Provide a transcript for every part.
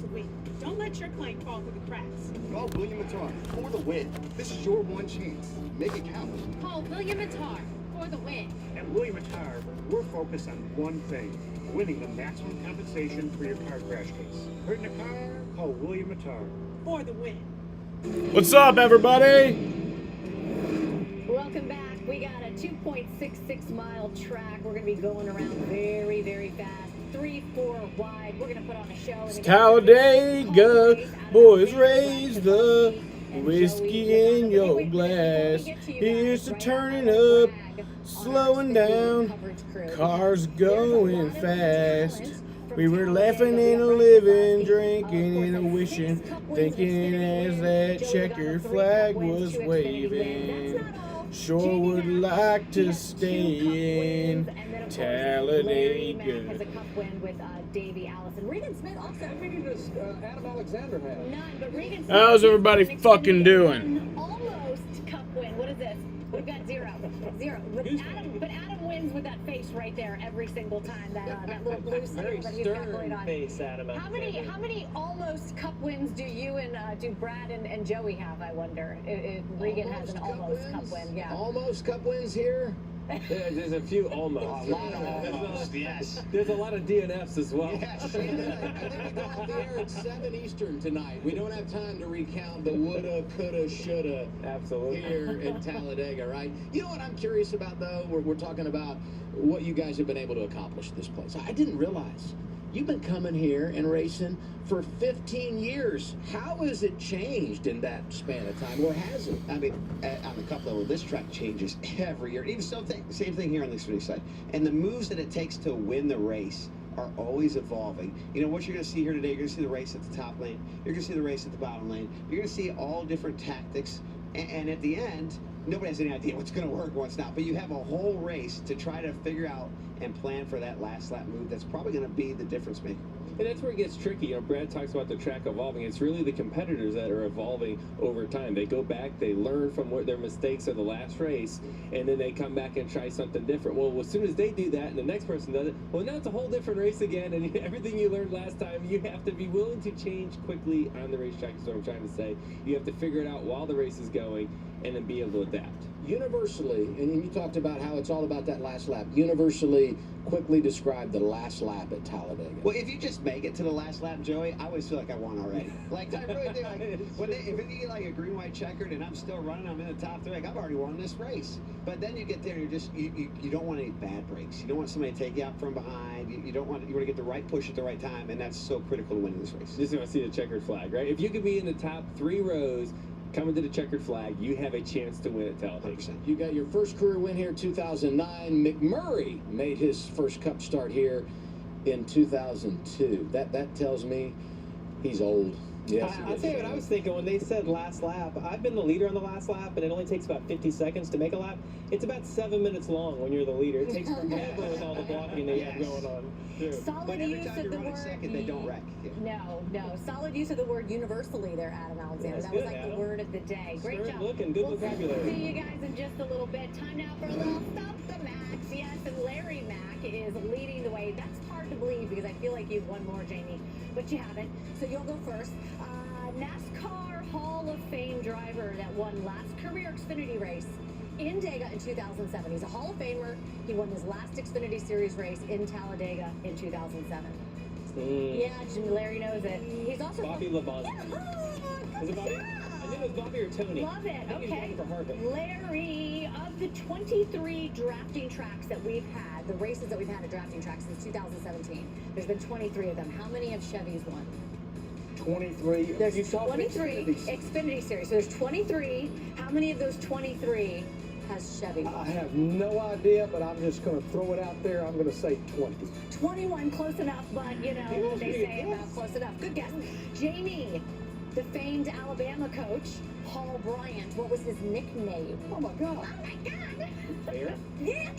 to win. Don't let your plane fall through the cracks. Call William Matar for the win. This is your one chance. Make it count. Call William Matar for the win. At William Matar, we're focused on one thing: winning the maximum compensation for your car crash case. Hurt in a car? Call William Matar For the win. What's up, everybody? Welcome back. We got a 2.66 mile track. We're going to be going around very, very fast. 3-4 wide. We're going to put on a show. It's Talladega. Boys, raise the whiskey in your glass. Here's to turning up, slowing down. Cars going fast. We were laughing and a living, drinking and a wishing, thinking as that checkered flag was waving. Sure would like to stay in Talladega. Has a cup win with Davey Allison. Regan Smith also. How many does Adam Alexander have? None, but Regan Smith. How's everybody fucking doing? Almost cup win. What is this? We've got zero. But Adam wins with that face right there every single time. That little blue steel that he's got going on. Face, Adam. How many almost cup wins do you and do Brad and Joey have? I wonder. If Regan has an almost cup win. Yeah. Almost cup wins here. There's a few almost. A lot of almost, yes. There's a lot of DNFs as well. Yes. I think we go off the air at 7 Eastern tonight. We don't have time to recount the woulda, coulda, shoulda. Absolutely. Here in Talladega, right? You know what I'm curious about, though? We're talking about what you guys have been able to accomplish at this place. I didn't realize you've been coming here and racing for 15 years. How has it changed in that span of time, or has it? I mean, on the cup level, this track changes every year. Even same thing here on the Xfinity side. And the moves that it takes to win the race are always evolving. You know, what you're going to see here today, you're going to see the race at the top lane. You're going to see the race at the bottom lane. You're going to see all different tactics. And at the end, nobody has any idea what's going to work and what's not. But you have a whole race to try to figure out and plan for that last lap move that's probably going to be the difference maker. And that's where it gets tricky. You know, Brad talks about the track evolving. It's really the competitors that are evolving over time. They go back, they learn from what their mistakes of the last race, and then they come back and try something different. Well, as soon as they do that and the next person does it, well, now it's a whole different race again, and everything you learned last time, you have to be willing to change quickly on the racetrack, is what I'm trying to say. You have to figure it out while the race is going and then be able to adapt. Universally, and you talked about how it's all about that last lap. Universally, quickly describe the last lap at Talladega. Well, if you just make it to the last lap, Joey, I always feel like I won already. Like, I really do. Like, if it get like a green, white checkered and I'm still running, I'm in the top three, like, I've already won this race. But then you get there, and you don't want any bad breaks. You don't want somebody to take you out from behind. You want to get the right push at the right time, and that's so critical to winning this race. Just want to see the checkered flag, right? If you could be in the top 3 rows, coming to the checkered flag, you have a chance to win at Talladega. 100%. You got your first career win here in 2009. McMurray made his first Cup start here in 2002. That tells me he's old. Yes, I'll tell you what I was thinking when they said last lap. I've been the leader on the last lap, and it only takes about 50 seconds to make a lap. It's about 7 minutes long when you're the leader. It takes forever with all the blocking that you have going on. Sure. Solid use of the word. Second, they don't wreck. No. Solid use of the word universally there, Adam Alexander. That was like the word of the day. Great job. Looking good vocabulary. See you guys in just a little bit. Time now for a little Stop the Max. Yes, and Larry Mack is leading the way. That's hard to believe because I feel like you've won more, Jamie, but you haven't. So you'll go first. NASCAR Hall of Fame driver that won last career Xfinity race in Dega in 2007. He's a Hall of Famer. He won his last Xfinity Series race in Talladega in 2007. Yeah, Larry knows it. He's also Bobby LeBon. Was it Bobby? I think it was Bobby or Tony. Love it. Okay. Larry, of the 23 drafting tracks that we've had, the races that we've had at drafting tracks since 2017, there's been 23 of them. How many have Chevys won? 23. There's 23 Xfinity Series. So there's 23. How many of those 23 has Chevy won? I have no idea, but I'm just going to throw it out there. I'm going to say 20. 21, close enough, but you know what they say about close enough. Good guess. Jamie, the famed Alabama coach, Paul Bryant, what was his nickname? Oh my God. Oh my God. Bear? Yeah.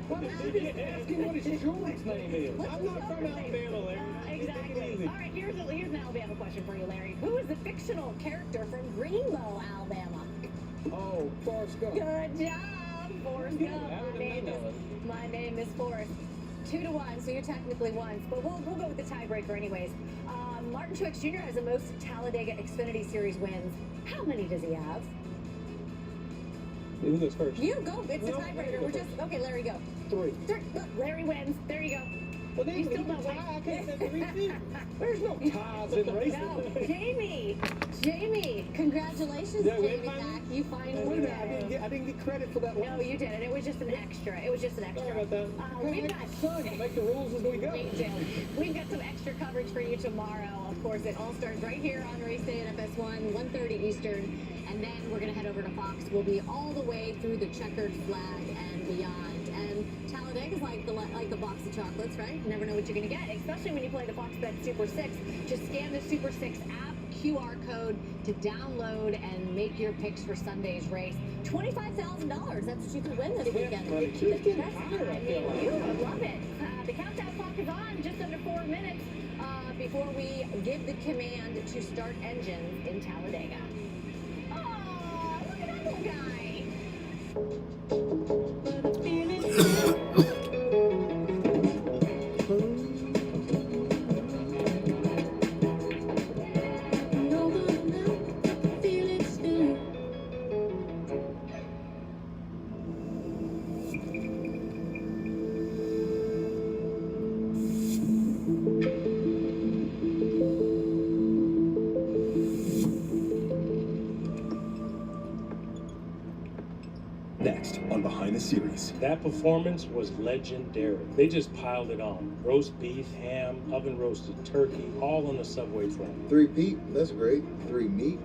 Well, asking what his showman's name is. I'm not from Alabama, Larry. Exactly. All right, here's an Alabama question for you, Larry. Who is the fictional character from Greenbow, Alabama? Oh, Forrest Gump. Good job, Forrest Gump. My name is Forrest. 2-1, so you're technically once, but we'll go with the tiebreaker anyways. Martin Truex Jr. has the most Talladega Xfinity Series wins. How many does he have? Who goes first? You go. It's a tiebreaker. We're just okay. Larry, go. 3. Look, Larry wins. There you go. Well, then You you still still don't tie. win. I can't say 3 feet. There's no ties in racing. No, Jamie, congratulations, Did I win Jamie. finally? Back. You finally Wait a minute, did. I didn't get credit for that one. No, you didn't. It was just an extra. Sorry about that. We've got fun. Make the rules as we go. Me too. We've got some extra coverage for you tomorrow. Of course, it all starts right here on Race Day at FS1, 1:30 Eastern. And then we're going to head over to Fox. We'll be all the way through the checkered flag and beyond. And Talladega is like the box of chocolates, right? You never know what you're going to get, especially when you play the Fox Bet Super 6. Just scan the Super 6 app QR code to download and make your picks for Sunday's race. $25,000. That's what you could win this weekend. You love it. The countdown clock is on. Just under 4 minutes before we give the command to start engines in Talladega. Oh, look at that little guy. Next on Behind the Series. That performance was legendary. They just piled it on. Roast beef, ham, oven roasted turkey, all on the Subway train. 3 Pete, that's great. 3 meat,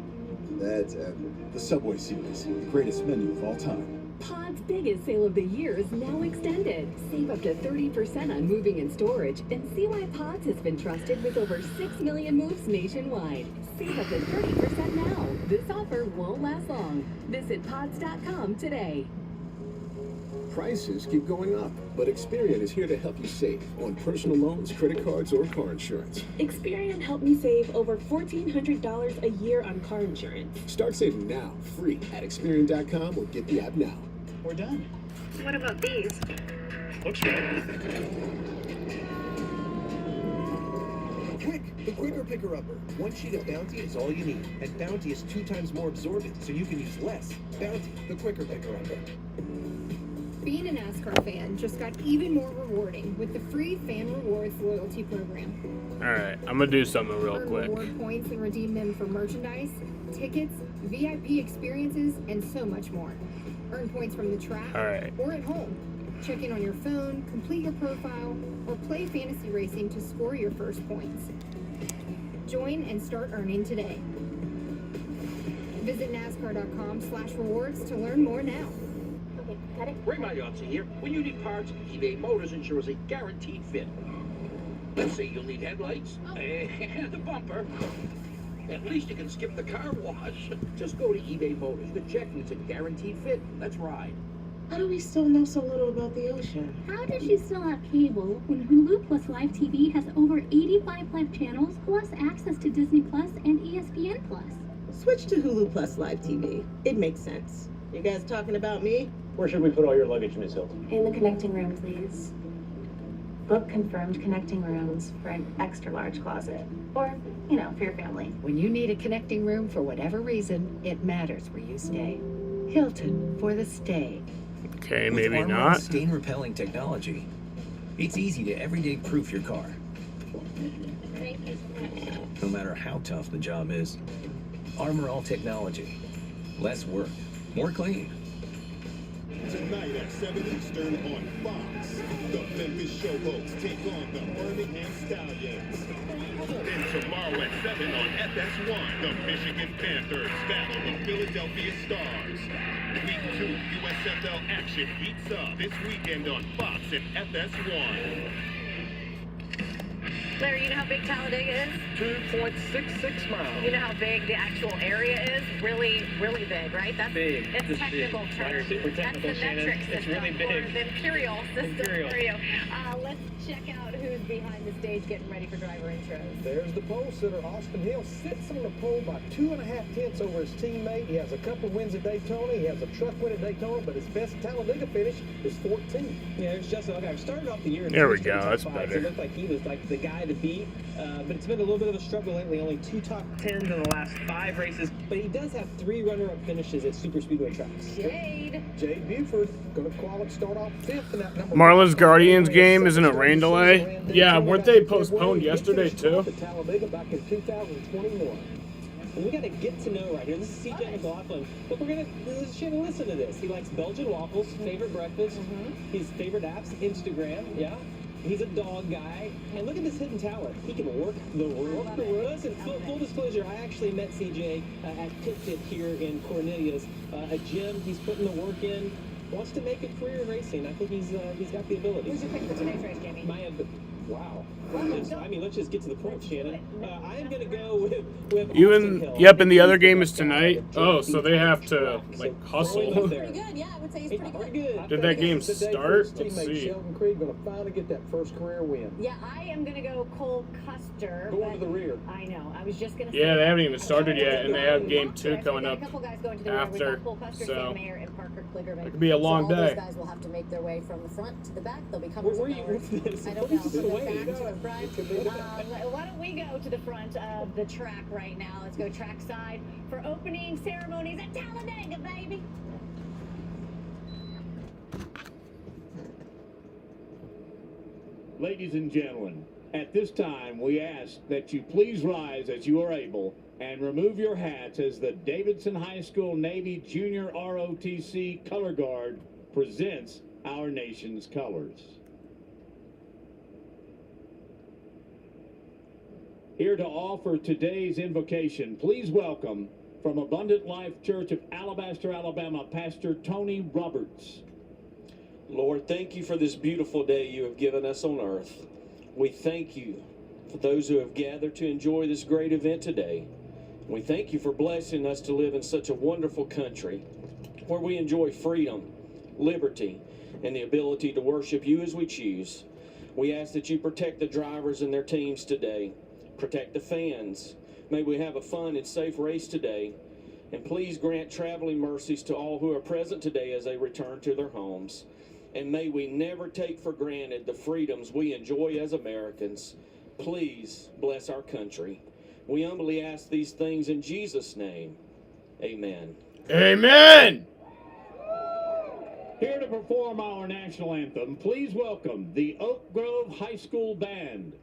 that's epic. The Subway Series, the greatest menu of all time. Pod's biggest sale of the year is now extended. Save up to 30% on moving and storage, and see why Pods has been trusted with over 6 million moves nationwide. Save up to 30% now. This offer won't last long. Visit pods.com today. Prices keep going up, but Experian is here to help you save on personal loans, credit cards, or car insurance. Experian helped me save over $1,400 a year on car insurance. Start saving now, free at Experian.com or get the app now. We're done. What about these? Looks right. Quick! The Quicker Picker-Upper. 1 sheet of Bounty is all you need. And Bounty is 2 times more absorbent, so you can use less. Bounty, the Quicker Picker-Upper. Being a NASCAR fan just got even more rewarding with the free Fan Rewards loyalty program. Alright, I'm gonna do something real Earn quick. reward points and redeem them for merchandise, tickets, VIP experiences, and so much more. Earn points from the track or at home. Check in on your phone, complete your profile, or play fantasy racing to score your first points. Join and start earning today. Visit NASCAR.com/rewards to learn more now. Okay, cut it. Ray Magliozzi here. When you need parts, eBay Motors ensures a guaranteed fit. Let's say you'll need headlights and a bumper. At least you can skip the car wash. Just go to eBay Motors. The check means a guaranteed fit. Let's ride. How do we still know so little about the ocean? How does she still have cable when Hulu Plus Live TV has over 85 live channels plus access to Disney Plus and ESPN Plus? Switch to Hulu Plus Live TV. It makes sense. You guys talking about me? Where should we put all your luggage, Miss Hilton? In the connecting room, please. Book confirmed connecting rooms for an extra large closet. Or, for your family. When you need a connecting room for whatever reason, it matters where you stay. Hilton for the stay. Okay, With maybe Armor not. Stain repelling technology, it's easy to everyday proof your car. No matter how tough the job is. Armor All technology. Less work, more clean. Tonight at 7 Eastern on Fox, the Memphis Showboats take on the Birmingham Stallions. Then tomorrow at 7 on FS1, the Michigan Panthers battle the Philadelphia Stars. Week 2 USFL action heats up this weekend on Fox and FS1. Larry, you know how big Talladega is? 2.66 miles. You know how big the actual area is? Really, really big, right? That's big. It's Just technical big. term. Super technical, That's the Shannon. metric It's system really big. or the imperial system Imperial. for you. Let's check out who's behind the stage getting ready for driver intros. There's the pole sitter, Austin Hill, sits on the pole by 2.5 tenths over his teammate. He has a couple wins at Daytona. He has a truck win at Daytona, but his best Talladega finish is 14. Yeah, there's Justin. Okay, I started off the year. There we go. That's five, better. So it looked like he was like the guy to beat, but it's been a little bit of a struggle lately. Only 2 top 10s in the last 5 races, but he does have 3 runner-up finishes at super speedway tracks. Jade Buford going to qualify start off 5th in that number. Marlins Guardians game isn't a rain delay. Yeah, weren't they postponed yesterday too? Talladega back in 2021. And we got to get to know right here. This is CJ McLaughlin. Look, we're going to listen to this. He likes Belgian waffles, favorite breakfast, his favorite apps, Instagram, yeah. He's a dog guy. And look at this hidden talent. He can work the room. Listen, full disclosure, I actually met CJ at Pit Tip here in Cornelius, a gym. He's putting the work in. Wants to make a career in racing. I think he's got the ability. Who's your pick for today's race, Jamie? Wow. I mean, let's just get to the point, Shannon. I am going to go with Even yep, and the other game is tonight. Oh, so they have to like hustle. Pretty good, yeah. I would say he's pretty good. Did that game start? Let's see. Sheldon Creed going to finally get that first career win. Yeah, I am going to go Cole Custer. Going to the rear. I know. I was just going to say. Yeah, they haven't even started yet, and they have game 2 coming up after. So it could be a long day. Those guys will have to make their way from the front to the back. They'll be coming from I don't know. From the back to the front. Why don't we go to the front of the track right now? Let's go trackside for opening ceremonies at Talladega, baby. Ladies and gentlemen, at this time, we ask that you please rise as you are able and remove your hats as the Davidson High School Navy Junior ROTC Color Guard presents our nation's colors. Here to offer today's invocation, please welcome from Abundant Life Church of Alabaster, Alabama, Pastor Tony Roberts. Lord, thank you for this beautiful day you have given us on earth. We thank you for those who have gathered to enjoy this great event today. We thank you for blessing us to live in such a wonderful country where we enjoy freedom, liberty, and the ability to worship you as we choose. We ask that you protect the drivers and their teams today. Protect the fans. May we have a fun and safe race today. And please grant traveling mercies to all who are present today as they return to their homes. And may we never take for granted the freedoms we enjoy as Americans. Please bless our country. We humbly ask these things in Jesus' name. Amen. Amen. Here to perform our national anthem, please welcome the Oak Grove High School Band.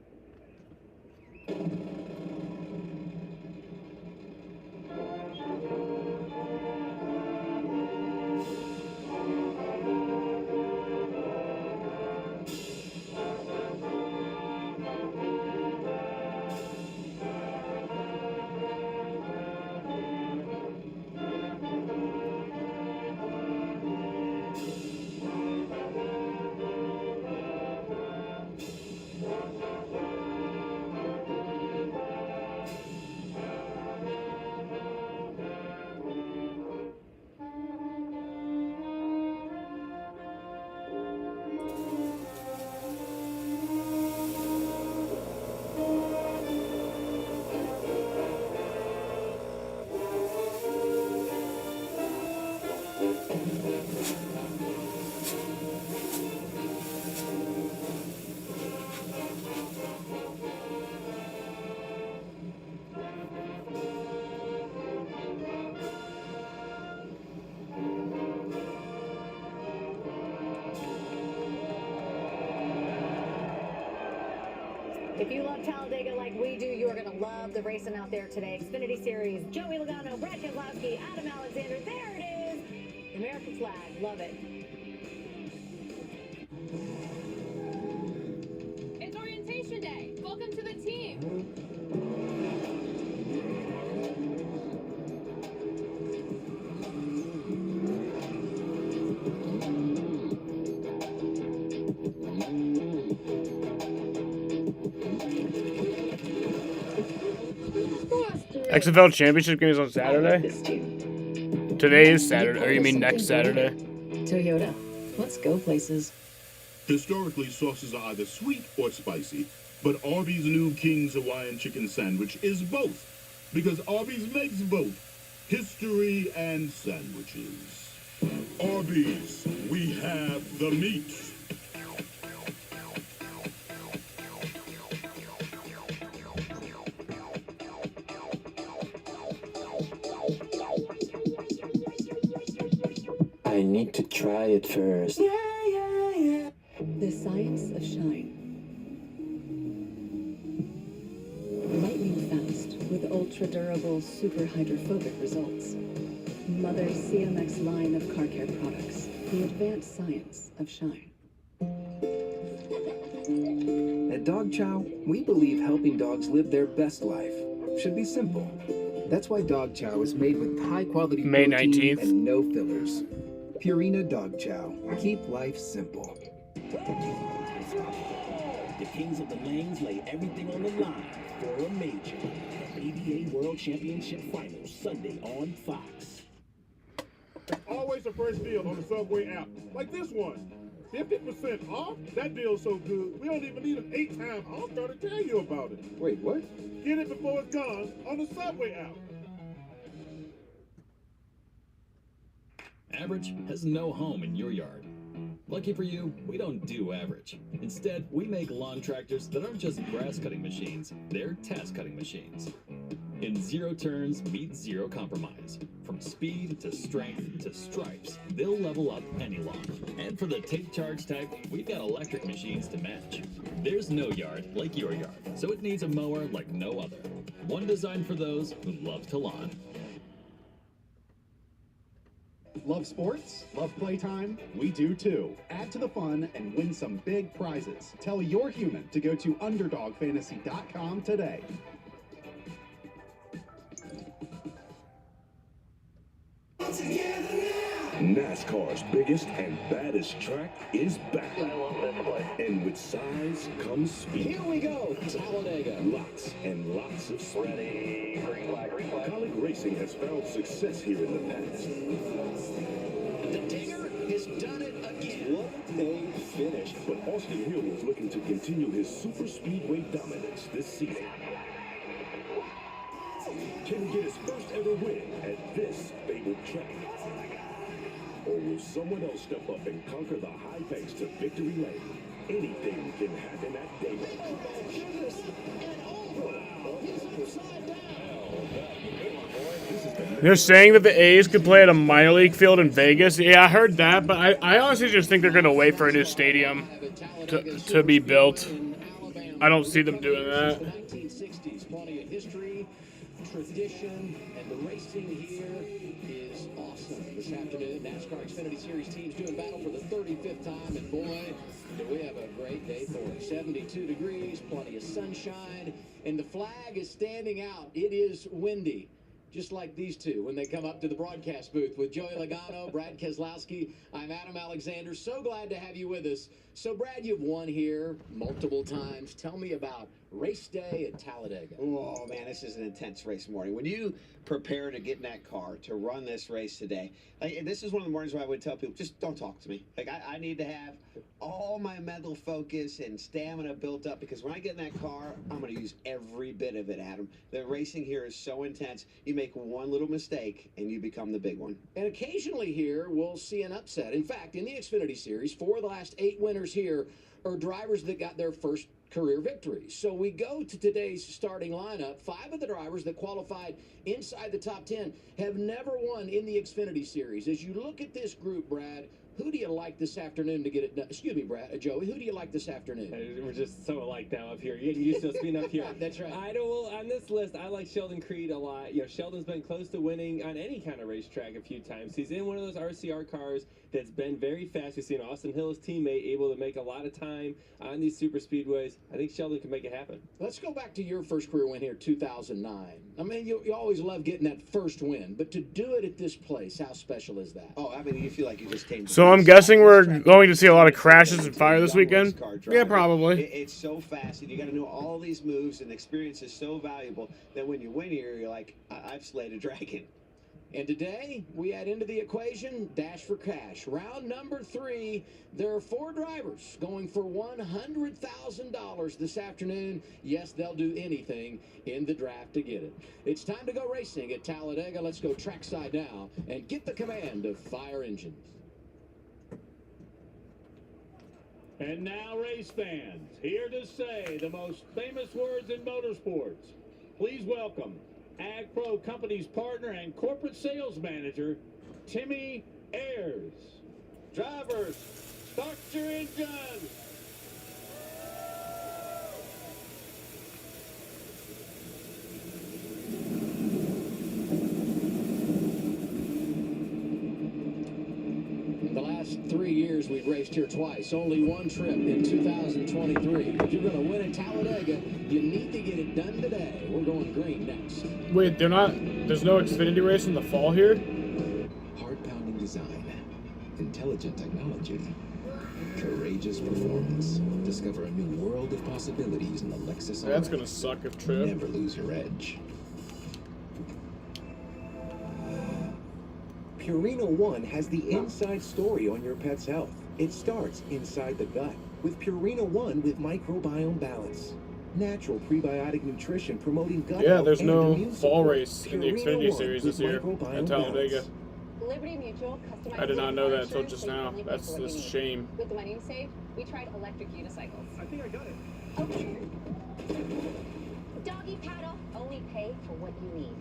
If you love Talladega like we do, you are going to love the racing out there today. Xfinity Series, Joey Logano, Brad Keselowski, Adam Alexander. There it is. The American flag. Love it. It's orientation day. Welcome to the team. XFL Championship game is on Saturday? Today is Saturday, or you mean next Saturday? Toyota. Let's go places. Historically, sauces are either sweet or spicy, but Arby's new King's Hawaiian Chicken Sandwich is both, because Arby's makes both history and sandwiches. Arby's, we have the meat. I need to try it first. The science of shine. Lightning fast with ultra-durable, super hydrophobic results. Mother's CMX line of car care products. The advanced science of shine. At Dog Chow, we believe helping dogs live their best life should be simple. That's why Dog Chow is made with high-quality May protein 19th. and no fillers. Purina Dog Chow. Keep life simple. The Kings of the Lanes lay everything on the line for a major. ABA World Championship Finals, Sunday on Fox. Always a fresh deal on the Subway app, like this one. 50% off? That deal's so good, we don't even need an 8-time offer to tell you about it. Wait, what? Get it before it's gone on the Subway app. Average has no home in your yard. Lucky for you, we don't do average. Instead, we make lawn tractors that aren't just grass cutting machines, they're task cutting machines. In 0 turns meets 0 compromise. From speed to strength to stripes, they'll level up any lawn. And for the take charge type, we've got electric machines to match. There's no yard like your yard, so it needs a mower like no other. One designed for those who love to lawn. Love sports? Love playtime? We do too. Add to the fun and win some big prizes. Tell your human to go to UnderdogFantasy.com today. NASCAR's biggest and baddest track is back. And with size comes speed. Here we go, Talladega. Lots and lots of speed. Ready, green flag, green flag. College racing has found success here in the past. The Dinger has done it again. What a finish. But Austin Hill is looking to continue his super speedway dominance this season. Can he get his first ever win at this fabled track? Or will someone else step up and conquer the high peaks to victory lane? Anything can happen at Daytona. They're saying that the A's could play at a minor league field in Vegas. Yeah, I heard that, but I honestly just think they're going to wait for a new stadium to be built. I don't see them doing that. 1960s, plenty of history, tradition, and the racing here is awesome. This afternoon, NASCAR Xfinity Series teams doing battle for the 35th time, and boy, do we have a great day for it. 72 degrees, plenty of sunshine, and the flag is standing out. It is windy. Just like these two when they come up to the broadcast booth with Joey Logano, Brad Keselowski. I'm Adam Alexander. So glad to have you with us. So, Brad, you've won here multiple times. Tell me about race day at Talladega. Oh, man, this is an intense race morning. When you prepare to get in that car to run this race today, this is one of the mornings where I would tell people, just don't talk to me. Like, I need to have all my mental focus and stamina built up, because when I get in that car, I'm going to use every bit of it, Adam. The racing here is so intense. You make one little mistake, and you become the big one. And occasionally here, we'll see an upset. In fact, in the Xfinity Series, 4 of the last 8 winners here are drivers that got their first career victories. So we go to today's starting lineup. 5 of the drivers that qualified inside the top 10 have never won in the Xfinity Series. As you look at this group, Brad, who do you like this afternoon to get it done? Excuse me, Brad, Joey, who do you like this afternoon? We're just so alike now up here. You're getting used to us being up here. That's right. On this list, I like Sheldon Creed a lot. You know, Sheldon's been close to winning on any kind of racetrack a few times. He's in one of those RCR cars that's been very fast. We've seen Austin Hill, his teammate, able to make a lot of time on these super speedways. I think Sheldon can make it happen. Let's go back to your first career win here, 2009. I mean, you always love getting that first win, but to do it at this place, how special is that? Oh, I mean, you feel like you just came to So I'm guessing we're going to see a lot of crashes and fire this weekend? Yeah, probably. It's so fast, and you got to know all these moves, and experience is so valuable that when you win here, you're like, I've slayed a dragon. And today, we add into the equation Dash for Cash. Round number 3, there are 4 drivers going for $100,000 this afternoon. Yes, they'll do anything in the draft to get it. It's time to go racing at Talladega. Let's go trackside now and get the command of Fire Engines. And now, race fans, here to say the most famous words in motorsports. Please welcome Ag Pro Company's partner and corporate sales manager, Timmy Ayers. Drivers, start your engines. The last 3 years we've raced here twice, only one trip in 2023. If you're going to win at Talladega, you need to get it done today. We're going green next. Wait, there's no Xfinity race in the fall here? Heart-pounding design, intelligent technology, courageous performance. Discover a new world of possibilities in the Lexus. That's gonna suck if trip. Never lose your edge. Purina One has the inside story on your pet's health. It starts inside the gut with Purina One with microbiome balance. Natural prebiotic nutrition promoting gut health. There's and no immune fall support. race in the Purina Xfinity One series with this year microbiome at Talladega. balance. Liberty Mutual customized. I did not know that until just now. That's a shame. With the money you saved, we tried electric unicycles. I think I got it. Okay. Doggy paddle. Only pay for what you need.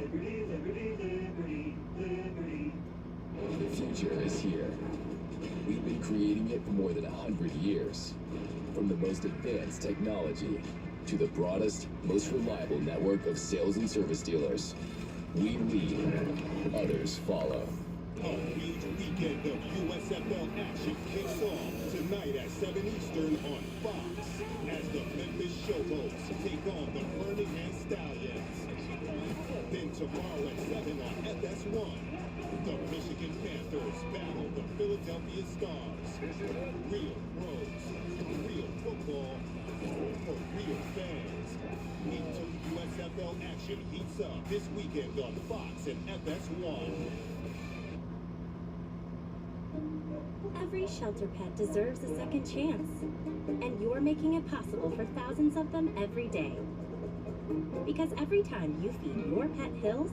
The future is here. We've been creating it for more than 100 years. From the most advanced technology to the broadest, most reliable network of sales and service dealers. We lead, others follow. A huge weekend of USFL action kicks off tonight at 7 Eastern on Fox as the Memphis Showboats take on the Birmingham Stallions. Then tomorrow at 7 on FS1, the Michigan Panthers battle the Philadelphia Stars. Real pros, real football for real fans. Week 2 USFL action heats up this weekend on Fox and FS1. Every shelter pet deserves a second chance, and you're making it possible for thousands of them every day. Because every time you feed your pet Hills,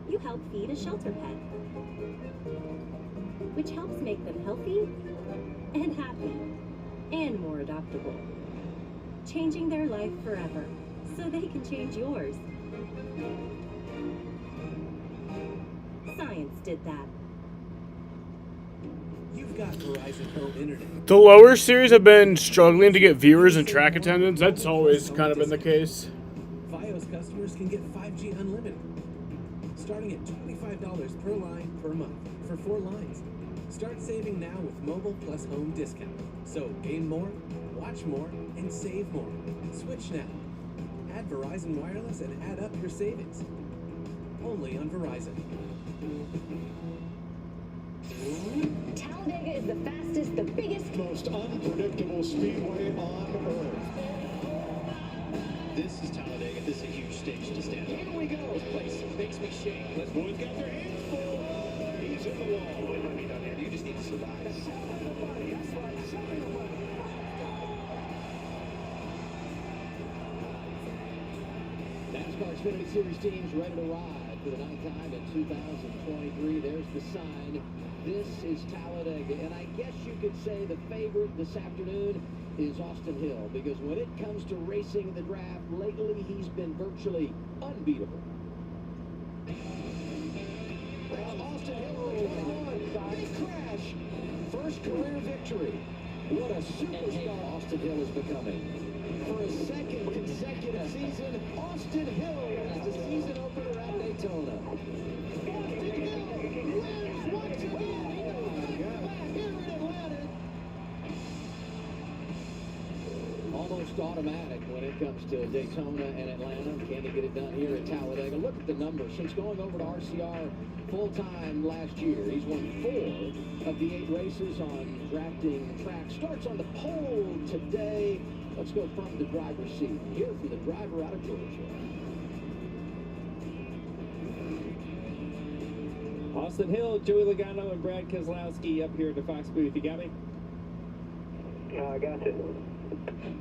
you help feed a shelter pet, which helps make them healthy and happy and more adoptable, changing their life forever so they can change yours. Science did that. You've got Verizon Home Internet. The lower series have been struggling to get viewers and track attendance. That's always kind of been the case. Fios customers can get 5G unlimited, starting at $25 per line per month for 4 lines. Start saving now with Mobile Plus Home discount. So gain more, watch more, and save more. Switch now. Add Verizon Wireless and add up your savings. Only on Verizon. Talladega is the fastest, the biggest, most unpredictable speedway on earth. This is Talladega. This is a huge stage to stand on. Here we go. This place makes me shake. This boy's got their hands full. He's in the wall. You just need to survive. NASCAR Xfinity Series teams ready to ride for the 9th time in 2023. There's the sign. This is Talladega, and I guess you could say the favorite this afternoon is Austin Hill, because when it comes to racing in the draft, lately he's been virtually unbeatable. Well, Austin Hill, big crash, first career victory. What a superstar Austin Hill is becoming. For a second consecutive season, Austin Hill is the season opener at Daytona. Austin Hill wins once again. Here in Atlanta. Almost automatic when it comes to Daytona and Atlanta. Can he get it done here at Talladega? Look at the numbers. Since going over to RCR full-time last year, he's won 4 of the 8 races on drafting track. Starts on the pole today. Let's go from the driver's seat. Here for the driver out of Georgia. Austin Hill, Joey Logano, and Brad Keselowski up here at the Fox booth. You got me? I got you.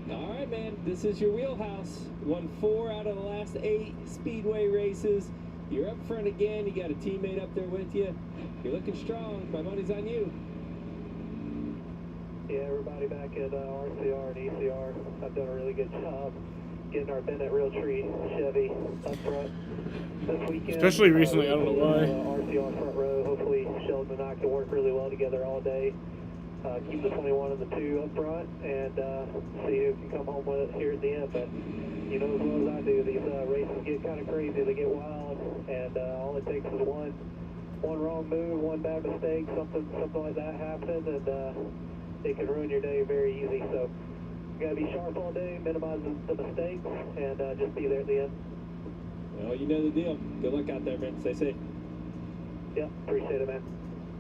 All right, man. This is your wheelhouse. Won 4 out of the last 8 Speedway races. You're up front again. You got a teammate up there with you. You're looking strong. My money's on you. Yeah, everybody back at RCR and ECR have done a really good job getting our Bennett Realtree Chevy up front this weekend. Especially recently, I don't know why. RCR front row. Hopefully Sheldon and I can work really well together all day. Keep the 21 and the 2 up front and see who can come home with it here at the end. But you know as well as I do, these races get kind of crazy. They get wild, and all it takes is one wrong move, one bad mistake, something like that happen, and it can ruin your day very easy. So you gotta be sharp all day, minimize the mistakes, and just be there at the end. Well, you know the deal. Good luck out there, man. Stay safe. Yeah, appreciate it, man.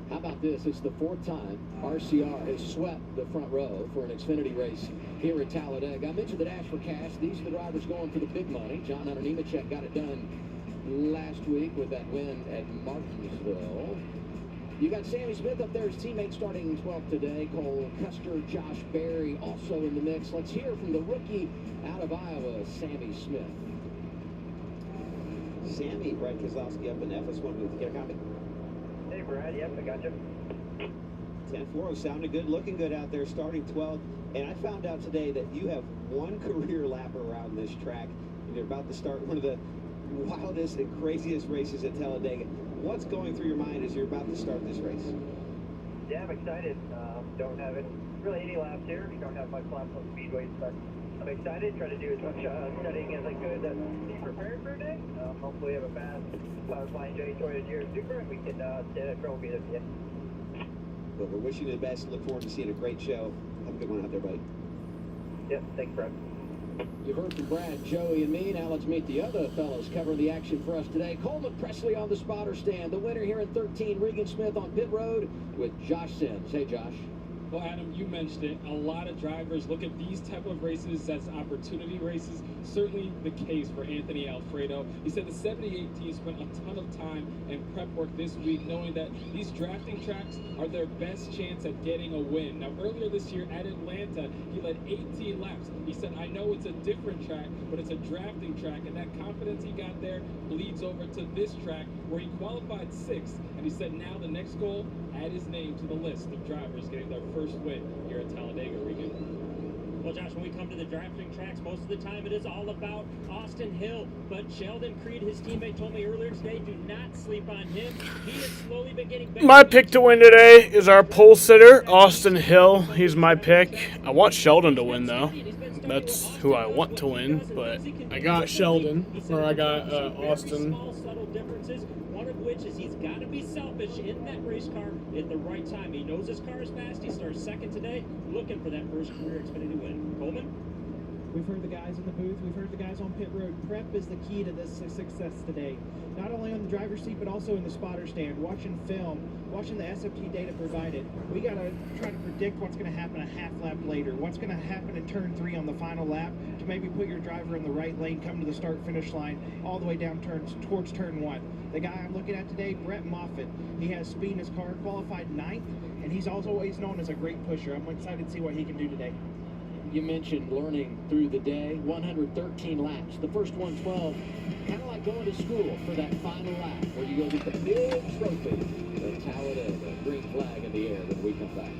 How about this? It's the 4th time RCR has swept the front row for an Xfinity race here at Talladega. I mentioned the Dash for Cash. These are the drivers going for the big money. John Hunter Nemechek got it done last week with that win at Martinsville. You got Sammy Smith up there, his teammate, starting 12th today. Cole Custer, Josh Berry also in the mix. Let's hear from the rookie out of Iowa, Sammy Smith. Sammy, Brad Keselowski up in FS1 booth. Get a copy. Hey, Brad. Yep, I got you. 10-4 sounded good, looking good out there, starting 12th. And I found out today that you have one career lap around this track, and you're about to start one of the wildest and craziest races at Talladega. What's going through your mind as you're about to start this race? Yeah, I'm excited. Don't have really any laps here. Don't have much laps on speedways, but I'm excited. Try to do as much studying as I could to be prepared for today. Hopefully have a fast Power Flying J Toyota Jira Super, and we can stay at trouble beat it. But we're wishing you the best. Look forward to seeing a great show. Have a good one out there, buddy. Yep, thanks, Brad. You heard from Brad, Joey, and me. Now let's meet the other fellows covering the action for us today. Coleman Presley on the spotter stand. The winner here in 13, Regan Smith on pit road with Josh Sims. Hey, Josh. Well, Adam, you mentioned it. A lot of drivers look at these type of races as opportunity races. Certainly the case for Anthony Alfredo. He said the 78 team spent a ton of time and prep work this week, knowing that these drafting tracks are their best chance at getting a win. Now, earlier this year at Atlanta, he led 18 laps. He said, I know it's a different track, but it's a drafting track, and that confidence he got there bleeds over to this track, where he qualified 6th. And he said now the next goal, add his name to the list of drivers getting their first win here at Talladega, Regan. Well, Josh, when we come to the drafting tracks, most of the time it is all about Austin Hill. But Sheldon Creed, his teammate, told me earlier today, do not sleep on him. He has slowly been getting better. My pick to win today is our pole sitter, Austin Hill. He's my pick. I want Sheldon to win, though. That's who I want to win, but I got Sheldon, or I got Austin. Small, subtle differences, one of which is he's got to be selfish in that race car at the right time. He knows his car is fast. He starts 2nd today, looking for that first career Xfinity win. Coleman? We've heard the guys in the booth. We've heard the guys on pit road. Prep is the key to this success today. Not only on the driver's seat, but also in the spotter stand, watching film, watching the SFT data provided. We got to try to predict what's going to happen a half lap later, what's going to happen in turn 3 on the final lap to maybe put your driver in the right lane, come to the start-finish line, all the way down towards turn 1. The guy I'm looking at today, Brett Moffitt, he has speed in his car, qualified 9th, and he's also always known as a great pusher. I'm excited to see what he can do today. You mentioned learning through the day, 113 laps. The first 112, kind of like going to school for that final lap where you go get the big trophy of Talladega, green flag in the air when we come back.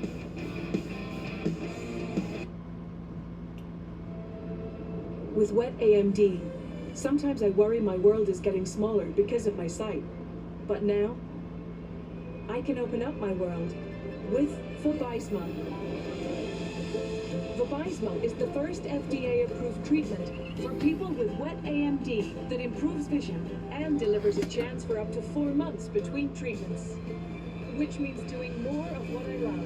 With wet AMD, sometimes I worry my world is getting smaller because of my sight. But now, I can open up my world with Vabysmo. Vabysmo is the first FDA-approved treatment for people with wet AMD that improves vision and delivers a chance for up to 4 months between treatments, which means doing more of what I love.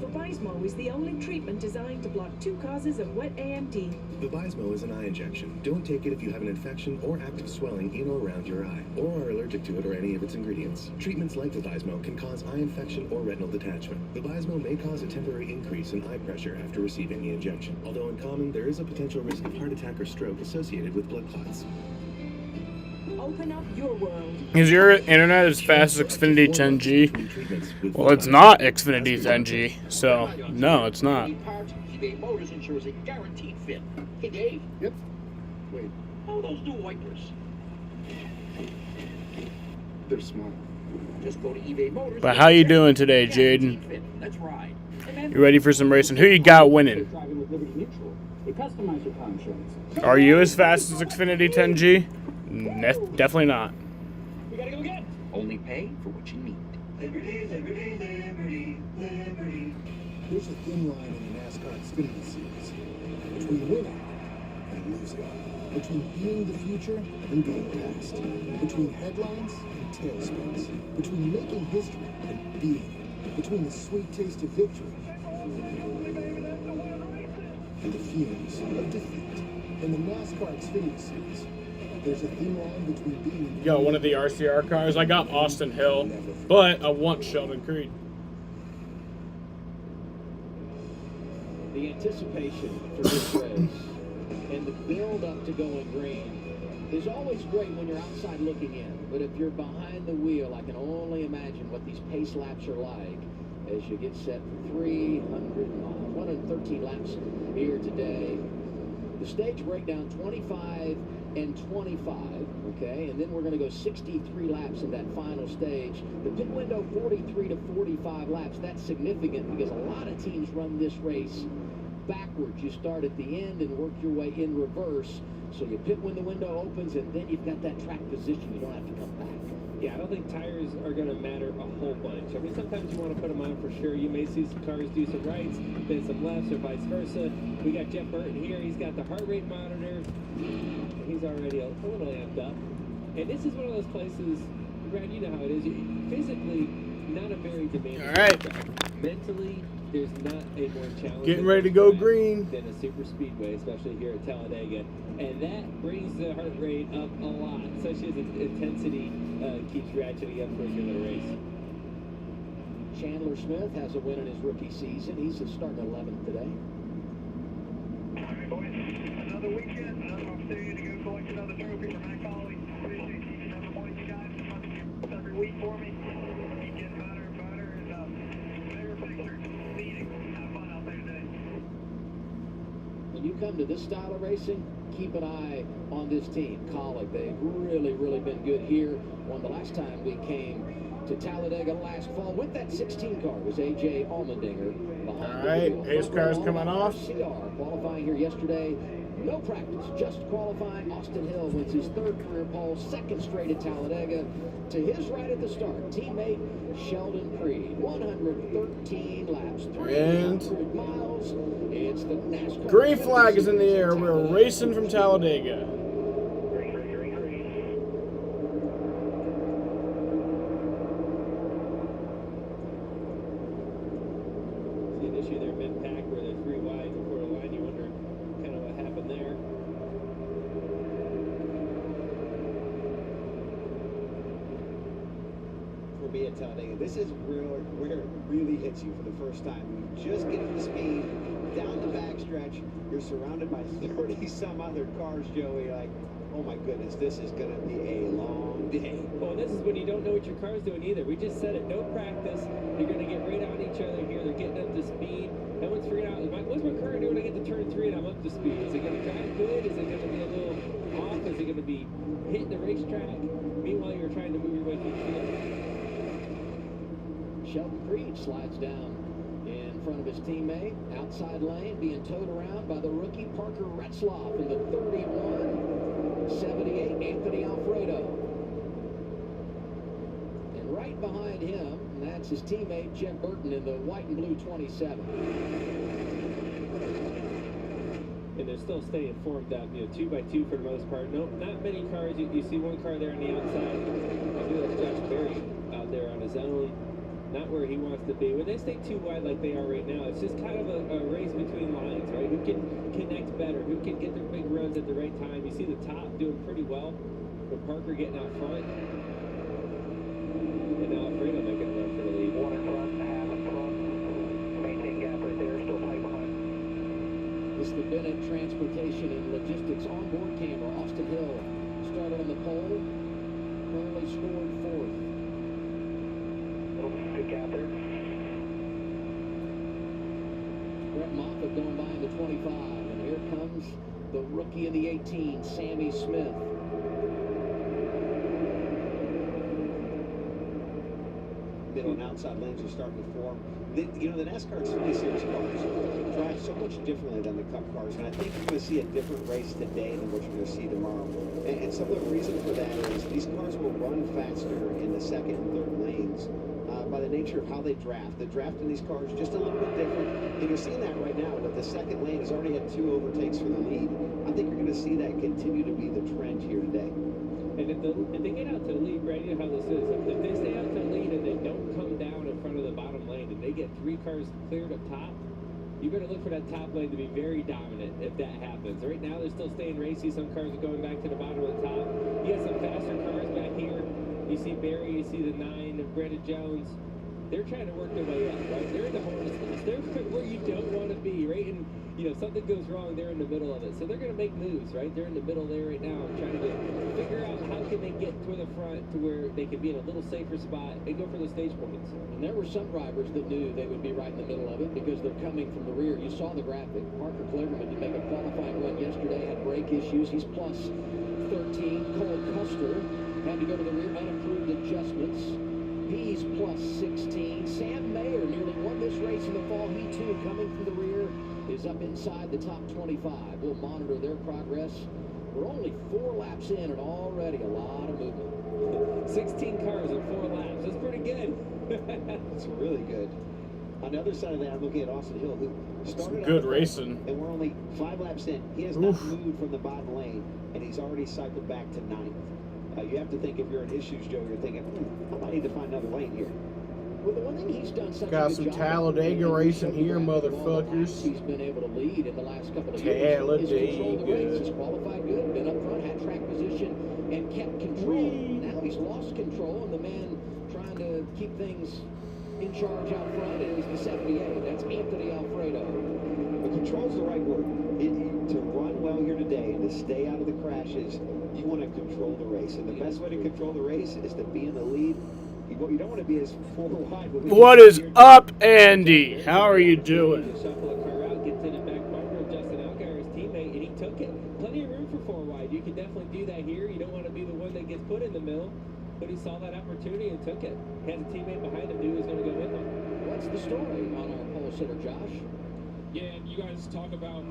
Vabysmo is the only treatment designed to block 2 causes of wet AMD. Vabysmo is an eye injection. Don't take it if you have an infection or active swelling in or around your eye, or are allergic to it or any of its ingredients. Treatments like Vabysmo can cause eye infection or retinal detachment. Vabysmo may cause a temporary increase in eye pressure after receiving the injection. Although uncommon, there is a potential risk of heart attack or stroke associated with blood clots. Open up your world. Is your internet as fast as Xfinity 10G? Well, it's not Xfinity 10G, so no, it's not. eBay Motors ensures a guaranteed fit. Hey, Dave? Yep. Wait, How are those new wipers? they're small. Just go to eBay Motors. But how you doing today, Jaden? Let's ride. You ready for some racing? Who you got winning? Driving with Liberty Mutual. They customize your car insurance. Are you as fast as Xfinity 10G? Definitely not. We gotta go get. Only pay for what you need. Liberty, liberty, liberty, liberty. There's a thin line in the NASCAR Xfinity Series between winning and losing, between being the future and being past, between headlines and tailspins, between making history and being it, between the sweet taste of victory and the fumes of defeat. In the NASCAR Xfinity Series, there's a thin line between being Yo, one of the RCR cars. I got Austin Hill, but I want Sheldon Creed. The anticipation for this race and the build up to going green is always great when you're outside looking in. But if you're behind the wheel, I can only imagine what these pace laps are like as you get set for 300 miles, 113 laps here today. The stage breakdown 25 and 25, okay, and then we're going to go 63 laps in that final stage. The pit window 43 to 45 laps. That's significant because a lot of teams run this race backwards. You start at the end and work your way in reverse. So you pit when the window opens, and then you've got that track position. You don't have to come back. Yeah, I don't think tires are going to matter a whole bunch. I mean, sometimes you want to put them on for sure. You may see some cars do some rights, then some lefts, or vice versa. We got Jeff Burton here. He's got the heart rate monitor. He's already a little amped up. And this is one of those places, Brad, you know how it is. Physically, not a very demanding track. Mentally, there's not a more challenging Getting ready to go green than a super speedway, especially here at Talladega. And that brings the heart rate up a lot, especially as the intensity keeps ratcheting up towards the end of the race. Chandler Smith has a win in his rookie season. He's starting 11th today. All right, boys. Another weekend, another opportunity to go collect another trophy for Matt Colley. Appreciate each and every one of you guys every week for me. Keep getting better and better. And bigger picture, meeting. Have fun out there today. When you come to this style of racing, keep an eye on this team. Colley, they've really been good here. Won the last time we came to Talladega last fall with that 16 car was A.J. Allmendinger behind the wheel. pace car's coming off. CR qualifying here yesterday. No practice, just qualifying. Austin Hill wins his third career pole, second straight at Talladega. To his right at the start, teammate Sheldon Creed. 113 laps, 300 miles. It's the NASCAR. Green flag is in the air. We're racing from Talladega. See an issue there mid-pack where they're 3 wide before the line. You wonder kind of what happened there. For me at Talladega, this is where it really hits you for the first time. You just get the speed down the backstretch. You're surrounded by 30-some other cars, Joey. Like, oh my goodness, this is going to be a long day. Well, this is when you don't know what your car's doing either. We just said it, no practice. You're going to get right on each other here. They're getting up to speed. No one's figuring out, what's my car doing when I get to turn 3 and I'm up to speed? Is it going to drive good? Is it going to be a little off? Is it going to be hitting the racetrack? Meanwhile, you're trying to move your way through the field. Sheldon Creed slides down in front of his teammate. Outside lane being towed around by the rookie Parker Retzlaff in the 31-78 Anthony Alfredo. And right behind him, and that's his teammate Jeff Burton in the white and blue 27. And they're still staying formed up, 2x2 for the most part. No, not many cars. You see one car there on the outside. I do that's Josh Berry out there on his own. Not where he wants to be. When they stay too wide like they are right now, it's just kind of a race between lines, right? Who can connect better? Who can get their big runs at the right time? You see the top doing pretty well, but Parker getting out front. And now Alfredo making a run for the lead. One in front, half in front. Maintain gap right there, still tight behind. This is the Bennett Transportation and Logistics onboard camera. Austin Hill started on the pole. currently scored fourth. Good gap there. Brett Moffitt going by in the 25, and here comes the rookie in the 18, Sammy Smith. Middle and outside lanes are starting to form. The NASCAR Xfinity Series cars drive so much differently than the Cup cars, and I think you're going to see a different race today than what you're going to see tomorrow. And some of the reason for that is these cars will run faster in the second and third lanes by the nature of how they draft. The draft in these cars is just a little bit different, and you're seeing that right now. But the second lane has already had 2 overtakes for the lead. I think you're going to see that continue to be the trend here today. And if they get out to the lead, Brad, you know how this is. If they stay out to the lead and they don't come down in front of the bottom lane and they get 3 cars cleared up top, you better look for that top lane to be very dominant if that happens. Right now, they're still staying racy. Some cars are going back to the bottom of the top. You have some faster cars back here. You see Barry, you see the 9 of Brandon Jones. They're trying to work their way up, right? They're in the hornet's nest. They're where you don't want to be, right? And, something goes wrong, they're in the middle of it. So they're going to make moves, right? They're in the middle there right now, trying to figure out how can they get to the front to where they can be in a little safer spot and go for the stage points. And there were some drivers that knew they would be right in the middle of it because they're coming from the rear. You saw the graphic. Parker Cleverman did make a qualifying run yesterday, had brake issues. He's plus 13. Cole Custer had to go to the rear, unapproved adjustments. He's plus 16. Sam Mayer nearly won this race in the fall. He, too, coming from the rear, is up inside the top 25. We'll monitor their progress. We're only 4 laps in and already a lot of movement. 16 cars in 4 laps. That's pretty good. It's really good. On the other side of that, I'm looking at Austin Hill, who started good racing. And we're only 5 laps in. He has not moved from the bottom lane, and he's already cycled back to 9th. You have to think if you're in his shoes, Joe, you're thinking, I might need to find another lane here. Well, the one thing he's done such Got a some good job Talladega racing here, motherfuckers. He's been able to lead in the last couple of years. Talladega. He's qualified good, been up front, had track position, and kept control. Now he's lost control, and the man trying to keep things in charge out front is the 78. That's Anthony Alfredo. But control's the right word. To run well here today and to stay out of the crashes, you want to control the race. And the best way to control the race is to be in the lead. You don't want to be as far wide. What is up, Andy? How are you doing? Shuffle a car out, gets in the back bumper of Justin Allgaier's teammate, and he took it. Plenty of room for 4 wide. You can definitely do that here. You don't want to be the one that gets put in the middle. But he saw that opportunity and took it. Had a teammate behind him who was going to go with him. What's the story on our pole sitter, Josh? Yeah, you guys talk about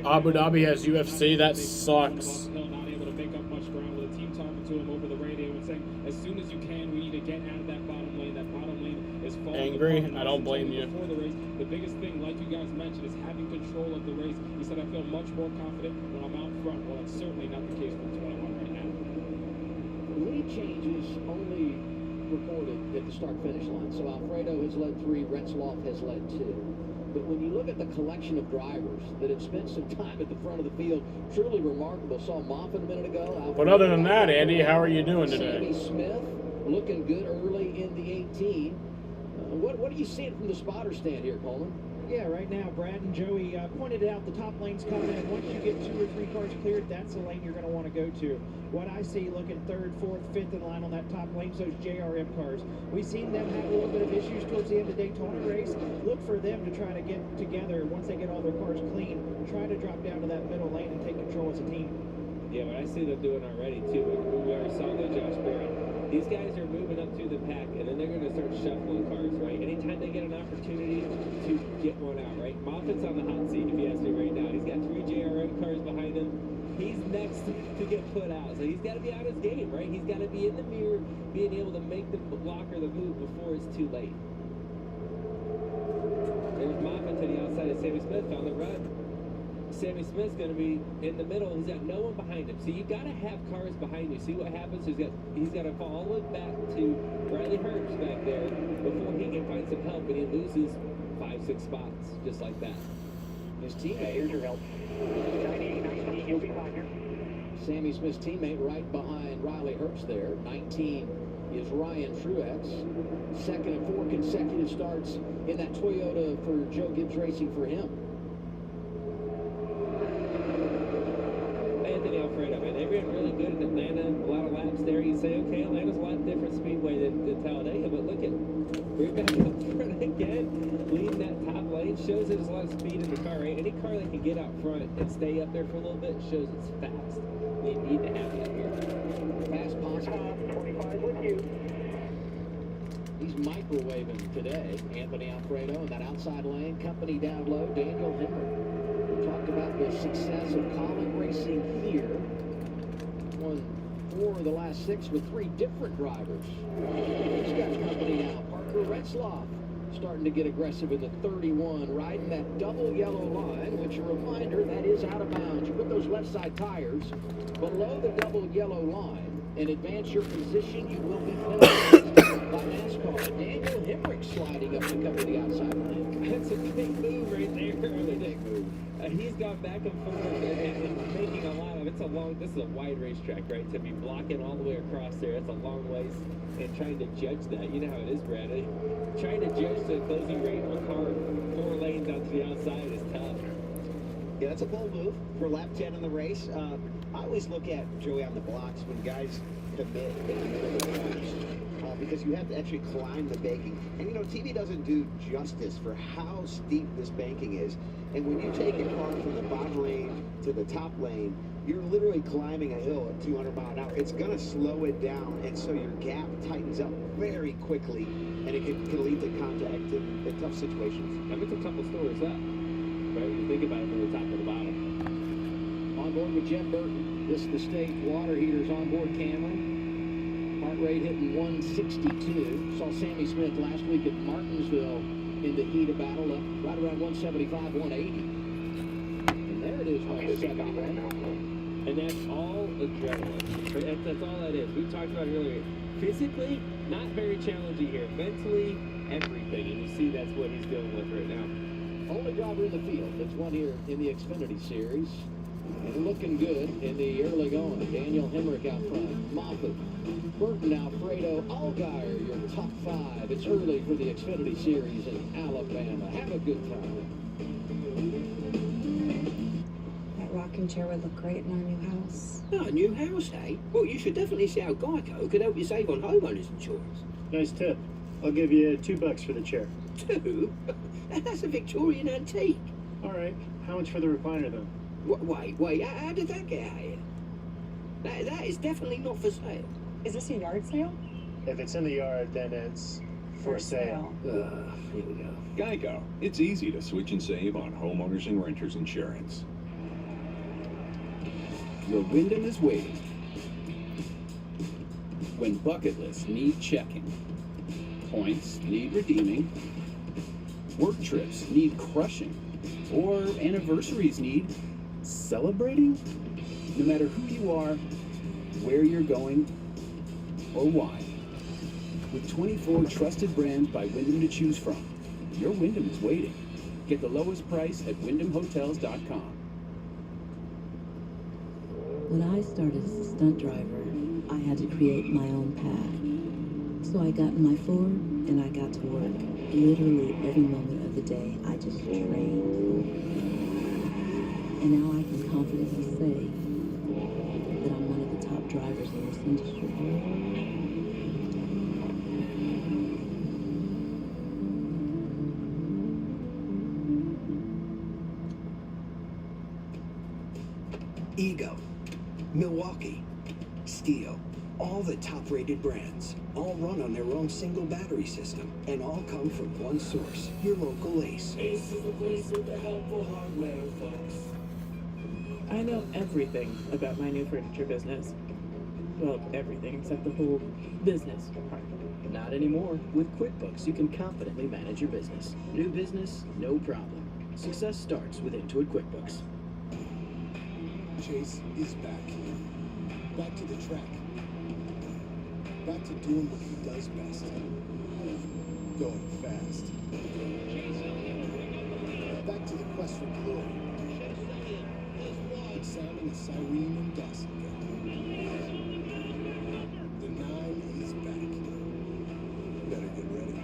Abu Dhabi has UFC. That sucks. Not able to make up much ground with the team talking to him over the radio and saying, as soon as you can, we need to get out of that bottom lane. That bottom lane is falling Angry? apart. I don't blame you. Before the race, the biggest thing, like you guys mentioned, is having control of the race. He said, I feel much more confident when I'm out front. Well, that's certainly not the case with 21 right now. Lead changes only recorded at the start-finish line. So Alfredo has led 3, Retzloff has led 2. But when you look at the collection of drivers that have spent some time at the front of the field, truly remarkable. Saw Moffitt a minute ago. Alfredo, But other than that, Andy, how are you doing today? Sammy Smith looking good early in the 18. What are you seeing from the spotter stand here, Coleman? Yeah, right now, Brad and Joey pointed out the top lane's coming in. Once you get 2 or 3 cars cleared, that's the lane you're going to want to go to. What I see looking 3rd, 4th, 5th in line on that top lane, so those JRM cars. We've seen them have a little bit of issues towards the end of the Daytona race. Look for them to try to get together once they get all their cars clean. Try to drop down to that middle lane and take control as a team. Yeah, but I see them doing already, too. We already saw that, Josh Barry. These guys are moving up through the pack, and then they're going to start shuffling cars, right? Anytime they get an opportunity to get one out, right? Moffitt's on the hot seat, if you ask me right now. He's got 3 JRM cars behind him. He's next to get put out, so he's got to be on his game, right? He's got to be in the mirror, being able to make the blocker the move before it's too late. There's Moffitt to the outside of Sammy Smith, found the run. Sammy Smith's going to be in the middle. He's got no one behind him. So you got to have cars behind you. See what happens? He's got to fall all the way back to Riley Herbst back there before he can find some help, and he loses 5-6 spots just like that. His teammate. Here's your help. 19, you'll be fine here. Sammy Smith's teammate right behind Riley Herbst there. 19 is Ryan Truex. 2nd of 4 consecutive starts in that Toyota for Joe Gibbs Racing for him. Anthony Alfredo, man. They ran really good in Atlanta. A lot of laps there. You say, okay, Atlanta's a lot different speedway than Talladega, but look at we're back up front again. Leading that top lane shows there's a lot of speed in the car, right? Any car that can get out front and stay up there for a little bit shows it's fast. We need to have that here. Fast possible. 25 with you. He's microwaving today. Anthony Alfredo in that outside lane. Company down low. Daniel Hemmer. We talked about the success of Colin Racing here. Won 4 of the last 6 with 3 different drivers. He's got company now. Parker Retzlaff starting to get aggressive in the 31, riding that double yellow line, which a reminder, that is out of bounds. You put those left side tires below the double yellow line and advance your position, you will be penalized by NASCAR. Daniel Hemrick sliding up to cover the outside lane. That's a big move right there. Really big move. He's gone back and forth and making a lot of. This is a wide racetrack, right? To be blocking all the way across there, that's a long ways. And trying to judge that, you know how it is, Brad. Trying to judge the closing rate of a car 4 lanes out to the outside is tough. Yeah, that's a bold move for lap 10 in the race. I always look at, Joey, on the blocks when guys commit, they commit to the blocks. Because you have to actually climb the banking. And, you know, TV doesn't do justice for how steep this banking is. And when you take a car from the bottom lane to the top lane, you're literally climbing a hill at 200 miles an hour. It's going to slow it down, and so your gap tightens up very quickly, and it can lead to contact in tough situations. It's a couple stories up, right? When you think about it from the top to the bottom. On board with Jeff Burton. This is the state water heaters on board Cameron. Heart rate hitting 162. Saw Sammy Smith last week at Martinsville in the heat of battle, up right around 175, 180. And there it is, 171. And that's all adrenaline. That's all that is. We talked about it earlier. Physically, not very challenging here. Mentally, everything. And you see that's what he's dealing with right now. Only driver in the field that's won here in the Xfinity Series. And looking good in the early going. Daniel Hemrick out front. Moffitt, Burton, Alfredo, Allgaier, your top 5. It's early for the Xfinity Series in Alabama. Have a good time. Rocking chair would look great in our new house. Oh, a new house, eh? Well, you should definitely see how Geico could help you save on homeowners insurance. Nice tip. I'll give you $2 for the chair. 2? That's a Victorian antique. All right. How much for the recliner, then? Wait. How did that get out here? That is definitely not for sale. Is this a yard sale? If it's in the yard, then it's for sale. Here we go. Geico. It's easy to switch and save on homeowners and renters insurance. Your Wyndham is waiting. When bucket lists need checking, points need redeeming, work trips need crushing, or anniversaries need celebrating, no matter who you are, where you're going, or why. With 24 trusted brands by Wyndham to choose from, your Wyndham is waiting. Get the lowest price at WyndhamHotels.com. When I started as a stunt driver, I had to create my own path. So I got in my Ford and I got to work. Literally every moment of the day, I just trained. And now I can confidently say that I'm one of the top drivers in this industry. Ego, Milwaukee, Steel, all the top-rated brands, all run on their own single battery system, and all come from one source, your local Ace. Ace is the place with the helpful hardware, folks. I know everything about my new furniture business. Well, everything except the whole business part. Not anymore. With QuickBooks, you can confidently manage your business. New business, no problem. Success starts with Intuit QuickBooks. Chase is back. Back to the track. Back to doing what he does best. Going fast. Back to the quest for glory. Sounding a siren in Dawson. The 9 is back. Better get ready.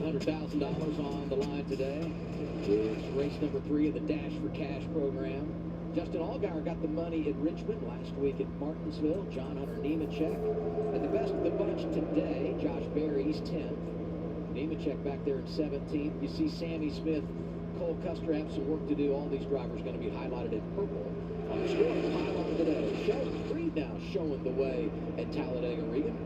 $100,000 on the line today. It's race number 3 of the Dash for Cash program. Justin Allgaier got the money in Richmond last week at Martinsville. John Hunter Nemechek. And the best of the bunch today, Josh Berry's 10th. Nemechek back there in 17th. You see Sammy Smith, Cole Custer have some work to do. All these drivers going to be highlighted in purple on the score pylon today. Sheldon Creed now showing the way at Talladega. Regan.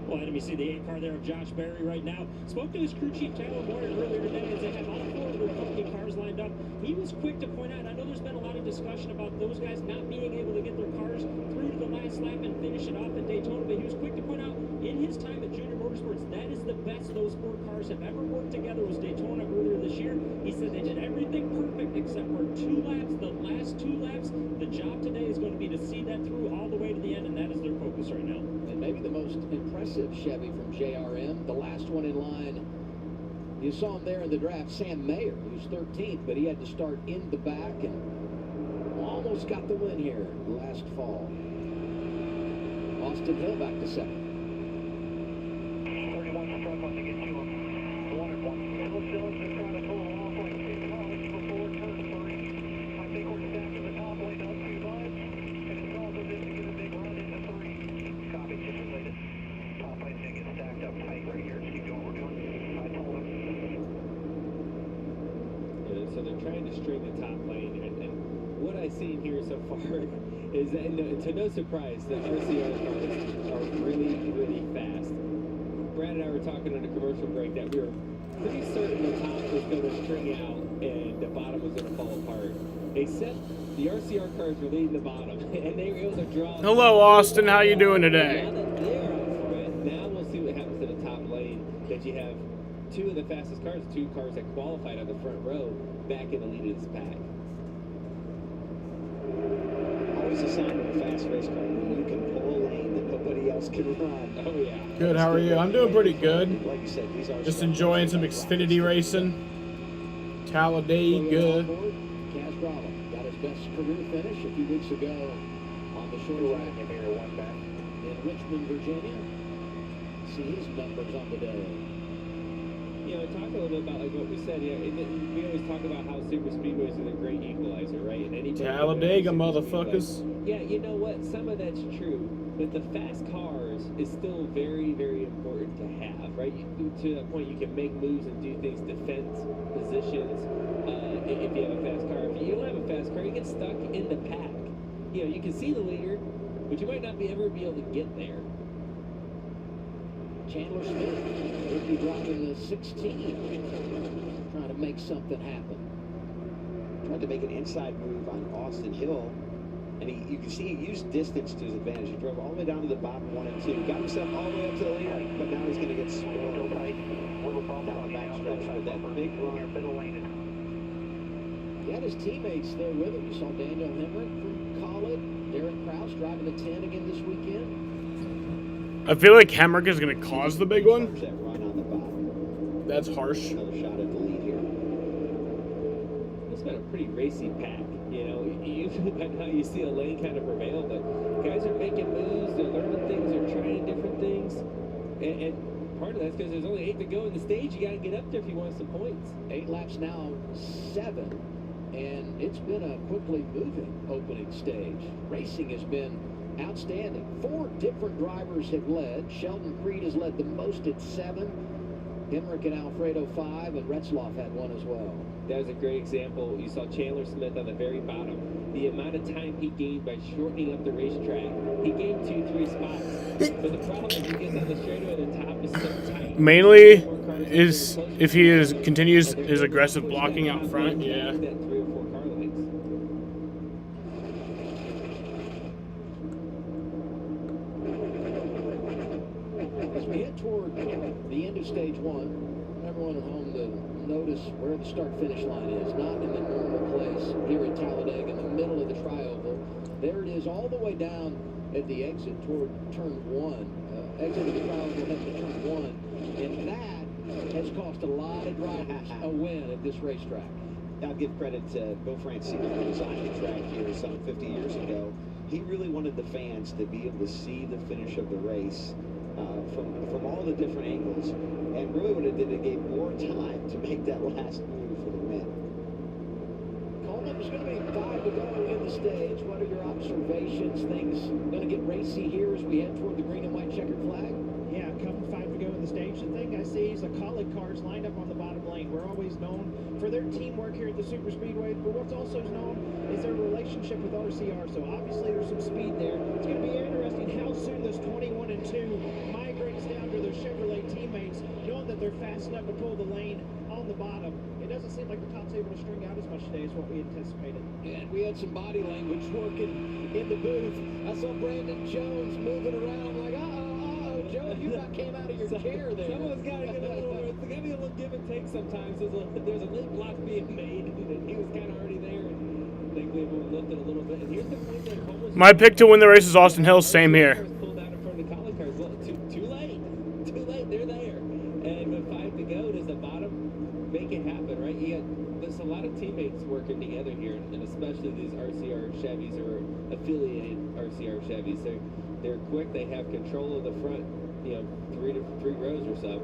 Well, Adam, you see the 8 car there of Josh Berry right now. Spoke to his crew chief, Tyler Moyer, earlier today as they have all 4 of their company cars lined up. He was quick to point out, I know there's been a lot of discussion about those guys not being able to get their cars through to the last lap and finish it off at Daytona, but he was quick to point out, in his time at Junior Motorsports, that is the best those 4 cars have ever worked together was Daytona earlier this year. He said they did everything perfect except for 2 laps, the last 2 laps. The job today is going to be to see that through all the way to the end, and that is their focus right now. And maybe the most impressive Chevy from JRM, the last one in line. You saw him there in the draft, Sam Mayer, who's 13th, but he had to start in the back and almost got the win here last fall. Austin Hill back to second. 31 struck on to get to him. 1-1. Phil Jones is trying to pull it off like 2 miles before turn 3. I think we're stacked in the top lane up 2 miles, and it's also just to get a big run into 3. Copy, just related. Top lane's going to get stacked up tight right here. Just keep doing what we're doing. I told him. So they're trying to string the top lane, and what I've seen here so far is that, to no surprise, the RCR cars are really, really fast. Brad and I were talking on a commercial break that we were pretty certain the top was going to string out and the bottom was going to fall apart. Except the RCR cars were leading the bottom, and they were able to draw. Hello, Austin. How you doing today? Now that they're out front, now we'll see what happens to the top lane. That you have 2 of the fastest cars, 2 cars that qualified on the front row, back in the lead of this pack. Always a sign of a fast race car when you can pull a lane that nobody else can run. Oh, yeah. Good, how are you? I'm doing pretty good. Like you said, these are Just enjoying some Xfinity racing. Talladega. Kaz Bravo got his best career finish a few weeks ago on the short track in Richmond, Virginia. See his numbers on the day. You know, talk a little bit about like what we said. Yeah, we always talk about how super speedways are the great equalizer, right? And anybody Talladega, motherfuckers. Yeah, you know what? Some of that's true, but the fast cars is still very, very important to have, right? To the point you can make moves and do things, defense positions. If you have a fast car, if you don't have a fast car, you get stuck in the pack. You know, you can see the leader, but you might not ever be able to get there. Chandler Smith would be driving the 16, trying to make something happen. Tried to make an inside move on Austin Hill, and you can see he used distance to his advantage. He drove all the way down to the bottom 1 and 2, got himself all the way up to the lead, but now he's going to get spoiled down the backstretch with that big run. He had his teammates there with him. You saw Daniel Hemrick from Collin, Derek Kraus driving the 10 again this weekend. I feel like Hemrick is going to cause the big one. That run on the bottom. That's harsh. Another shot at the lead here. It's been a pretty racy pack. You know, usually by now you see a lane kind of prevail, but guys are making moves, they're learning things, they're trying different things. And part of that's because there's only 8 to go in the stage. You got to get up there if you want some points. 8 laps now, 7. And it's been a quickly moving opening stage. Racing has been outstanding. 4 different drivers have led. Sheldon Creed has led the most at 7. Hemrick and Alfredo 5, and Retzloff had 1 as well. That was a great example. You saw Chandler Smith on the very bottom. The amount of time he gained by shortening up the racetrack, he gained 2-3 spots. But the problem is he gets on the straightaway, the top is so tight. Mainly is if he continues his aggressive blocking out front, yeah. That 3 or 4 car lengths. As we head toward the end of stage 1, everyone at home to notice where the start-finish line is. Not in the normal place here at Talladega, in the middle of the tri-oval. There it is, all the way down at the exit toward turn 1. Exit of the tri-oval heading to turn 1. And that has cost a lot of drivers a win at this racetrack. I'll give credit to Bill Francine, who designed the track here some 50 years ago. He really wanted the fans to be able to see the finish of the race from all the different angles. And really what it did, it gave more time to make that last move for the win. Coleman, there's going to be 5 to go in the stage. What are your observations? Things going to get racy here as we head toward the green and white checkered flag? Yeah, come 5 to go in the stage. The thing I see is the Collie cars lined up on the bottom lane. We're always known for their teamwork here at the Super Speedway, but what's also known is their relationship with RCR. So obviously there's some speed there. It's going to be interesting how soon this 21 and 2 migrates down to their Chevrolet teammates, knowing that they're fast enough to pull the lane on the bottom. It doesn't seem like the top's able to string out as much today as what we anticipated. And we had some body language working in the booth. I saw Brandon Jones moving around like, Joe, you about came out of your chair there. Someone's got to get a little, it's got to be a little give and take sometimes. There's a lip block being made, and he was kind of already there, and I think we lifted a little bit. And here's the point that Coleman. My pick to win the race is Austin Hill. Same here. Pulled out in front of the Collie cars. Too late. They're there. And with 5 to go, does the bottom make it happen, right? There's a lot of teammates working together here, and especially these RCR Chevys or affiliated RCR Chevys. They're quick. They have control of the front, 3 rows or so.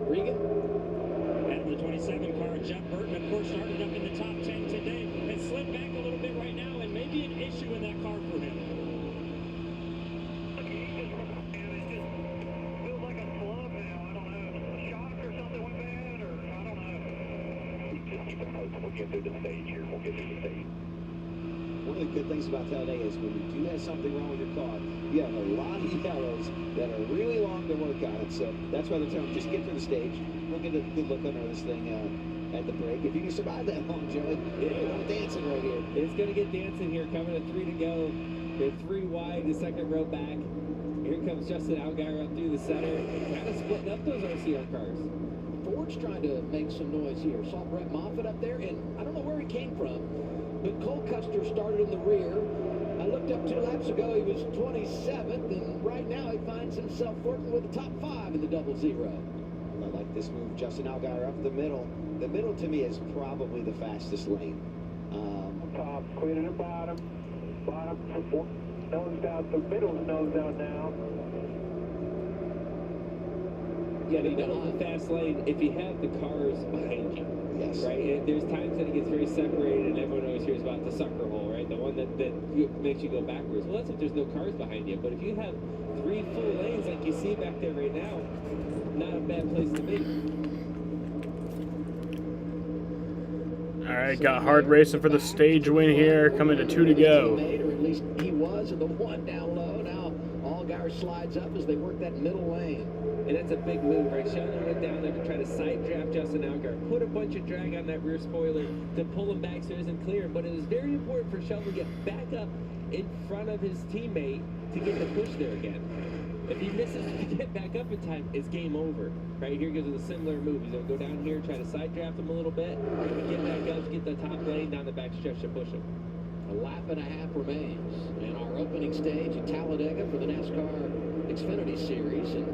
Regan? And the 27 car, Jeff Burton, of course, started up in the top 10 today and slid back a little bit right now, and maybe an issue in that car for him. We'll get through the stage here. One of the good things about Talladega is when you do have something wrong with your car, you have a lot of yellows that are really long to work on it. So that's why they're telling you, just get through the stage. We'll get a good look under this thing at the break. If you can survive that long, Joey, you're dancing right here. It's going to get dancing here. Coming to 3 to go. They're 3 wide, the second row back. Here comes Justin Allgaier up through the center. Kind of splitting up those RCR cars. Ford's trying to make some noise here. Saw Brett Moffitt up there, and I don't know where he came from, but Cole Custer started in the rear. I looked up 2 laps ago, he was 27th, and right now he finds himself working with the top 5 in the 0-0. I like this move. Justin Allgaier up the middle. The middle, to me, is probably the fastest lane. Top, clear to the bottom. Bottom, nose down. The middle's nose down now. Yeah, the middle's the fast lane if you have the cars behind you. Yes. Right? And there's times that it gets very separated, and everyone always hears about the sucker hole, right? The one that makes you go backwards. Well, that's if there's no cars behind you. But if you have 3 full lanes like you see back there right now, not a bad place to be. All right, got hard racing for the stage win here. Coming to 2 to go. Or at least he was in the 1 down low. Now Allgaier slides up as they work that middle lane. And that's a big move, right? Sheldon went down there to try to side draft Justin Allgaier, put a bunch of drag on that rear spoiler to pull him back so he doesn't clear him. But it was very important for Sheldon to get back up in front of his teammate to get the push there again. If he misses to get back up in time, it's game over. Right here goes with a similar move. He's going to go down here, try to side draft him a little bit, get back up, get the top lane down the back stretch to push him. A lap and a half remains in our opening stage at Talladega for the NASCAR Xfinity Series. And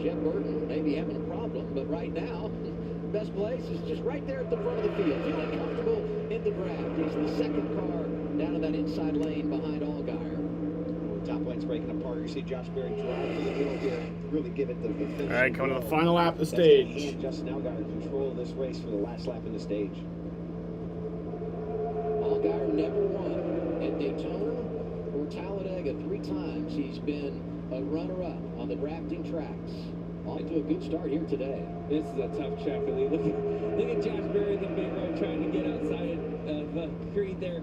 Jeff Burton may be having a problem, but right now, best place is just right there at the front of the field. Feeling comfortable in the draft. He's the second car down in that inside lane behind Allgaier. Top lane's breaking apart. You see Josh Berry drive through the middle here, really give it the finish. All right, coming to the final lap of the stage. And Justin Allgaier control of this race for the last lap in the stage. Allgaier never won at Daytona or Talladega. 3 times he's been a runner-up on the drafting tracks. Off to a good start here today. This is a tough track. Look at Josh Berry in the big road trying to get outside of Creed there.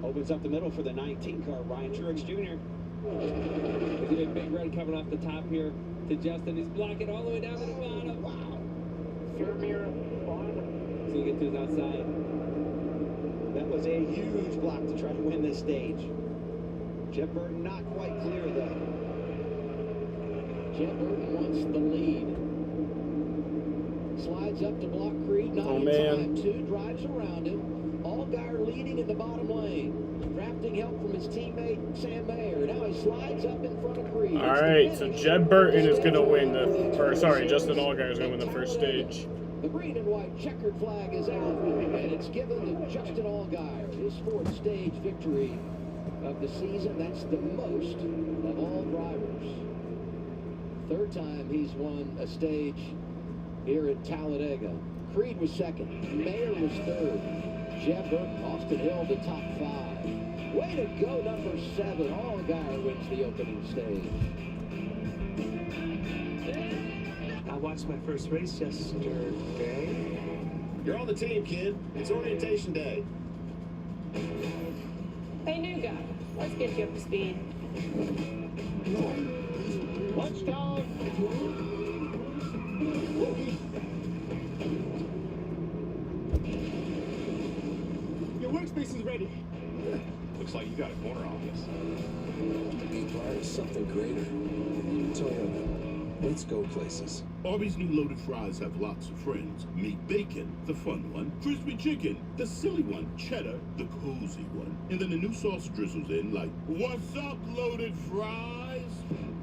Opens up the middle for the 19 car, Ryan Truex Jr. There's a big run coming off the top here to Justin. He's blocking all the way down to the bottom. Wow. So he gets to his outside. That was a huge block to try to win this stage. Jeff Burton not quite clear though. Jeff Burton wants the lead. Slides up to block Creed, not in time. 2 drives around him. Allgaier leading in the bottom lane. Drafting help from his teammate, Sam Mayer. Now he slides up in front of Creed. All right, so Jeb Burton is going to win Justin Allgaier is going to win the first stage. The green and white checkered flag is out, and it's given to Justin Allgaier. His 4th stage victory of the season. That's the most of all drivers. Third time he's won a stage here at Talladega. Creed was second. Mayer was third. Jeff Burton, Austin Hill, the top 5. Way to go, number 7. Allgaier wins the opening stage. I watched my first race yesterday. You're on the team, kid. It's orientation day. Hey, new guy. Let's get you up to speed. Lunch time. Your workspace is ready. Looks like you got a corner office. Be part of something greater. Toyota. Let's go places. Arby's new loaded fries have lots of friends. Meat bacon, the fun one. Crispy chicken, the silly one. Cheddar, the cozy one. And then the new sauce drizzles in like, what's up, loaded fries?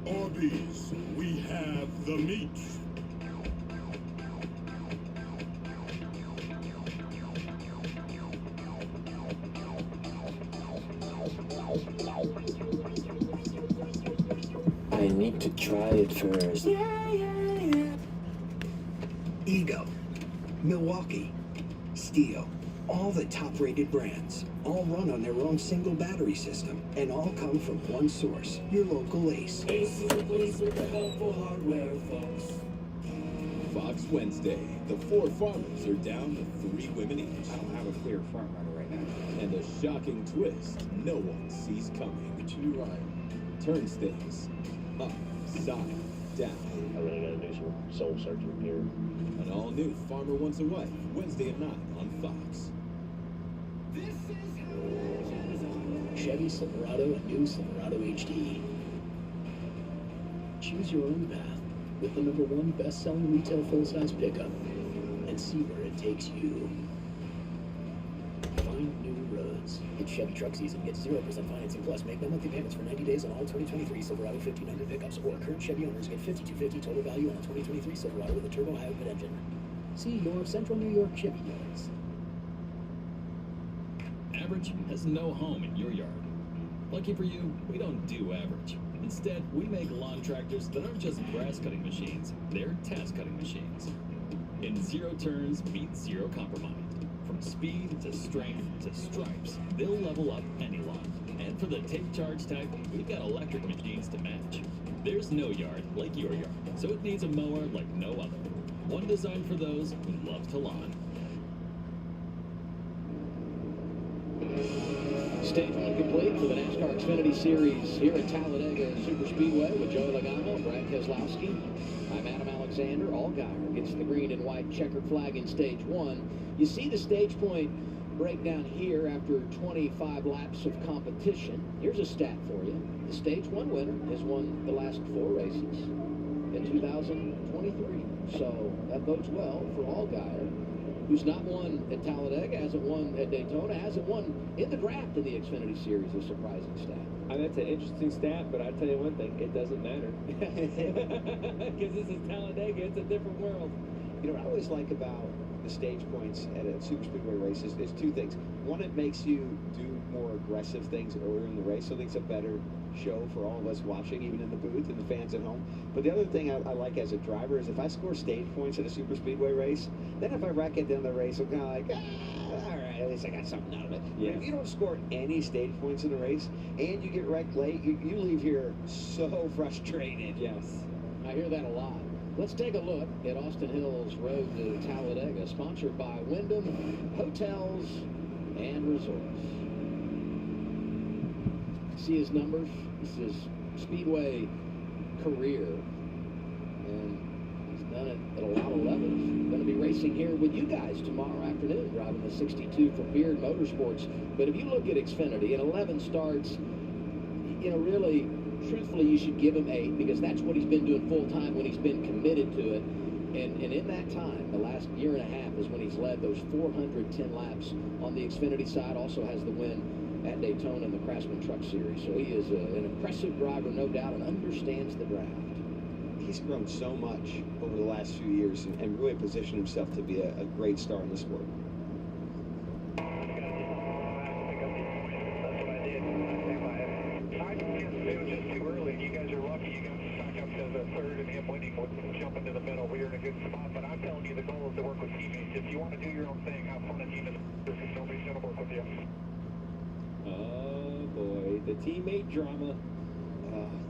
Arby's, we have the meat. I need to try it first. Ego, Milwaukee, Steel, all the top-rated brands, all run on their own single battery system, and all come from one source, your local Ace. Ace is the place with the helpful hardware, folks. Fox Wednesday. The 4 farmers are down to 3 women each. I don't have a clear front runner right now. And a shocking twist no one sees coming. Too right. Turnstiles. Up, side, down. I really gotta do some soul searching here. An all-new Farmer Wants a Wife, Wednesday at 9 on Fox. Chevy Silverado and new Silverado HD. Choose your own path with the #1 best-selling retail full-size pickup and see where it takes you. Find new roads. It's Chevy truck season. Get 0% financing plus make no monthly payments for 90 days on all 2023 Silverado 1500 pickups, or current Chevy owners get $5,250 total value on a 2023 Silverado with a turbo hybrid engine. See your Central New York Chevy dealers. Average has no home in your yard. Lucky for you, we don't do average. Instead, we make lawn tractors that aren't just grass cutting machines, they're task cutting machines. In 0 turns meets 0 compromise. From speed to strength to stripes, they'll level up any lawn. And for the take charge type, we've got electric machines to match. There's no yard like your yard, so it needs a mower like no other. One designed for those who love to lawn. Stage 1 complete for the NASCAR Xfinity Series here at Talladega Superspeedway with Joey Logano, Brad Keselowski. I'm Adam Alexander. Allgaier gets the green and white checkered flag in Stage 1. You see the stage point breakdown here after 25 laps of competition. Here's a stat for you. The Stage 1 winner has won the last 4 races in 2023. So that bodes well for Allgaier, who's not won at Talladega, hasn't won at Daytona, hasn't won in the draft in the Xfinity Series. A surprising stat. I mean, that's an interesting stat, but I tell you one thing, it doesn't matter. Because this is Talladega, it's a different world. You know what I always like about the stage points at a super speedway race is 2 things. One, it makes you do more aggressive things earlier in the race, so I think it's a better show for all of us watching, even in the booth and the fans at home. But the other thing I like as a driver is if I score stage points at a super speedway race, then if I wreck at the end of the race, I'm kind of like, all right, at least I got something out of it. Yeah. But if you don't score any stage points in the race and you get wrecked late, you leave here so frustrated. Yes. I hear that a lot. Let's take a look at Austin Hill's road to Talladega, sponsored by Wyndham Hotels and Resorts. See his numbers? This is his Speedway career, and he's done it at a lot of levels. Going to be racing here with you guys tomorrow afternoon, driving the 62 for Beard Motorsports. But if you look at Xfinity, in 11 starts, you know, really, truthfully, you should give him 8, because that's what he's been doing full time when he's been committed to it. And in that time, the last year and a half, is when he's led those 410 laps on the Xfinity side. Also has the win at Daytona in the Craftsman Truck Series. So he is an impressive driver, no doubt, and understands the draft. He's grown so much over the last few years and really positioned himself to be a great star in the sport. we're in a good spot, but I'm telling you the goal is to work with teammates. If you want to do your own thing, have fun at team, nobody's going to work with you. Oh boy, the teammate drama.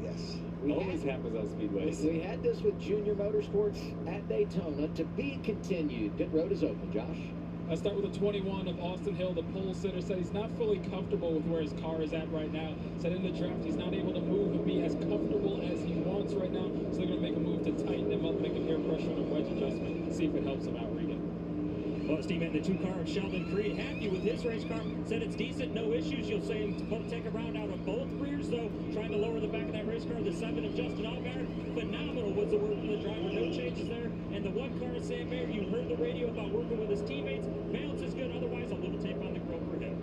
Yes. Always happens on speedways. We had this with Junior Motorsports at Daytona. To be continued. Pit road is open, Josh. I start with the 21 of Austin Hill, the pole sitter. Said he's not fully comfortable with where his car is at right now. Said in the draft he's not able to move and be as comfortable as he wants right now. So they're going to make a move to tighten him up, make an air pressure and a wedge adjustment, see if it helps him out, Regan. Well, his teammate in the 2 car of Sheldon Creed, happy with his race car. Said it's decent, no issues. You'll see him take a round out of both rears, though. Trying to lower the back of that race car. The 7 of Justin Allgaier, phenomenal was the word from the driver. No changes there. And the 1 car of Sam Mayer, you heard the radio about working with his teammates. Balance is good. Otherwise, a little tape on the grill for him.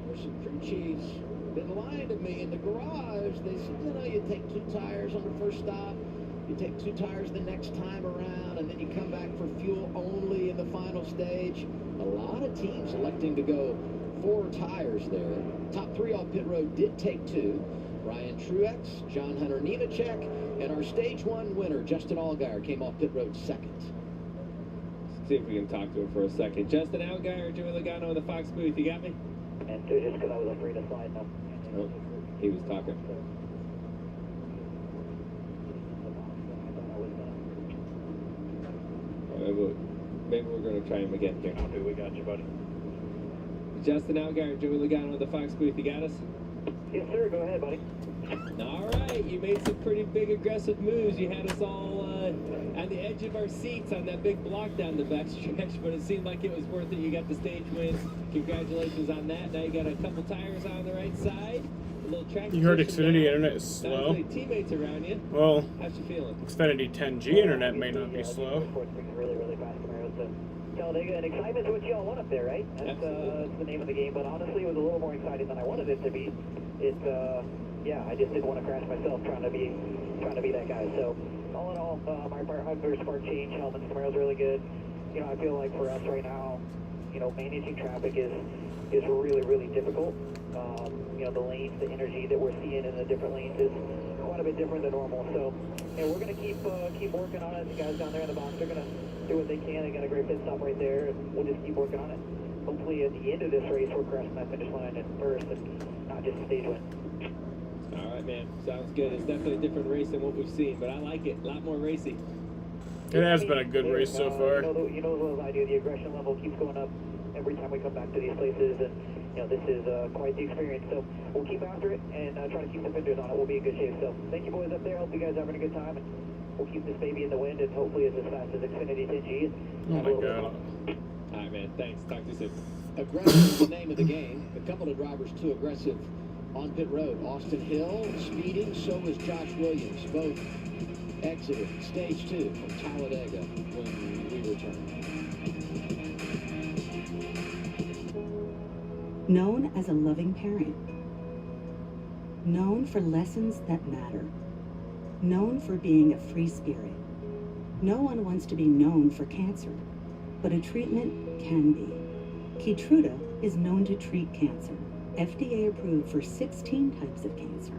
There's some crew chiefs been lying to me in the garage. They said, you know, you take 2 tires on the first stop. You take 2 tires the next time around, and then you come back for fuel only in the final stage. A lot of teams electing to go 4 tires there. Top 3 off pit road did take 2. Ryan Truex, John Hunter Nemechek, and our stage 1 winner, Justin Allgaier, came off pit road second. Let's see if we can talk to him for a second. Justin Allgaier, Joey Logano in the Fox booth. You got me? And just because I was afraid to slide now. Oh, he was talking. Maybe we're going to try him again here. Okay, we got you, buddy. Justin Allgaier, Joey Logano in the Fox booth. You got us? Yes, sir. Go ahead, buddy. All right. You made some pretty big aggressive moves. You had us all on the edge of our seats on that big block down the back stretch, but it seemed like it was worth it. You got the stage wins. Congratulations on that. Now you got a couple tires on the right side. A little track. You heard Xfinity internet is slow. Teammates around you. Well, how's you feeling? Xfinity 10G internet may not be slow. Really, really fast Camaros. So Talladega, and excitement is what y'all want up there, right? That's the name of the game. But honestly, it was a little more exciting than I wanted it to be. Yeah, I just didn't want to crash myself trying to be that guy. So all in all, my first spark change, Helmut's Camaro's really good. You know, I feel like for us right now, you know, managing traffic is really, really difficult. You know, the lanes, the energy that we're seeing in the different lanes is quite a bit different than normal. So, and we're going to keep working on it. The guys down there in the box are going to do what they can. They got a great pit stop right there, and we'll just keep working on it. Hopefully, at the end of this race, we're crossing that finish line at first, and not just a stage win. All right, man. Sounds good. It's definitely a different race than what we've seen, but I like it. A lot more racy. It has been a good race so far. You know as well as I do, the aggression level keeps going up every time we come back to these places, and you know, this is quite the experience. So we'll keep after it and try to keep the fenders on it. We'll be in good shape. So thank you, boys up there. Hope you guys are having a good time, and we'll keep this baby in the wind, and hopefully it's as fast as Xfinity 10G. Oh my God. All right, man. Thanks. Talk to you soon. Aggressive is the name of the game. A couple of drivers too aggressive on pit road. Austin Hill speeding, so is Josh Williams. Both exited stage 2 from Talladega when we return. Known as a loving parent. Known for lessons that matter. Known for being a free spirit. No one wants to be known for cancer, but a treatment can be. Keytruda is known to treat cancer, FDA approved for 16 types of cancer.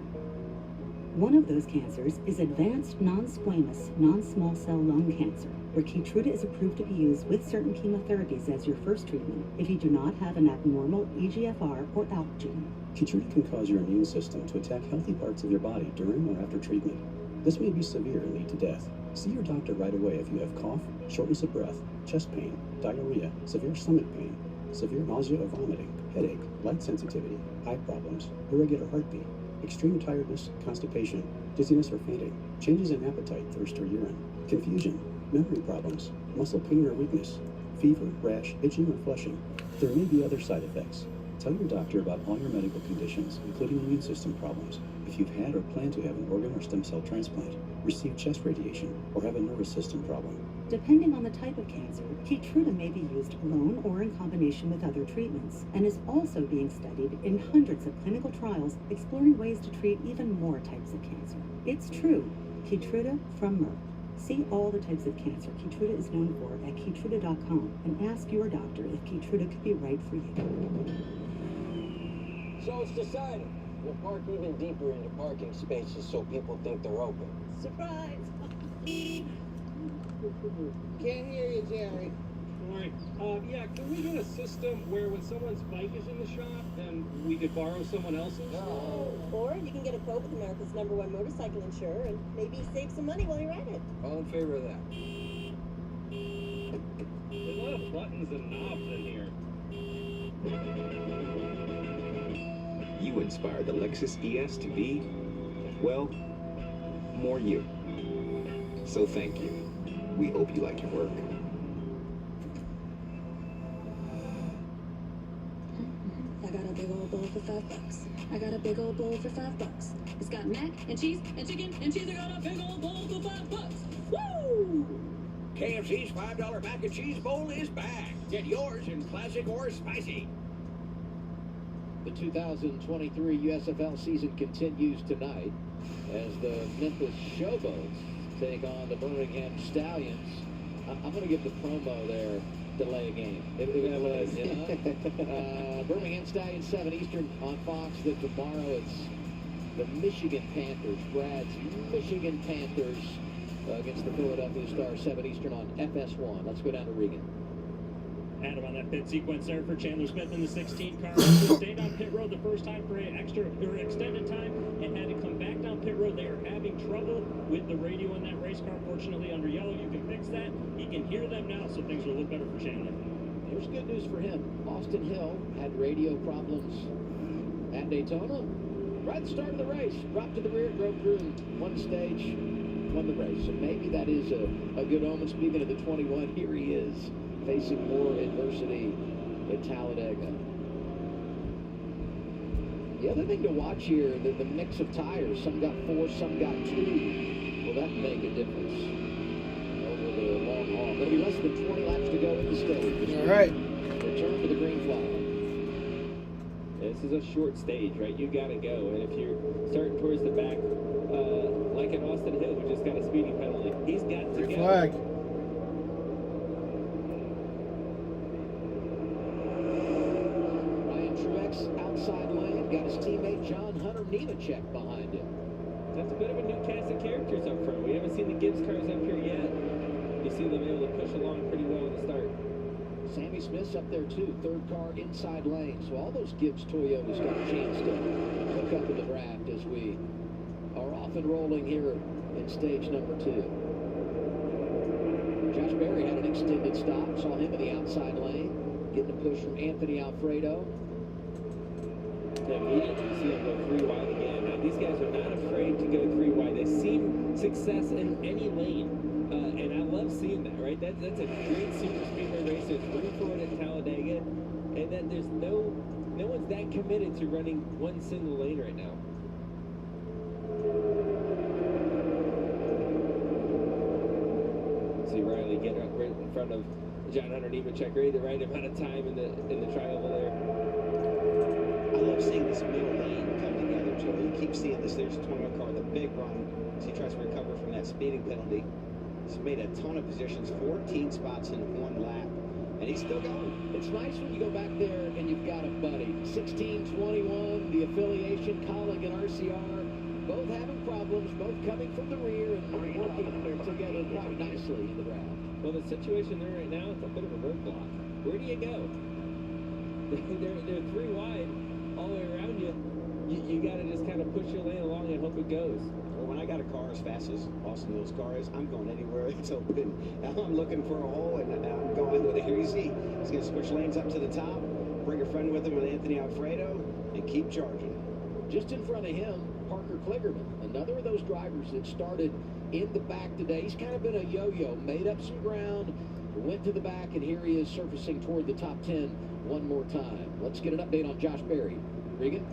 One of those cancers is advanced non-squamous, non-small cell lung cancer, where Keytruda is approved to be used with certain chemotherapies as your first treatment if you do not have an abnormal EGFR or ALK gene. Keytruda can cause your immune system to attack healthy parts of your body during or after treatment. This may be severe and lead to death. See your doctor right away if you have cough, shortness of breath, chest pain, diarrhea, severe stomach pain, severe nausea or vomiting, headache, light sensitivity, eye problems, irregular heartbeat, extreme tiredness, constipation, dizziness or fainting, changes in appetite, thirst or urine, confusion, memory problems, muscle pain or weakness, fever, rash, itching or flushing. There may be other side effects. Tell your doctor about all your medical conditions, including immune system problems. If you've had or plan to have an organ or stem cell transplant, receive chest radiation, or have a nervous system problem. Depending on the type of cancer, Keytruda may be used alone or in combination with other treatments, and is also being studied in hundreds of clinical trials exploring ways to treat even more types of cancer. It's true, Keytruda from Merck. See all the types of cancer Keytruda is known for at Keytruda.com and ask your doctor if Keytruda could be right for you. So it's decided. We'll park even deeper into parking spaces so people think they're open. Surprise! Can't hear you, Jerry. All right. Yeah, can we get a system where when someone's bike is in the shop, then we could borrow someone else's? Or you can get a quote with America's #1 motorcycle insurer and maybe save some money while you're at it. All in favor of that. There's a lot of buttons and knobs in here. You inspired the Lexus ES to be, well, more you. So thank you. We hope you like your work. I got a big old bowl for $5. I got a big old bowl for $5. It's got mac and cheese and chicken and cheese. I got a big old bowl for $5. Woo! KFC's $5 mac and cheese bowl is back. Get yours in classic or spicy. The 2023 USFL season continues tonight as the Memphis Showboats take on the Birmingham Stallions. I'm going to give the promo there, delay a game. It was, you know? Birmingham Stallions, 7 Eastern on Fox. Then tomorrow it's the Michigan Panthers, Brad's Michigan Panthers against the Philadelphia Stars, 7 Eastern on FS1. Let's go down to Regan. Adam on that pit sequence there for Chandler Smith in the 16 car. He stayed on pit road the first time for an extended time and had to come back down pit road. They are having trouble with the radio in that race car. Fortunately, under yellow, you can fix that. He can hear them now, so things will look better for Chandler. There's good news for him. Austin Hill had radio problems at Daytona. Right at the start of the race, dropped to the rear, drove through one stage, won the race. So maybe that is a good omen. Speaking of the 21, here he is, facing more adversity at Talladega. The other thing to watch here, the mix of tires. Some got 4, some got 2. Will that make a difference over the long haul? Going to be less than 20 laps to go in the stage. All right. Return to the green flag. This is a short stage, right? You got to go. And if you're starting towards the back, like at Austin Hill, who just got a speeding penalty, he's got to Green go. flag. Outside lane, got his teammate John Hunter Nemechek behind him. That's a bit of a new cast of characters up front. We haven't seen the Gibbs cars up here yet. You see them able to push along pretty well at the start. Sammy Smith's up there too, third car inside lane. So all those Gibbs Toyotas got a chance to hook up in the draft as we are off and rolling here in stage number 2. Josh Berry had an extended stop, saw him in the outside lane, getting a push from Anthony Alfredo. Immediately you see them go 3 wide again. Now these guys are not afraid to go 3 wide. They've seen success in any lane, and I love seeing that. Right? That's a great super speedway race. There's room for it at Talladega, and that there's no one's that committed to running one single lane right now. See Riley getting up right in front of John Hunter Nemechek, right? The right amount of time in the triangle there. I love seeing this middle lane come together, Joe. You keep seeing this. There's a 21 car, the big run, as he tries to recover from that speeding penalty. He's made a ton of positions, 14 spots in 1 lap, and he's still going. It's nice when you go back there and you've got a buddy. 16-21, the affiliation, Colling and RCR, both having problems, both coming from the rear and working together quite nicely in the round. Well, the situation there right now, it's a bit of a roadblock. Where do you go? They're 3 wide. All the way around you got to just kind of push your lane along and hope it goes. Well, when I got a car as fast as Austin Hill's car is, I'm going anywhere it's open. Now I'm looking for a hole, and I'm going with it. Here you see, he's going to switch lanes up to the top, bring a friend with him with Anthony Alfredo, and keep charging. Just in front of him, Parker Kligerman, another of those drivers that started in the back today. He's kind of been a yo-yo, made up some ground, went to the back, and here he is surfacing toward the top 10 one more time. Let's get an update on Josh Berry. Regan?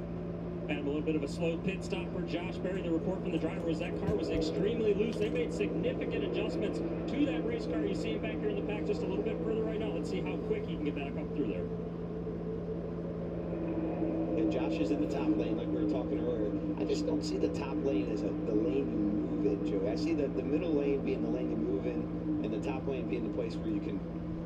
And a little bit of a slow pit stop for Josh Berry. The report from the driver was that car was extremely loose. They made significant adjustments to that race car. You see him back here in the pack just a little bit further right now. Let's see how quick he can get back up through there. And Josh is in the top lane like we were talking earlier. I just don't see the top lane as the lane you move in, Joe. I see the middle lane being the lane you move in, and the top lane being the place where you can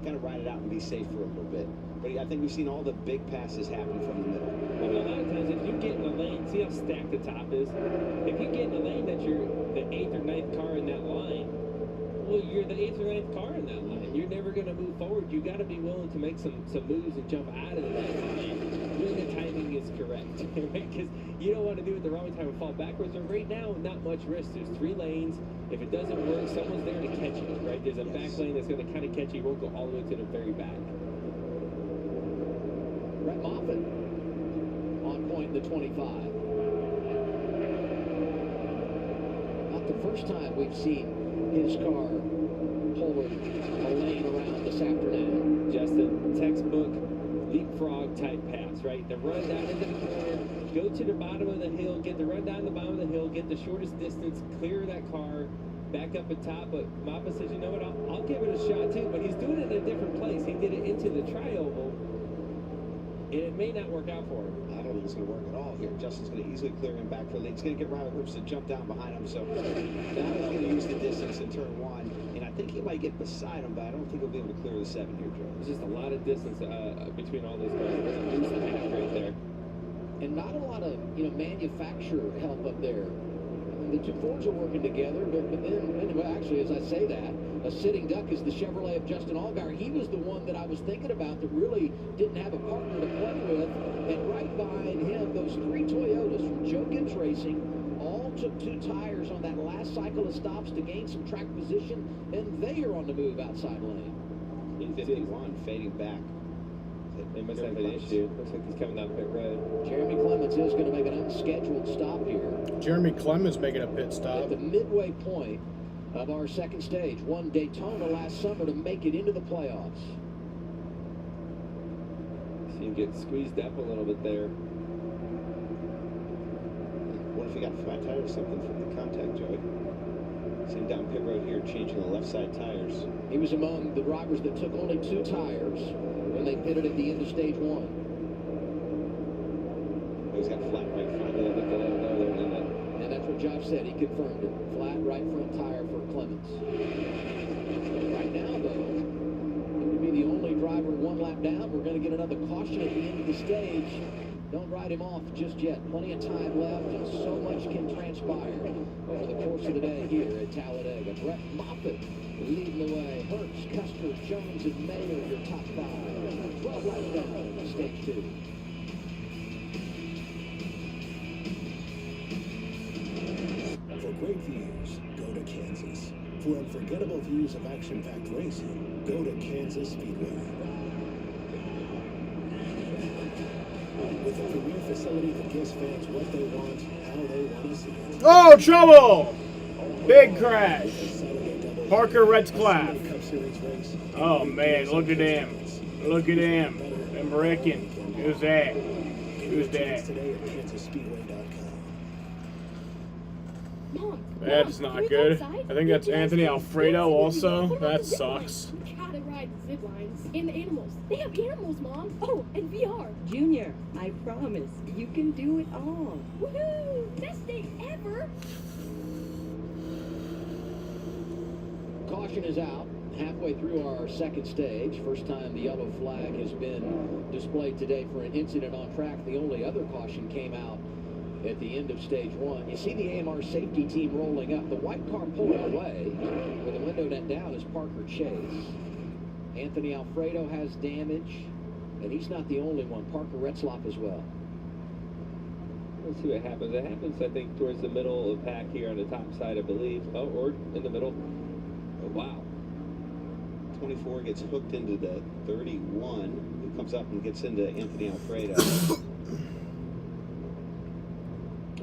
kind of ride it out and be safe for a little bit. But I think we've seen all the big passes happen from the middle. I mean, a lot of times if you get in the lane, see how stacked the top is? If you get in the lane that you're the 8th or 9th car in that line, Well, you're the 8th or 9th car in that line. You're never going to move forward. You got to be willing to make some moves and jump out of that line when the timing is correct, right? Because you don't want to do it the wrong time and fall backwards. And right now, not much risk. There's 3 lanes. If it doesn't work, someone's there to catch you, right? There's a back lane that's going to kind of catch you. You won't go all the way to the very back. Brett Moffitt on point in the 25. Not the first time we've seen his car pulling a lane around this afternoon. Justin, textbook leapfrog type pass, right? The run down into the corner, go to the bottom of the hill, get the run down the bottom of the hill, get the shortest distance, clear that car, back up at top. But Mappa says, you know what, I'll give it a shot too, but he's doing it in a different place. He did it into the tri-oval, and it may not work out for him. I don't think it's going to work at all here. Justin's going to easily clear him back for the lead. He's going to get Robert Hoops to jump down behind him. So now he's going to use the distance in turn 1. And I think he might get beside him, but I don't think he'll be able to clear the 7 here, Joe. There's just a lot of distance between all those cars. There's a loose half right there. And not a lot of, manufacturer help up there. The two Fords are working together, but then, well, actually, as I say that, a sitting duck is the Chevrolet of Justin Allgaier. He was the one that I was thinking about that really didn't have a partner to play with. And right behind him, those 3 Toyotas from Joe Gibbs Racing all took 2 tires on that last cycle of stops to gain some track position, and they are on the move outside lane. 51 fading back. They must have an issue. Looks like he's coming down pit road. Jeremy Clements is going to make an unscheduled stop here. Jeremy Clements making a pit stop. At the midway point of our second stage. Won Daytona last summer to make it into the playoffs. See him get squeezed up a little bit there. What if he got flat tire or something from the contact, Joey? See him down pit road here, changing the left side tires. He was among the drivers that took only 2 tires when they pitted at the end of stage 1. He's got flat right front. And that's what Josh said. He confirmed it. Flat right front tire for Clements. Right now, though, it would be the only driver 1 lap down. We're going to get another caution at the end of the stage. Don't write him off just yet. Plenty of time left, and so much can transpire over the course of the day here at Talladega. Brett Moffitt leading the way. Hertz, Custer, Jones, and Mayer, your top 5. 12 laps down in stage 2. For great views, go to Kansas. For unforgettable views of action-packed racing, go to Kansas Speedway. With a premier facility that gives fans what they want, how they want to see it. Oh, trouble! Big crash. Parker Retzlaff. Oh, man, look at him. Look at him. I'm wrecking. Who's that? Who's that? That's not good. I think that's Anthony Alfredo also. That sucks. We gotta ride the zip lines and the animals. They have animals, Mom. Oh, and VR. Junior, I promise, you can do it all. Woohoo! Best day ever! Caution is out. Halfway through our second stage. First time the yellow flag has been displayed today for an incident on track. The only other caution came out at the end of stage 1. You see the AMR safety team rolling up. The white car pulling away with the window net down is Parker Chase. Anthony Alfredo has damage, and he's not the only one. Parker Retzlaff as well. Let's see what happens. It happens, I think, towards the middle of the pack here on the top side, I believe. Oh, or in the middle. Oh, wow. 24 gets hooked into the 31, who comes up and gets into Anthony Alfredo.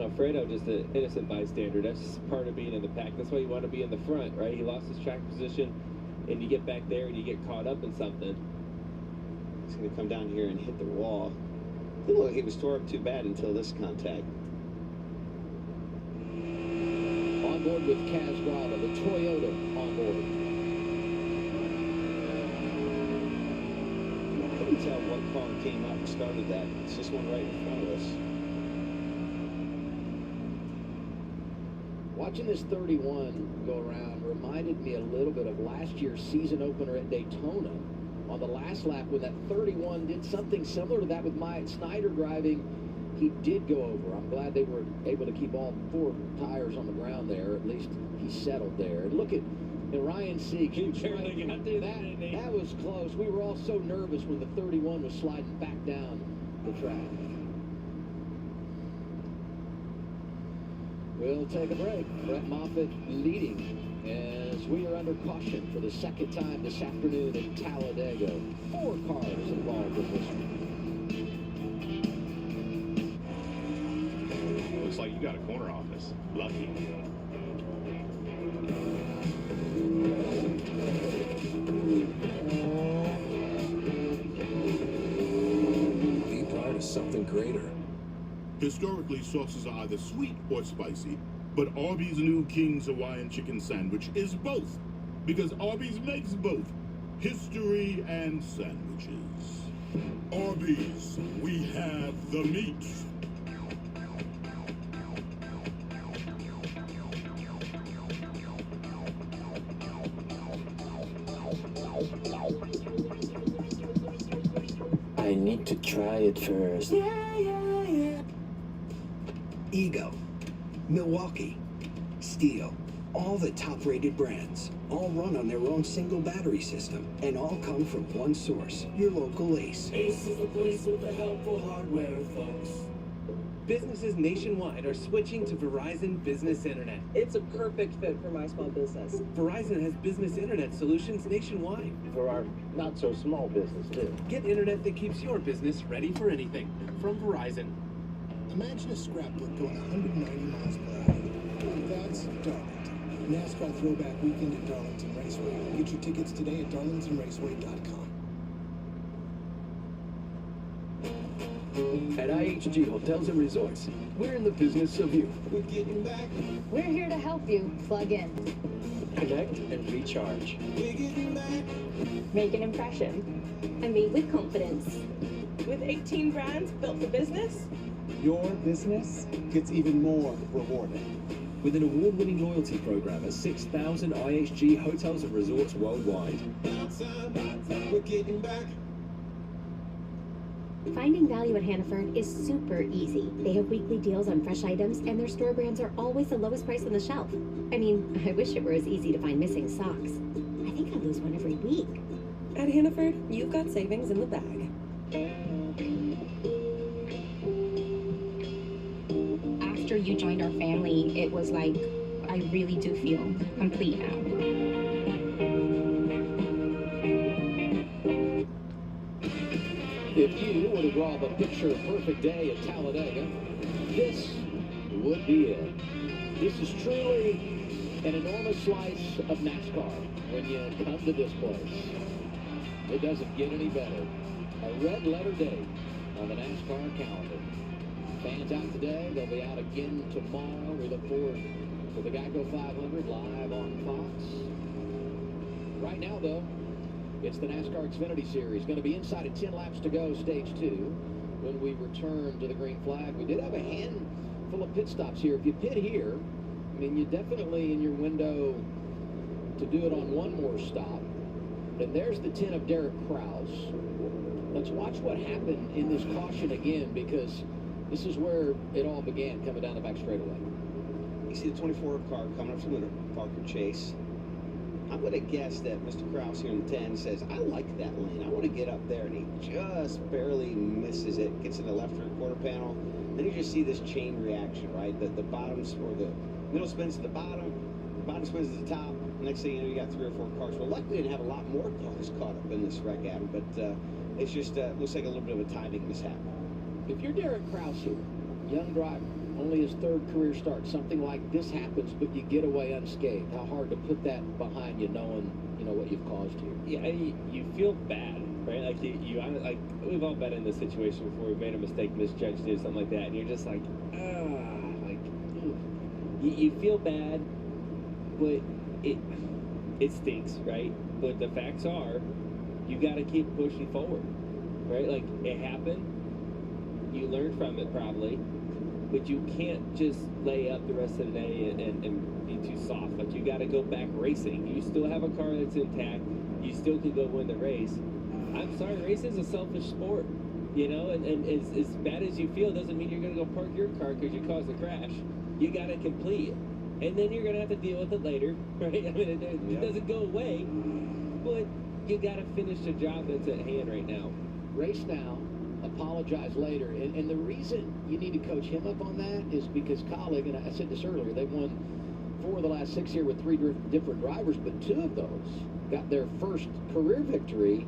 Alfredo, just an innocent bystander. That's just part of being in the pack. That's why you want to be in the front, right? He lost his track position, and you get back there and you get caught up in something. He's going to come down here and hit the wall. Didn't look like he was tore up too bad until this contact. On board with Kaz Grava, the Toyota on board. I couldn't tell what car came up and started that. It's just one right in front of us. Watching this 31 go around reminded me a little bit of last year's season opener at Daytona. On the last lap, when that 31 did something similar to that with Myatt Snyder driving, he did go over. I'm glad they were able to keep all 4 tires on the ground there. At least he settled there. And look at And Ryan Sieg, He barely got through that, didn't he? that was close. We were all so nervous when the 31 was sliding back down the track. We'll take a break. Brett Moffitt leading as we are under caution for the second time this afternoon at Talladega. 4 cars involved in this one. Looks like you got a corner office. Lucky. Be part of something greater. Historically, sauces are either sweet or spicy, but Arby's new King's Hawaiian Chicken Sandwich is both, because Arby's makes both history and sandwiches. Arby's, we have the meat. I need to try it first. Ego, Milwaukee, Steel, all the top-rated brands, all run on their own single battery system, and all come from one source, your local Ace. Ace is the place with the helpful hardware, folks. Businesses nationwide are switching to Verizon Business Internet. It's a perfect fit for my small business. Verizon has business internet solutions nationwide. For our not-so-small business, too. Get internet that keeps your business ready for anything from Verizon. Imagine a scrapbook going 190 miles per hour. That's Darlington. NASCAR Throwback Weekend at Darlington Raceway. Get your tickets today at darlingtonraceway.com. At IHG Hotels and Resorts, we're in the business of you. We're getting back. We're here to help you plug in, Connect and recharge. We're getting back. make an impression, and meet with confidence. With 18 brands built for business, Your business gets even more rewarding. With an award-winning loyalty program at 6,000 IHG hotels and resorts worldwide. We're getting back. Finding value at Hannaford is super easy. They have weekly deals on fresh items, and their store brands are always the lowest price on the shelf. I mean, I wish it were as easy to find missing socks. I think I lose one every week. at Hannaford, you've got savings in the bag. After you joined our family, it was like, I really do feel complete now. If you were to draw the picture-perfect day at Talladega, this would be it. This is truly an enormous slice of NASCAR when you come to this place. It doesn't get any better. A red-letter day on the NASCAR calendar. Fans out today, they'll be out again tomorrow. We look forward to the Geico 500 live on Fox. Right now, though, it's the NASCAR Xfinity Series. Going to be inside at 10 laps to go, stage 2. When we return to the green flag, we did have a handful of pit stops here. If you pit here, I mean, you're definitely in your window to do it on one more stop. And there's the 10 of Derek Krause. Let's watch what happened in this caution again, because this is where it all began, coming down the back straightaway. You see the 24 car coming up from the Parker Chase. I would have guessed that Mr. Krause here in the 10 says, I like that lane. I want to get up there. And he just barely misses it. Gets in the left rear quarter panel. Then you just see this chain reaction, right? The bottoms, or the middle spins to the bottom spins to the top. Next thing you know, you got 3 or 4 cars. Well, luckily, we didn't have a lot more cars caught up in this wreck, Adam. But it's just looks like a little bit of a timing mishap. If you're Derek Krause here, young driver, only his 3rd career start, something like this happens, but you get away unscathed. How hard to put that behind you, knowing what you've caused here. Yeah, you feel bad, right? Like like we've all been in this situation before. We've made a mistake, misjudged it, something like that, and you're just like, you feel bad, but it stinks, right? But the facts are, you got to keep pushing forward, right? Like, it happened. You learned from it probably, but you can't just lay up the rest of the day and be too soft. Like, you got to go back racing. You still have a car that's intact. You still can go win the race. I'm sorry, racing is a selfish sport, and as bad as you feel doesn't mean you're going to go park your car because you caused a crash. You got to complete it. and then you're going to have to deal with it later, right? I mean, it doesn't go away, but you got to finish the job that's at hand right now. Race now, apologize later. And the reason you need to coach him up on that is because Colleague, and I said this earlier, they've won 4 of the last 6 here with 3 different drivers, but 2 of those got their first career victory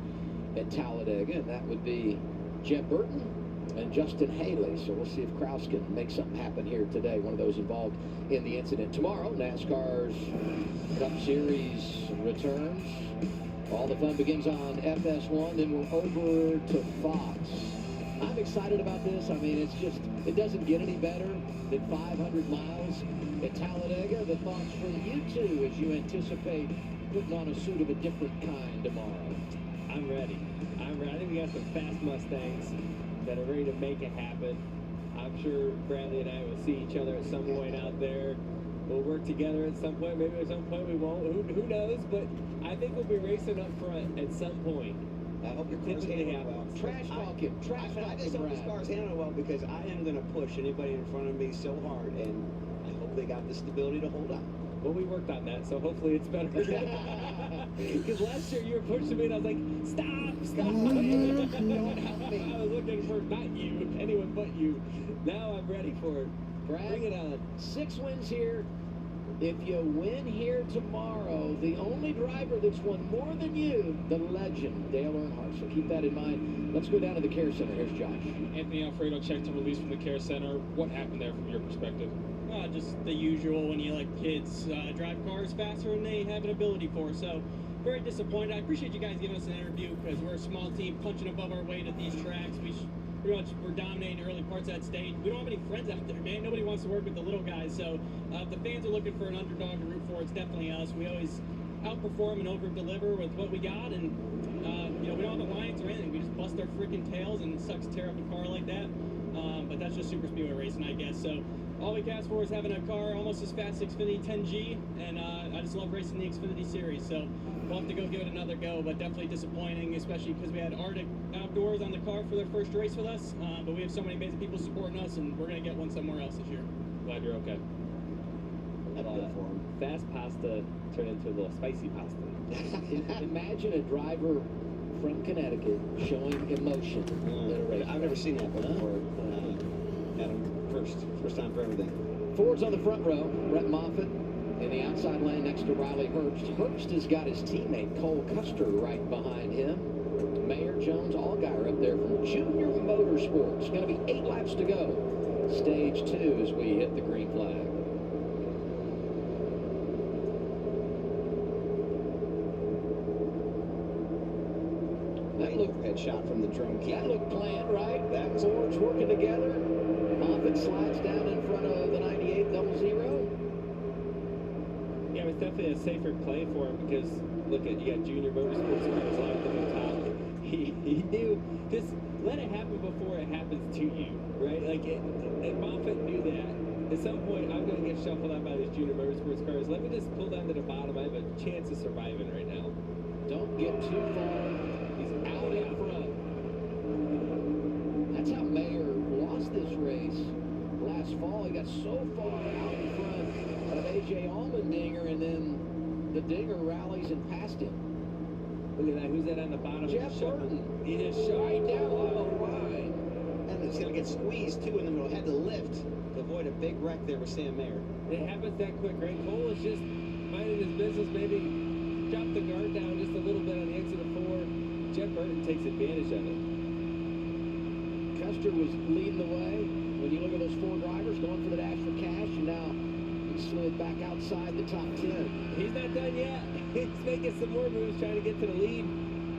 at Talladega, and that would be Jeb Burton and Justin Haley. So we'll see if Kraus can make something happen here today, one of those involved in the incident. Tomorrow, NASCAR's Cup Series returns. All the fun begins on FS1, then we're over to Fox. I'm excited about this. I mean, it's just, it doesn't get any better than 500 miles at Talladega. The thoughts from you two as you anticipate putting on a suit of a different kind tomorrow. I'm ready. I think we got some fast Mustangs that are ready to make it happen. I'm sure Bradley and I will see each other at some point out there. We'll work together at some point. Maybe at some point we won't. Who knows? But I think we'll be racing up front at some point. I hope your car's handling well. Trash talking. I just hope this car's handling well because I am going to push anybody in front of me so hard, and I hope they got the stability to hold on. Well, we worked on that, so hopefully it's better. Because last year you were pushing me, and I was like, stop. Don't help me. I was looking for not you, anyone but you. Now I'm ready for it. Brad, bring it on. 6 wins here. If you win here tomorrow, the only driver that's won more than you, the legend, Dale Earnhardt. So keep that in mind. Let's go down to the Care Center. Here's Josh. Anthony Alfredo checked and released from the Care Center. What happened there from your perspective? Just the usual when you let kids drive cars faster than they have an ability for. So very disappointed. I appreciate you guys giving us an interview because we're a small team punching above our weight at these tracks. Pretty much we're dominating early parts of that stage. We don't have any friends out there, man. Nobody wants to work with the little guys. So if the fans are looking for an underdog to root for, it's definitely us. We always outperform and over-deliver with what we got. And, we don't have alliance or anything. We just bust our freaking tails, and it sucks to tear up a car like that. But that's just super speedway racing, I guess. So all we can ask for is having a car almost as fast as Xfinity 10G, and I just love racing the Xfinity series. So we'll have to go give it another go, but definitely disappointing, especially because we had Arctic Outdoors on the car for their first race with us. But we have so many amazing people supporting us, and we're going to get one somewhere else this year. Glad you're okay. Fast pasta turned into a little spicy pasta. Imagine a driver from Connecticut showing emotion at a race. I've never seen that before. Adam, first time for everything. Ford's on the front row. Brett Moffitt in the outside lane next to Riley Herbst. Herbst has got his teammate Cole Custer right behind him. Mayor Jones Allgaier up there from Junior Motorsports. Going to be 8 laps to go. Stage 2 as we hit the green flag. That looked headshot from the drone key. That looked planned, right? That was Ford's working together. Moffitt slides down in front of the 98 00. Yeah, it was definitely a safer play for him because look at you got Junior Motorsports cars lined up on top. He knew just let it happen before it happens to you, right? Like Moffitt knew that. At some point, I'm going to get shuffled out by these Junior Motorsports cars. Let me just pull down to the bottom. I have a chance of surviving right now. Don't get too far. He's out in front. That's how Mayer lost this race last fall. He got so far out in front of A.J. Allmendinger, and then the Dinger rallies and passed him. Look at that. Who's that on the bottom? Jeff Burton. He just shot right down on the line. And it's going to get squeezed, too, in the middle. Had to lift to avoid a big wreck there with Sam Mayer. It happens that quick, right? Cole is just minding his business, maybe drop the guard down just a little bit on the exit of 4. Jeff Burton takes advantage of it. Custer was leading the way. When you look at those 4 drivers going for the dash for cash, and now he slid back outside the top 10. He's not done yet. He's making some more moves trying to get to the lead.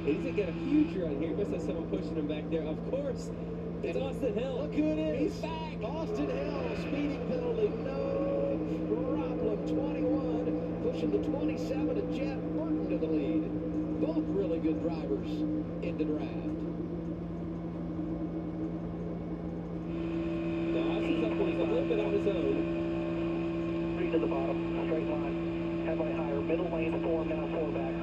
He's going to get a huge run here. He must have someone pushing him back there. Of course, it's Austin Hill. Look who it is. He's back. Austin Hill, speeding penalty, no problem. 21, pushing the 27 of Jeff Burton to the lead. Both really good drivers in the draft. Austin's up with a little bit on his own. 3 to the bottom, straight line. Headlight higher, middle lane, 4 now, 4 back.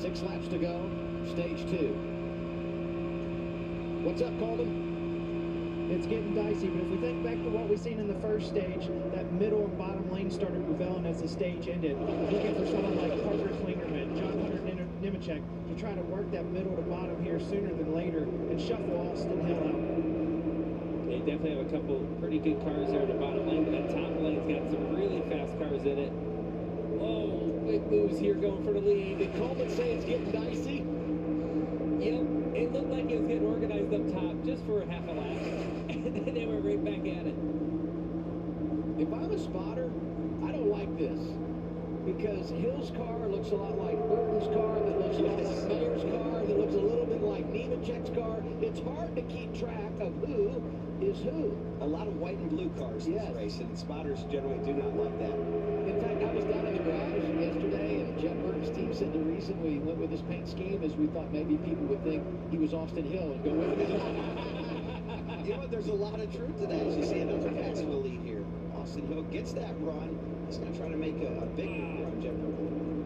6 laps to go, stage 2. What's up, Coleman? It's getting dicey, but if we think back to what we seen in the first stage, that middle and bottom lane started rebelling as the stage ended, looking for someone like Parker Klingerman, John Hunter Nemechek to try to work that middle to bottom here sooner than later and shuffle Austin Hill out. They definitely have a couple pretty good cars there in the bottom lane, but that top lane's got some really fast cars in it. Oh, big moves here going for the lead. Did Coleman say it's getting dicey? Yep, it looked like it was getting organized up top just for half a lap, and then they were right back at it. If I'm a spotter, I don't like this. Because Hill's car looks a lot like Burton's car, that looks a lot like Mayer's car, that looks a little bit like Nemechek's car. It's hard to keep track of who is who. A lot of white and blue cars in this race, and spotters generally do not like that. In fact, I was down in the garage yesterday, and Jeff Burton's team said the reason we went with this paint scheme is we thought maybe people would think he was Austin Hill and go with it. You know what? There's a lot of truth to that. As you see another pass for the lead here. Austin Hill gets that run. He's going to try to make a big run, Jeff Burton.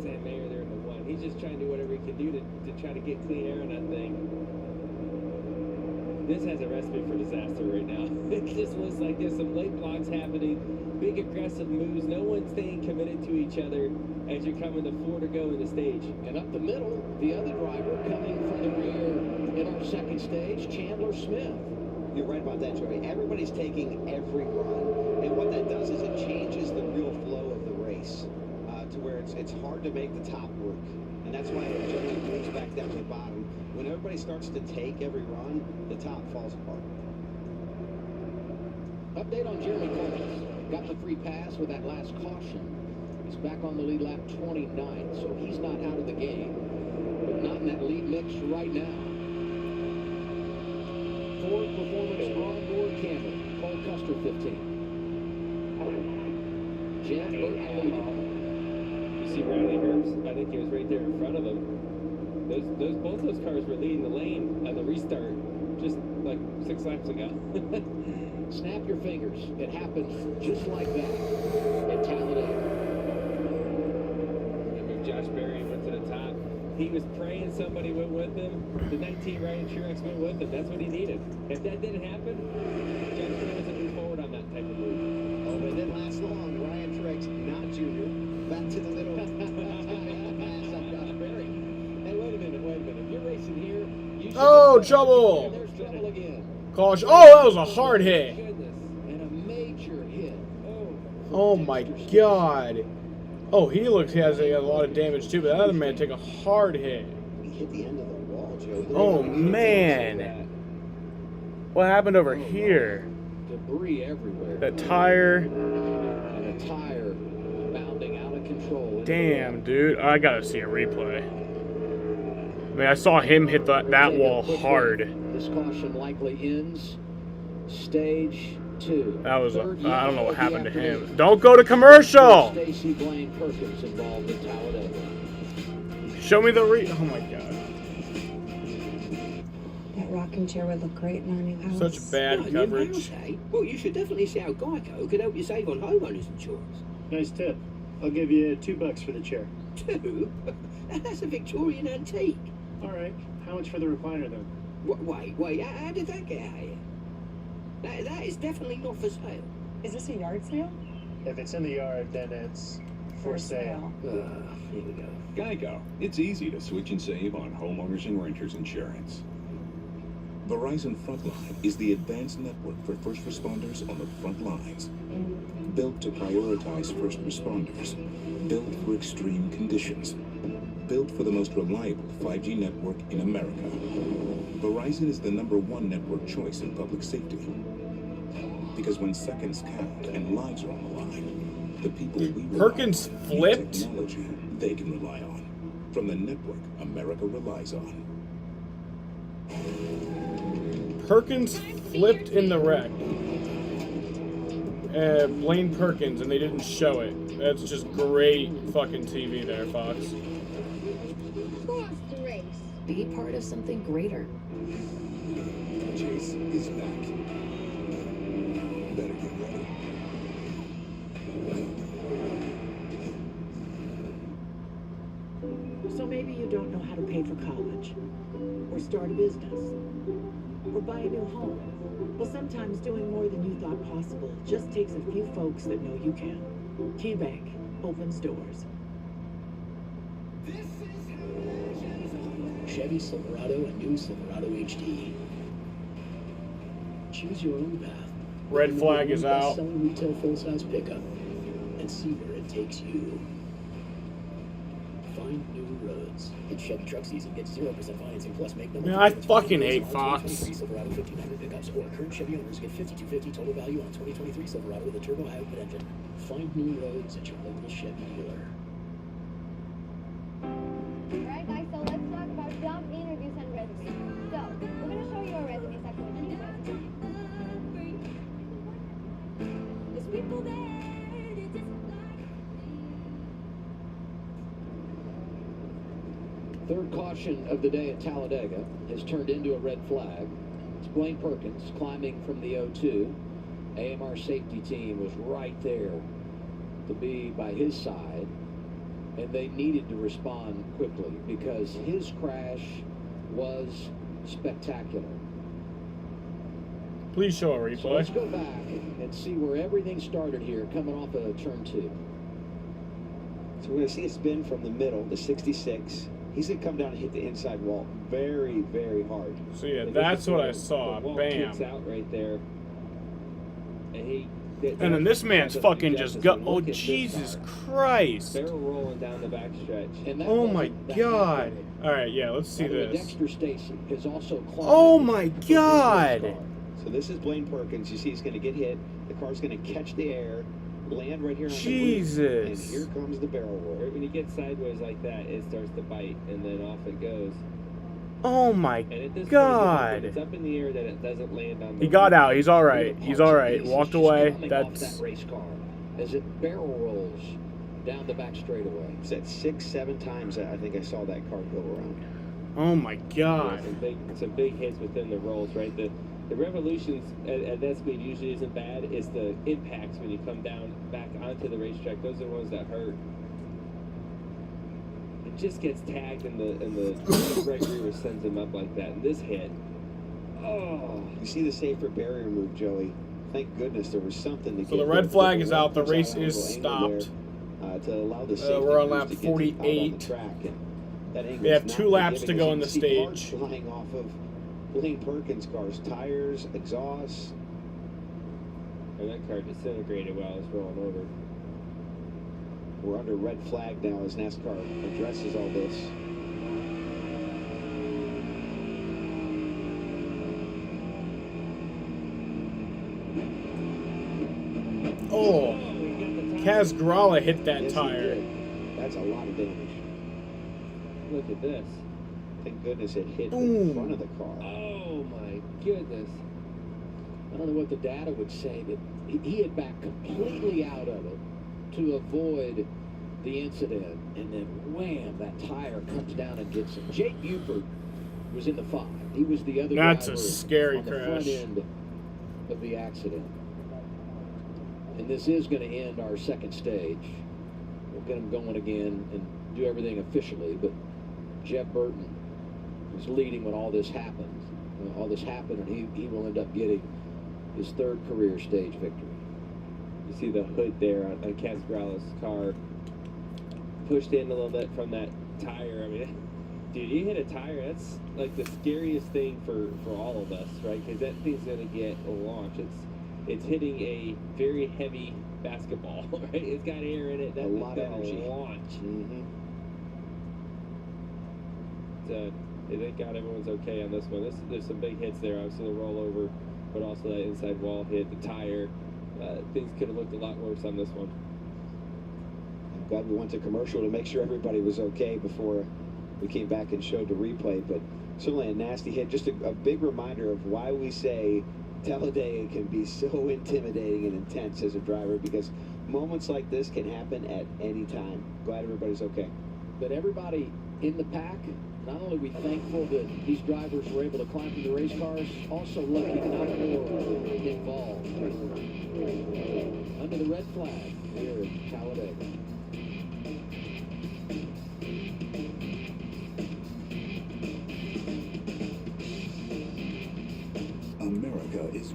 Sam Mayer there in the one. He's just trying to do whatever he can do to try to get clean air on that thing. This has a recipe for disaster right now. It just looks like there's some late blocks happening, big aggressive moves, no one's staying committed to each other as you're coming to 4 to go in the stage. And up the middle, the other driver coming from the rear in our second stage, Chandler Smith. You're right about that, Joey. Everybody's taking every run. And what that does is it changes the real flow of the race to where it's hard to make the top work. And that's why it generally moves back down to the bottom. When everybody starts to take every run, the top falls apart. Update on Jeremy Coleman. Got the free pass with that last caution. He's back on the lead lap 29, so he's not out of the game. But not in that lead mix right now. Ford Performance onboard camera. Cole Custer 15. Jeff Burton leading. You see Riley Herbst? I think he was right there in front of him. Both those cars were leading the lane on the restart just like 6 laps ago. Snap your fingers. It happens just like that at Talladega. Remember Josh Berry went to the top. He was praying somebody went with him. The 19 Ryan Truex went with him. That's what he needed. If that didn't happen, Josh Berry doesn't move forward on that type of move. Oh, but it didn't last long. Ryan Truex, not Junior. Back to the middle. Pass on Josh Berry. Hey, wait a minute. If you're racing here, you should trouble! There's trouble again. Caution. Oh, that was a hard hit. And a major hit. Oh my god. Oh, he has a lot of damage too, but that other man took a hard hit. He hit the end of the wall, Joe. Oh man. What happened over here? Debris everywhere. That tire. And a tire bounding out of control. Damn, dude. I gotta see a replay. I mean, I saw him hit that wall hard. This caution likely ends stage 2. That was I don't know what happened to him. Don't go to commercial. Stacey Blaine Perkins involved in Talladega. Show me the oh my god. That rocking chair would look great in our new house. Such bad coverage. Well, you should definitely see how Geico could help you save on homeowners insurance. Nice tip. I'll give you $2 for the chair. 2? That's a Victorian antique. All right. How much for the recliner, then? Wait, how did that get out here? That is definitely not for sale. Is this a yard sale? If it's in the yard, then it's for sale. Here we go. Geico. It's easy to switch and save on homeowners and renters insurance. Verizon Frontline is the advanced network for first responders on the front lines. Built to prioritize first responders. Built for extreme conditions. Built for the most reliable 5G network in America. Verizon is the #1 network choice in public safety. Because when seconds count and lives are on the line, the people we Perkins flipped? Technology they can rely on. From the network America relies on. Perkins flipped in the wreck. Blaine Perkins, and they didn't show it. That's just great fucking TV there, Fox. Be part of something greater. Chase is back. Better get ready. So maybe you don't know how to pay for college or start a business. or buy a new home? Well, sometimes doing more than you thought possible just takes a few folks that know you can. KeyBank opens doors. Chevy Silverado and new Silverado HD. Choose your own path. Red flag is out. Selling retail full-size pickup and see where it takes you. Find new roads. It's Chevy truck season. Get 0% financing plus make them. Man, I fucking hate Fox. Silverado 1500 pickups or current Chevy owners get $5,250 total value on a 2023 Silverado with a turbo hybrid engine. Find new roads at your local Chevy dealer. Alright guys, so let's talk about job interviews and resumes. So, we're going to show you a resume section with these resumes. There's people there. Third caution of the day at Talladega has turned into a red flag. It's Blaine Perkins climbing from the 0-2. AMR safety team was right there to be by his side, and they needed to respond quickly because his crash was spectacular. Please show a replay. So let's go back and see where everything started here, coming off of turn 2. So we're going to see a spin from the middle, the 66. He's going to come down and hit the inside wall very, very hard. So yeah, that's what I saw. The wall Bam. kicks out right there. And And then this man's fucking just go. Oh, Look at Jesus this Christ. barrel rolling down the back stretch. Oh my God. All right, yeah, let's see this. Dexter Stacy is also climbing. Oh my God. So this is Blaine Perkins. You see he's going to get hit. The car's going to catch the air, land right here on the Jesus. roof, and here comes the barrel roll. When you get sideways like that, it starts to bite, and then off it goes. Oh my And at this God. point, it's up in the air that it doesn't land on the He got out. He's all right. He's all right. Walked away. Coming off That's. that race car as it barrel rolls down the back straightaway. It's at 6-7 times I think I saw that car go around. Oh my God. Some big hits within the rolls, right? The revolutions at that speed usually isn't bad. It's the impacts when you come down back onto the racetrack. Those are the ones that hurt. It just gets tagged, and the right rear sends him up like that. And this hit, oh, you see the safer barrier move, Joey. Thank goodness there was something to So the red flag is out. The race is stopped. To allow the safety We're on crews lap to get out on the 48. track. And that We angle's have not 2 laps to forgiving, go as in you the can see parts stage. flying off of Blaine Perkins' cars, tires, exhaust. and that car disintegrated while it was rolling over. We're under red flag now as NASCAR addresses all this. Oh. Kaz Gralla hit that Yes, he tire. did. That's a lot of damage. Look at this. Thank goodness it hit the Boom. front of the car. Oh my goodness. I don't know what the data would say, but he had backed completely out of it to avoid the incident, and then wham, that tire comes down and gets him. Jake Buford was in the 5. He was the other That's a driver scary on the crash. front end of the accident. And this is going to end our second stage. We'll get him going again and do everything officially, but Jeb Burton was leading when all this happened. All this happened, and he will end up getting his 3rd career stage victory. You see the hood there on Kaz Gralla's car pushed in a little bit from that tire. I mean, dude, you hit a tire, that's like the scariest thing for all of us, right? Because that thing's going to get launched. It's hitting a very heavy basketball, right? It's got air in it. That's a lot of energy. Launch. Mm-hmm. Thank God everyone's okay on this one. There's some big hits there. Obviously the rollover, but also that inside wall hit, the tire. Things could have looked a lot worse on this one. I'm glad we went to commercial to make sure everybody was okay before we came back and showed the replay, but certainly a nasty hit. Just a big reminder of why we say Talladega can be so intimidating and intense as a driver, because moments like this can happen at any time. Glad everybody's okay. But everybody in the pack, not only are we thankful that these drivers were able to climb through the race cars, also lucky not more involved. Under the red flag here at Talladega.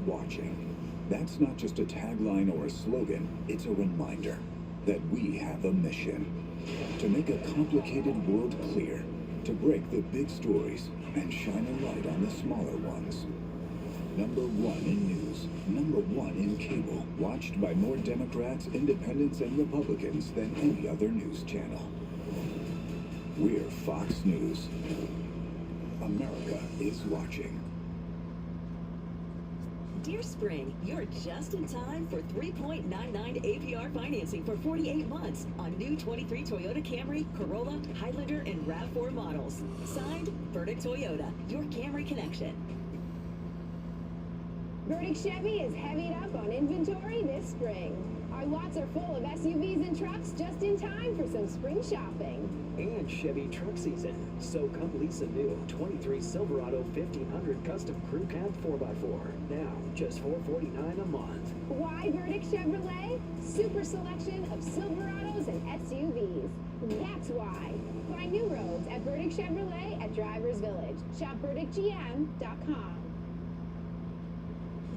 watching. That's not just a tagline or a slogan, it's a reminder that we have a mission. To make a complicated world clear, to break the big stories and shine a light on the smaller ones. Number one in news, number one in cable, watched by more Democrats, Independents, and Republicans than any other news channel. We're Fox News. America is watching. Dear Spring, you're just in time for 3.99 APR financing for 48 months on new 23 Toyota Camry, Corolla, Highlander, and RAV4 models. Signed, Burdick Toyota, your Camry connection. Burdick Chevy is heavied up on inventory this spring. Our lots are full of SUVs and trucks just in time for some spring shopping. And Chevy truck season. So come lease a new 23 Silverado 1500 custom crew cab 4x4. Now, just $449 a month. Why Burdick Chevrolet? Super selection of Silverados and SUVs. That's why. Find new roads at Burdick Chevrolet at Drivers Village. Shop BurdickGM.com.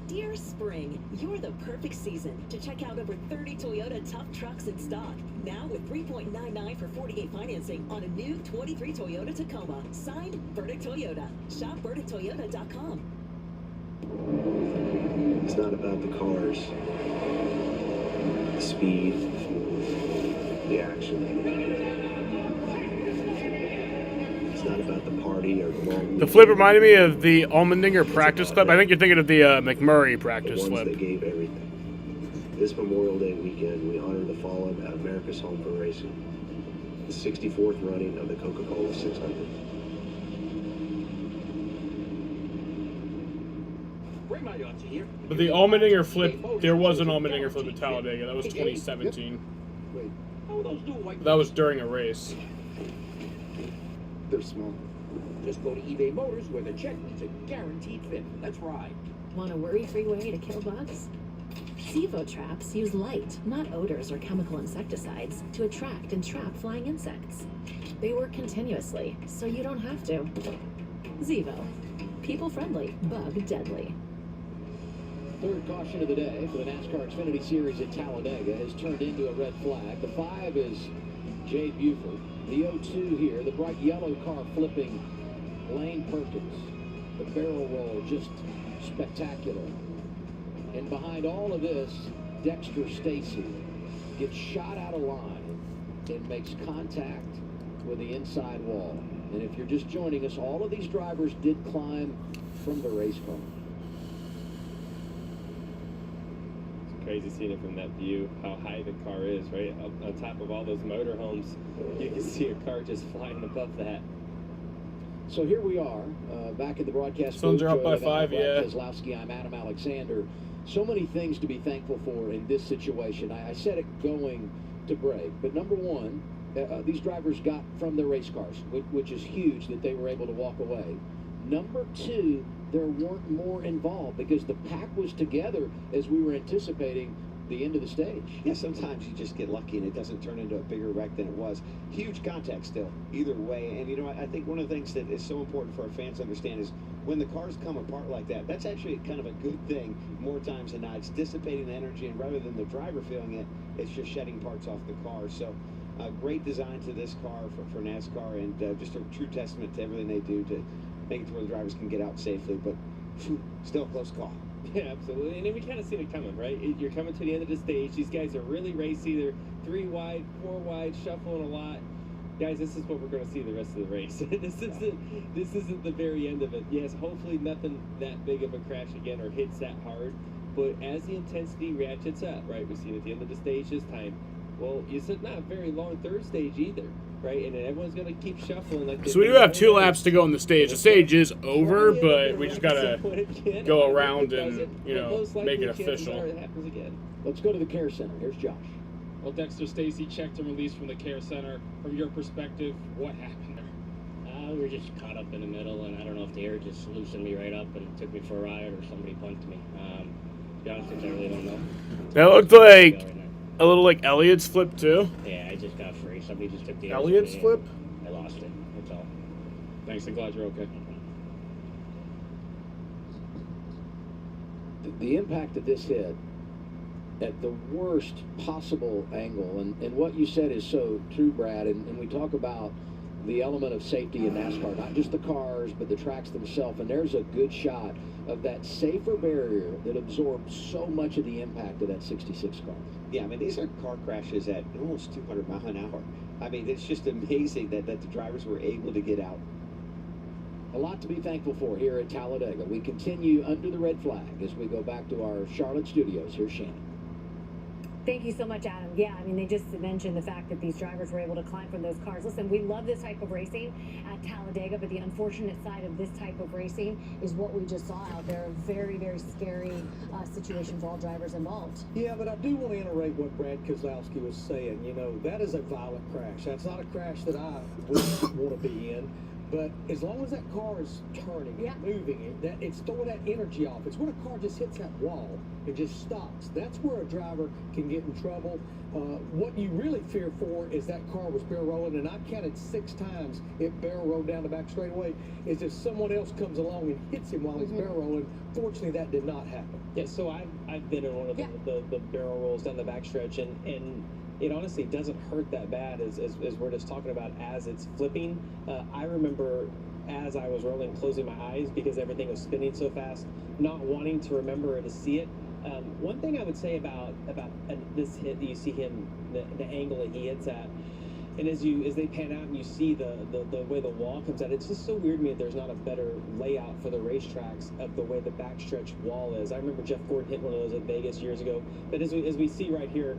Dear Spring, you're the perfect season to check out over 30 Toyota tough trucks in stock. Now with 3.99 for 48 financing on a new 23 Toyota Tacoma. Signed, Burdick Toyota. Shop BurdickToyota.com. It's not about the cars, the speed, the action. It's not about the party or the long. The flip reminded me of the Allmendinger practice clip. I think you're thinking of the McMurray practice the ones flip. that gave everything. This Memorial Day weekend, we honor the fallen at America's Home for Racing. The 64th running of the Coca-Cola 600. But the Allmendinger flip, there was an Allmendinger flip at Talladega. That was 2017. That was during a race. They're small. Just go to eBay Motors where the check means a guaranteed fit. Let's ride. Want a worry-free way to kill bugs? Zevo traps use light, not odors or chemical insecticides, to attract and trap flying insects. They work continuously, so you don't have to. Zevo. People-friendly, bug-deadly. Third caution of the day for the NASCAR Xfinity Series at Talladega has turned into a red flag. The 5 is Jade Buford. The 0-2 here, the bright yellow car flipping Lane Perkins. The barrel roll just spectacular. And behind all of this, Dexter Stacy gets shot out of line and makes contact with the inside wall. And if you're just joining us, all of these drivers did climb from the race car. Crazy seeing it from that view, how high the car is, right? Up on top of all those motorhomes, you can see a car just flying above that. So here we are, back at the broadcast. Suns are up by 5, yeah. Keselowski, I'm Adam Alexander. So many things to be thankful for in this situation. I said it going to break, but number one, these drivers got from their race cars, which is huge that they were able to walk away. Number two, there weren't more involved because the pack was together as we were anticipating the end of the stage. Yeah, sometimes you just get lucky and it doesn't turn into a bigger wreck than it was. Huge contact still, either way. And, you know, I think one of the things that is so important for our fans to understand is when the cars come apart like that, that's actually kind of a good thing more times than not. It's dissipating the energy, and rather than the driver feeling it, it's just shedding parts off the car. So great design to this car for NASCAR, and just a true testament to everything they do to make it to where the drivers can get out safely, but still a close call. Yeah, absolutely. And then we kind of seen it coming, right? You're coming to the end of the stage. These guys are really racy. They're 3 wide, 4 wide, shuffling a lot. Guys, this is what we're going to see the rest of the race. This isn't the very end of it. Yes, hopefully nothing that big of a crash again or hits that hard. But as the intensity ratchets up, right? We've seen at the end of the stage this time. Well, it's not a very long third stage either, right? And then everyone's going to keep shuffling. Like So we do have 2 laps to go in the stage. The stage is over, but we just got to go around and, you know, make it official. Let's go to the Care Center. Here's Josh. Well, Dexter Stacy checked and released from the Care Center. From your perspective, what happened there? We were just caught up in the middle, and I don't know if the air just loosened me right up and took me for a ride or somebody bumped me. To be honest with you, I really don't know. That looked like a little like Elliott's flip, too. Yeah, I just got free. Somebody just took the Elliott's flip? I lost it. That's all. Thanks, I'm glad you're okay. The impact of this hit at the worst possible angle, and what you said is so true, Brad, and we talk about the element of safety in NASCAR, not just the cars, but the tracks themselves, and there's a good shot of that safer barrier that absorbed so much of the impact of that 66 car. Yeah, I mean, these are car crashes at almost 200 miles an hour. I mean, it's just amazing that the drivers were able to get out. A lot to be thankful for here at Talladega. We continue under the red flag as we go back to our Charlotte studios. Here's Shannon. Thank you so much, Adam. Yeah, I mean, they just mentioned the fact that these drivers were able to climb from those cars. Listen, we love this type of racing at Talladega, but the unfortunate side of this type of racing is what we just saw out there. A very, very scary situation for all drivers involved. Yeah, but I do want to iterate what Brad Keselowski was saying. You know, that is a violent crash. That's not a crash that I would want to be in. But as long as that car is turning, moving, it's throwing that energy off. It's when a car just hits that wall and just stops. That's where a driver can get in trouble. What you really fear for is that car was barrel rolling, and I counted 6 times it barrel rolled down the back straightaway. Is if someone else comes along and hits him while he's barrel rolling. Fortunately, that did not happen. Yeah, so I've been in one of the barrel rolls down the backstretch, and it honestly doesn't hurt that bad as we're just talking about as it's flipping. I remember as I was rolling, closing my eyes because everything was spinning so fast, not wanting to remember or to see it. One thing I would say about this hit, you see him, the angle that he hits at, and as they pan out and you see the way the wall comes out, it's just so weird to me that there's not a better layout for the racetracks of the way the backstretch wall is. I remember Jeff Gordon hit one of those at Vegas years ago. But as we see right here,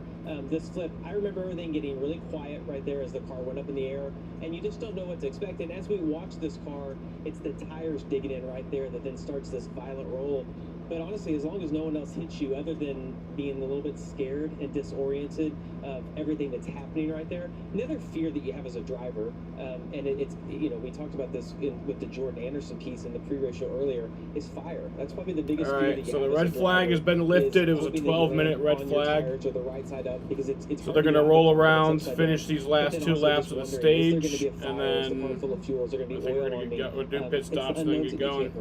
this flip, I remember everything getting really quiet right there as the car went up in the air, and you just don't know what to expect. And as we watch this car, it's the tires digging in right there that then starts this violent roll. But honestly, as long as no one else hits you other than being a little bit scared and disoriented of everything that's happening right there, another fear that you have as a driver, and it's, you know, we talked about this with the Jordan Anderson piece in the pre-race show earlier, is fire. That's probably the biggest fear that you have. So the red flag has been lifted. It was a 12-minute red flag. Or the right side up because it's so they're going to roll around, finish these last 2 laps of the stage, and then I think we're going to do pit stops and then get going.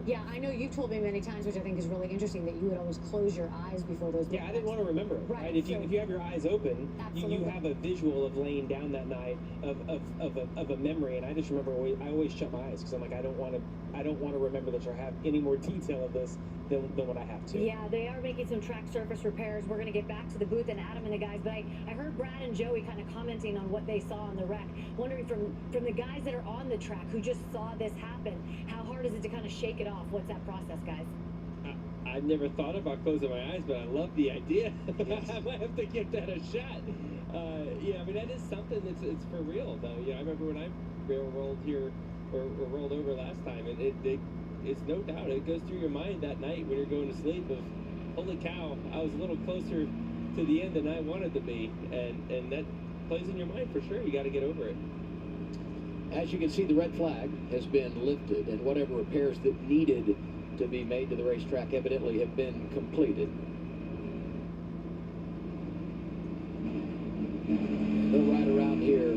Yeah, I know you've told me many times, which I think is really interesting, that you would always close your eyes before those. Yeah, I didn't want to remember it. Right. If you have your eyes open, you have a visual of laying down that night of a memory, and I just remember I always shut my eyes because I'm like, I don't want to remember this or have any more detail of this than what I have to. Yeah, they are making some track surface repairs. We're going to get back to the booth and Adam and the guys, but I heard Brad and Joey kind of commenting on what they saw on the wreck. Wondering from the guys that are on the track who just saw this happen, how hard is it to kind of shake it off? What's that process, guys? I've never thought about closing my eyes, but I love the idea. I might have to give that a shot. Yeah, I mean, that is something it's for real, though. Yeah, I remember when I barrel rolled here or rolled over last time, it's no doubt. It goes through your mind that night when you're going to sleep of, holy cow, I was a little closer to the end than I wanted to be. And that plays in your mind for sure. You got to get over it. As you can see, the red flag has been lifted, and whatever repairs that needed to be made to the racetrack evidently have been completed. They'll ride around here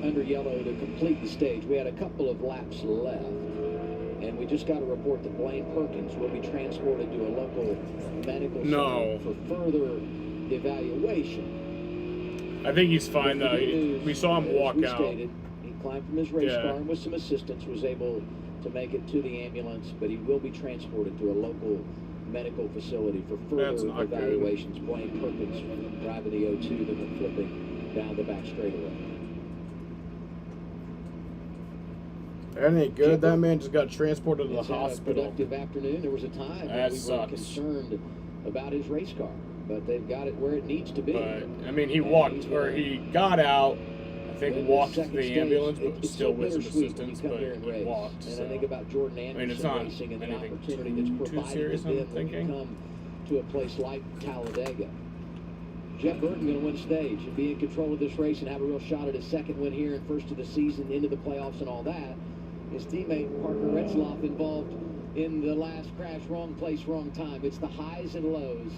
under yellow to complete the stage. We had a couple of laps left, and we just got a report that Blaine Perkins will be transported to a local medical center for further evaluation. I think he's fine, though. We saw him walk out. He climbed from his race car and with some assistance was able to make it to the ambulance, but he will be transported to a local medical facility for further evaluations. Blaine Perkins driving the 02 that went flipping down the back straightaway. That ain't good. That man just got transported to the hospital. A productive afternoon. There was a time that we were concerned about his race car, but they've got it where it needs to be. But, I mean, he walked, or he got out, I think walked to the ambulance, but still with some assistance, but he walked. And I think about Jordan Anderson racing and the opportunity that's provided to them when you come to a place like Talladega. Jeff Burton going to win stage and be in control of this race and have a real shot at his second win here and first of the season, into the playoffs and all that. His teammate Parker Retzlaff involved in the last crash, wrong place, wrong time. It's the highs and lows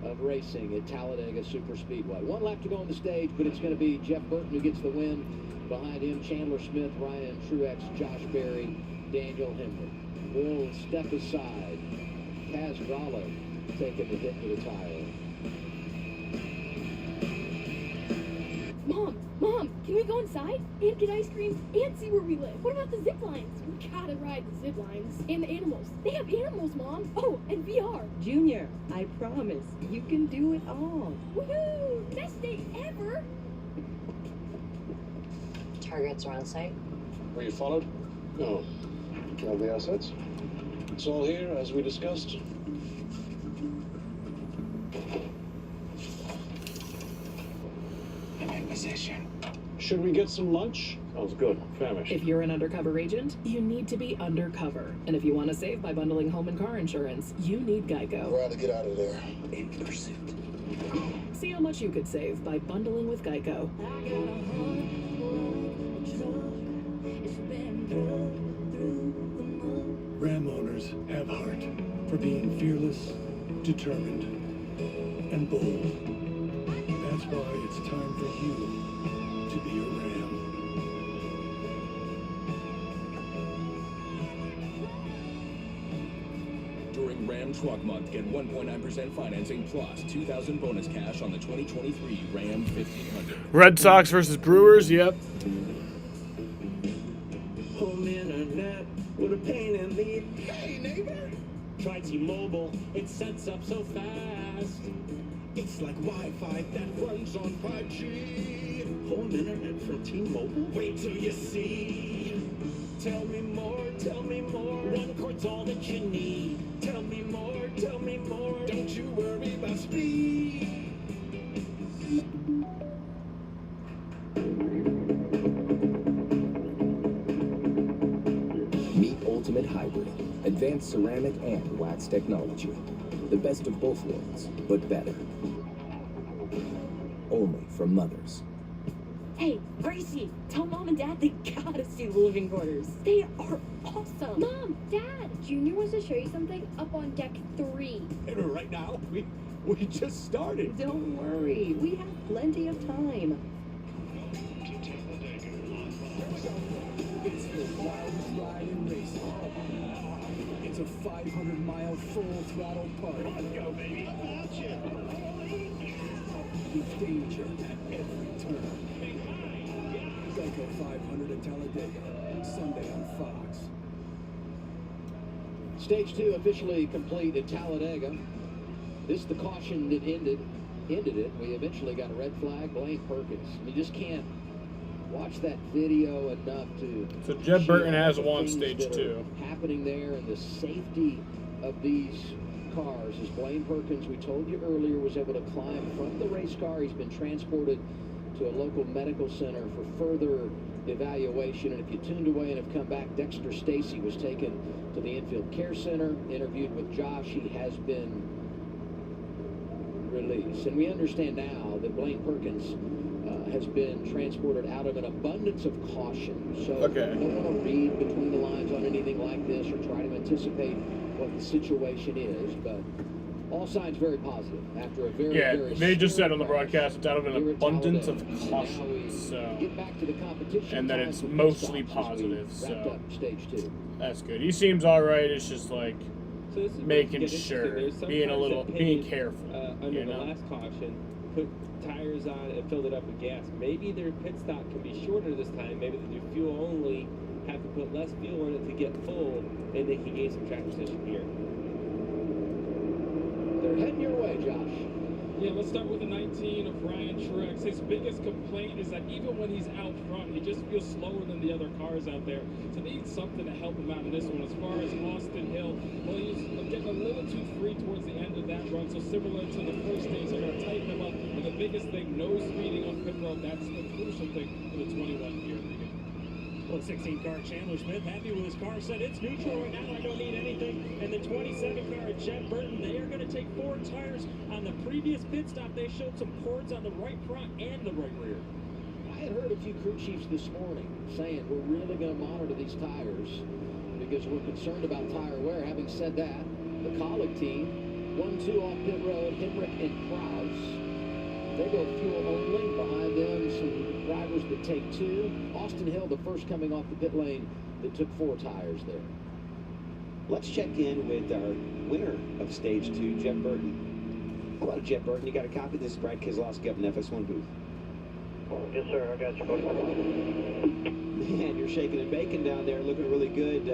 of racing at Talladega Superspeedway. 1 lap to go on the stage, but it's going to be Jeff Burton who gets the win. Behind him, Chandler Smith, Ryan Truex, Josh Berry, Daniel Hemrick. We'll step aside Casralo taking the hit to the tire. Mom, can we go inside and get ice cream and see where we live? What about the zip lines? We gotta ride the zip lines. And the animals. They have animals, Mom. Oh, and VR. Junior, I promise, you can do it all. Woohoo! Best day ever! Targets are on site. Were you followed? No. All the assets? It's all here, as we discussed. I'm in position. Should we get some lunch? Sounds good. Famished. If you're an undercover agent, you need to be undercover. And if you want to save by bundling home and car insurance, you need Geico. We're out to get out of there. In pursuit. See how much you could save by bundling with Geico. Ram owners have heart for being fearless, determined, and bold. That's why it's time for you to be a Ram. During Ram Truck Month, get 1.9% financing plus $2,000 bonus cash on the 2023 Ram 1500. Red Sox versus Brewers, yep. Home internet with a pain in the... Hey, neighbor! Try T-Mobile. It sets up so fast. It's like Wi-Fi that runs on 5G. Home internet from T-Mobile? Wait till you see. Tell me more, tell me more. One cord's all that you need. Tell me more, tell me more. Don't you worry about speed. Meet Ultimate Hybrid, advanced ceramic and wax technology. The best of both worlds, but better. Only from Mothers. Hey, Gracie, tell Mom and Dad they gotta see the living quarters. They are awesome. Mom, Dad, Junior wants to show you something up on deck 3. Right now? We just started. Don't worry, we have plenty of time. It's the wildest ride in racing. It's a 500-mile full throttle party. Let's go, baby. With danger at every turn. Geico 500 at Talladega, Sunday on Fox. Stage 2 officially complete at Talladega. This is the caution that ended it. We eventually got a red flag. Blaine Perkins. You just can't watch that video enough to... So Jed Burton has won Stage 2. Happening there, and the safety of these cars. As Blaine Perkins, we told you earlier, was able to climb from the race car. He's been transported to a local medical center for further evaluation. And if you tuned away and have come back, Dexter Stacy was taken to the infield care center, interviewed with Josh. He has been released. And we understand now that Blaine Perkins has been transported out of an abundance of caution. So okay. I don't want to read between the lines on anything like this or try to anticipate what the situation is, but all signs very positive after a very they just said on the broadcast it's out of an abundance of caution, so get back to the competition, and that it's mostly positive, so up stage 2. That's good. He seems all right. It's just like making sure, being careful. Under the last caution, put tires on and filled it up with gas. Maybe their pit stop can be shorter this time. Maybe they do fuel only, have to put less fuel in it to get full, and they can gain some track position here. They're heading your way, Josh. Yeah, let's start with the 19 of Ryan Truex. His biggest complaint is that even when he's out front, he just feels slower than the other cars out there. So they need something to help him out in this one. As far as Austin Hill, well, he's getting a little too free towards the end of that run. So similar to the first stage, they're going to tighten him up. And the biggest thing, no speeding on pit road. That's the crucial thing for the 21 here. 116 car Chandler Smith happy with his car, said it's neutral right now, I don't need anything. And the 27 car Jed Burton, they are going to take 4 tires. On the previous pit stop, they showed some cords on the right front and the right rear. I had heard a few crew chiefs this morning saying we're really going to monitor these tires because we're concerned about tire wear. Having said that, the Colleague team, 1-2 off pit road, Hemrick and Krause. They go fuel only. Behind them, some drivers that take 2. Austin Hill, the first coming off the pit lane, that took 4 tires there. Let's check in with our winner of Stage 2, Jeff Burton. Hello, Jeff Burton. You got a copy of this? Brad Keselowski up in the FS1 booth. Yes, sir. I got you, buddy. Man, you're shaking and baking down there, looking really good.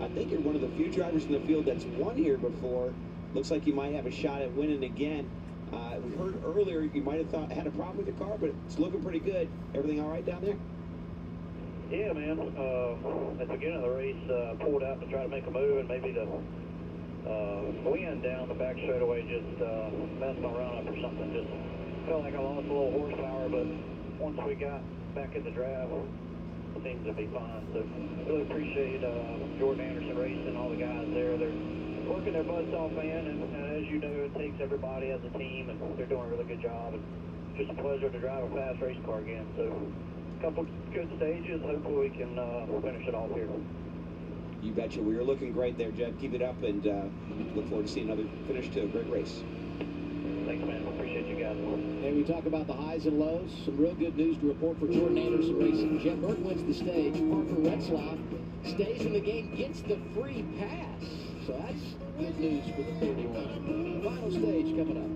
I think you're one of the few drivers in the field that's won here before. Looks like you might have a shot at winning again. We heard earlier you might have had a problem with your car, but it's looking pretty good. Everything all right down there? Yeah, man. At the beginning of the race, pulled out to try to make a move, and maybe the wind down the back straightaway just messed my run up or something. Just felt like I lost a little horsepower, but once we got back in the drive, it seems to be fine. So really appreciate Jordan Anderson Racing, all the guys there. They're working their butts off, man, and as you know, it takes everybody as a team, and they're doing a really good job. And just a pleasure to drive a fast race car again. So a couple good stages. Hopefully we can finish it off here. You betcha. We were looking great there, Jeff. Keep it up, and look forward to seeing another finish to a great race. Thanks, man. Appreciate you guys. And we talk about the highs and lows. Some real good news to report for Jordan Anderson Racing. Jeff Burton wins the stage. Parker Retzlaff stays in the game, gets the free pass. So that's good news for the 31. Final stage coming up.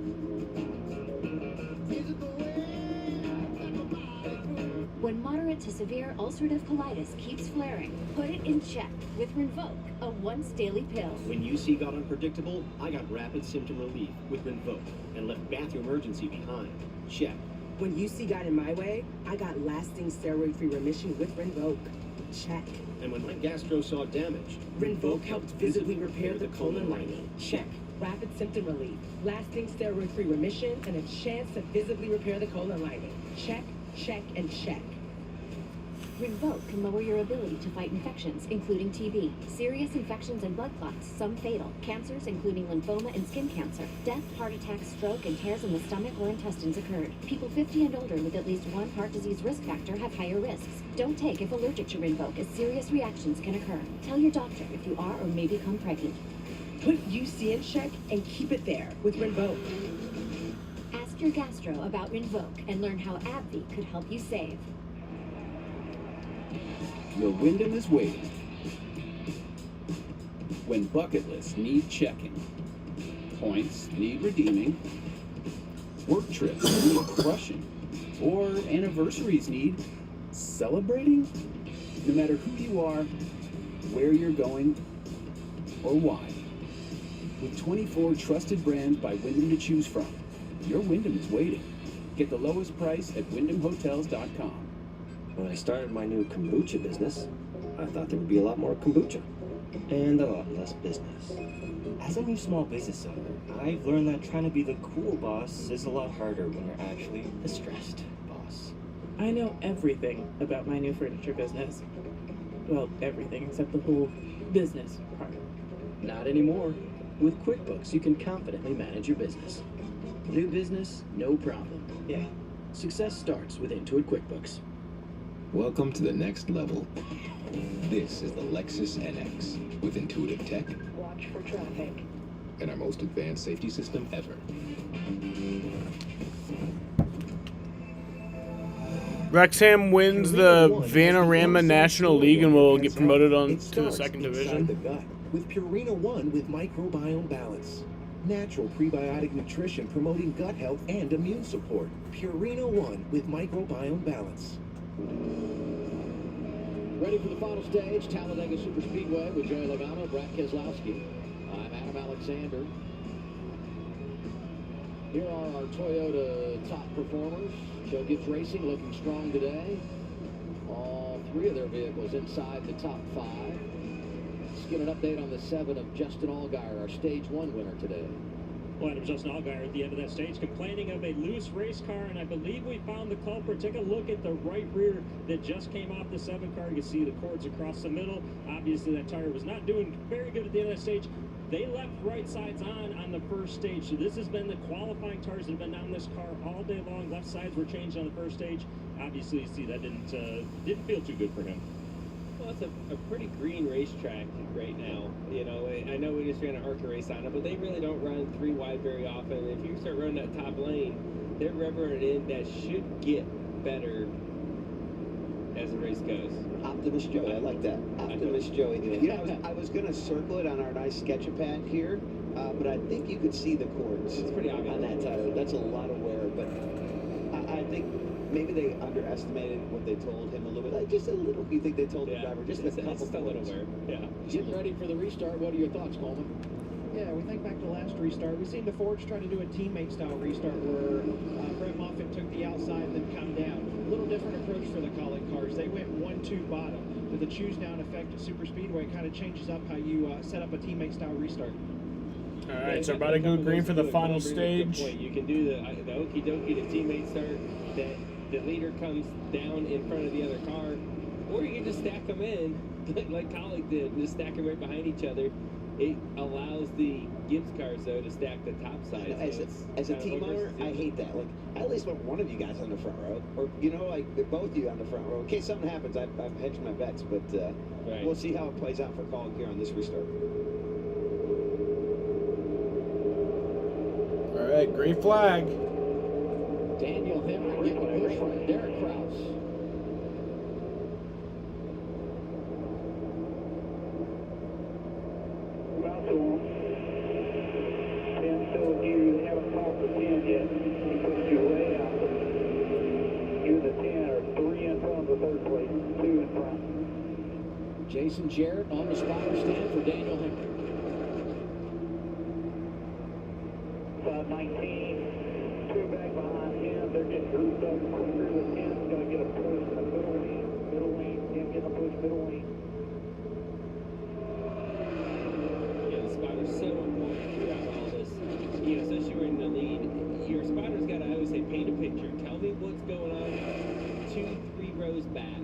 When moderate to severe ulcerative colitis keeps flaring, put it in check with Rinvoq, a once-daily pill. When UC got unpredictable, I got rapid symptom relief with Rinvoq and left bathroom urgency behind. Check. When UC got in my way, I got lasting steroid-free remission with Rinvoq. Check. And when my gastro saw damage, Rinvoq helped visibly repair the colon lining. Check. Rapid symptom relief, lasting steroid-free remission, and a chance to visibly repair the colon lining. Check, check, and check. Rinvoq can lower your ability to fight infections, including TB, serious infections and blood clots, some fatal, cancers, including lymphoma and skin cancer, death, heart attack, stroke, and tears in the stomach or intestines occurred. People 50 and older with at least one heart disease risk factor have higher risks. Don't take if allergic to Rinvoq, as serious reactions can occur. Tell your doctor if you are or may become pregnant. Put UC in check and keep it there with Rinvoq. Ask your gastro about Rinvoq and learn how AbbVie could help you save. Your Wyndham is waiting. When bucket lists need checking, points need redeeming, work trips need crushing, or anniversaries need celebrating, no matter who you are, where you're going, or why. With 24 trusted brands by Wyndham to choose from, your Wyndham is waiting. Get the lowest price at wyndhamhotels.com. When I started my new kombucha business, I thought there would be a lot more kombucha and a lot less business. As a new small business owner, I've learned that trying to be the cool boss is a lot harder when you're actually the stressed boss. I know everything about my new furniture business. Well, everything except the whole business part. Not anymore. With QuickBooks, you can confidently manage your business. New business, no problem. Yeah, success starts with Intuit QuickBooks. Welcome to the next level. This is the Lexus NX with intuitive tech. Watch for traffic. And our most advanced safety system ever. Wrexham wins the Vanarama National League and will get promoted on to the second division. The gut with Purina One with microbiome balance. Natural prebiotic nutrition promoting gut health and immune support. Purina One with microbiome balance. Ready for the final stage, Talladega Superspeedway with Joey Logano, Brad Keselowski. I'm Adam Alexander. Here are our Toyota top performers. Joe Gibbs Racing looking strong today. All three of their vehicles inside the top 5. Let's get an update on the 7 of Justin Allgaier, our Stage 1 winner today. Well, Adam, Justin Allgaier at the end of that stage complaining of a loose race car, and I believe we found the culprit. Take a look at the right rear that just came off the 7 car. You can see the cords across the middle. Obviously, that tire was not doing very good at the end of that stage. They left right sides on the first stage. So this has been the qualifying tires that have been on this car all day long. Left sides were changed on the first stage. Obviously, you see that didn't feel too good for him. Well, it's a pretty green racetrack right now. You know, I know we just ran an ARCA race on it, but they really don't run 3 wide very often. If you start running that top lane, they're rubbering it in. That should get better as the race goes. Optimist Joey, I like that. Optimist Joey. You know, I was going to circle it on our nice sketch pad here, but I think you could see the cords. It's pretty obvious on that tire. That's a lot of wear, but I think maybe they underestimated what they told him a little bit. Like just a little. You think they told the driver just a couple cords? Yeah. Getting ready for the restart. What are your thoughts, Coleman? Yeah, we think back to last restart. We've seen the Fords try to do a teammate-style restart where Brett Moffitt took the outside and then come down. A little different approach for the Collie cars. They went 1-2 bottom. With the choose-down effect at Super Speedway, kind of changes up how you set up a teammate-style restart. All right, so about to go green for the final stage. You can do the okie dokie, the teammate start, that the leader comes down in front of the other car, or you can just stack them in, like Collie did, and just stack them right behind each other. It allows the Gibbs cars, though, to stack the top side. As a team owner, I hate that. Like, I at least want one of you guys on the front row, or you know, like both of you on the front row. In case something happens, I've hedged my bets, but we'll see how it plays out for Colin here on this restart. All right, green flag. Daniel Henry getting a push from Derek Kraus. About to him. 10 still here. You haven't talked to 10 yet. He pushed you way out. You and the 10 are 3 in front of the third place, 2 in front. Jason Jarrett on the spotter stand for Daniel Henry. 519, 2 back behind him. They're getting grouped up quicker. The 10's going to get a push in the middle lane. Middle lane, 10 getting a push, middle lane. So important throughout all this, you know, especially when you're in the lead, your spotter's got to, I always say, paint a picture. Tell me what's going on 2-3 rows back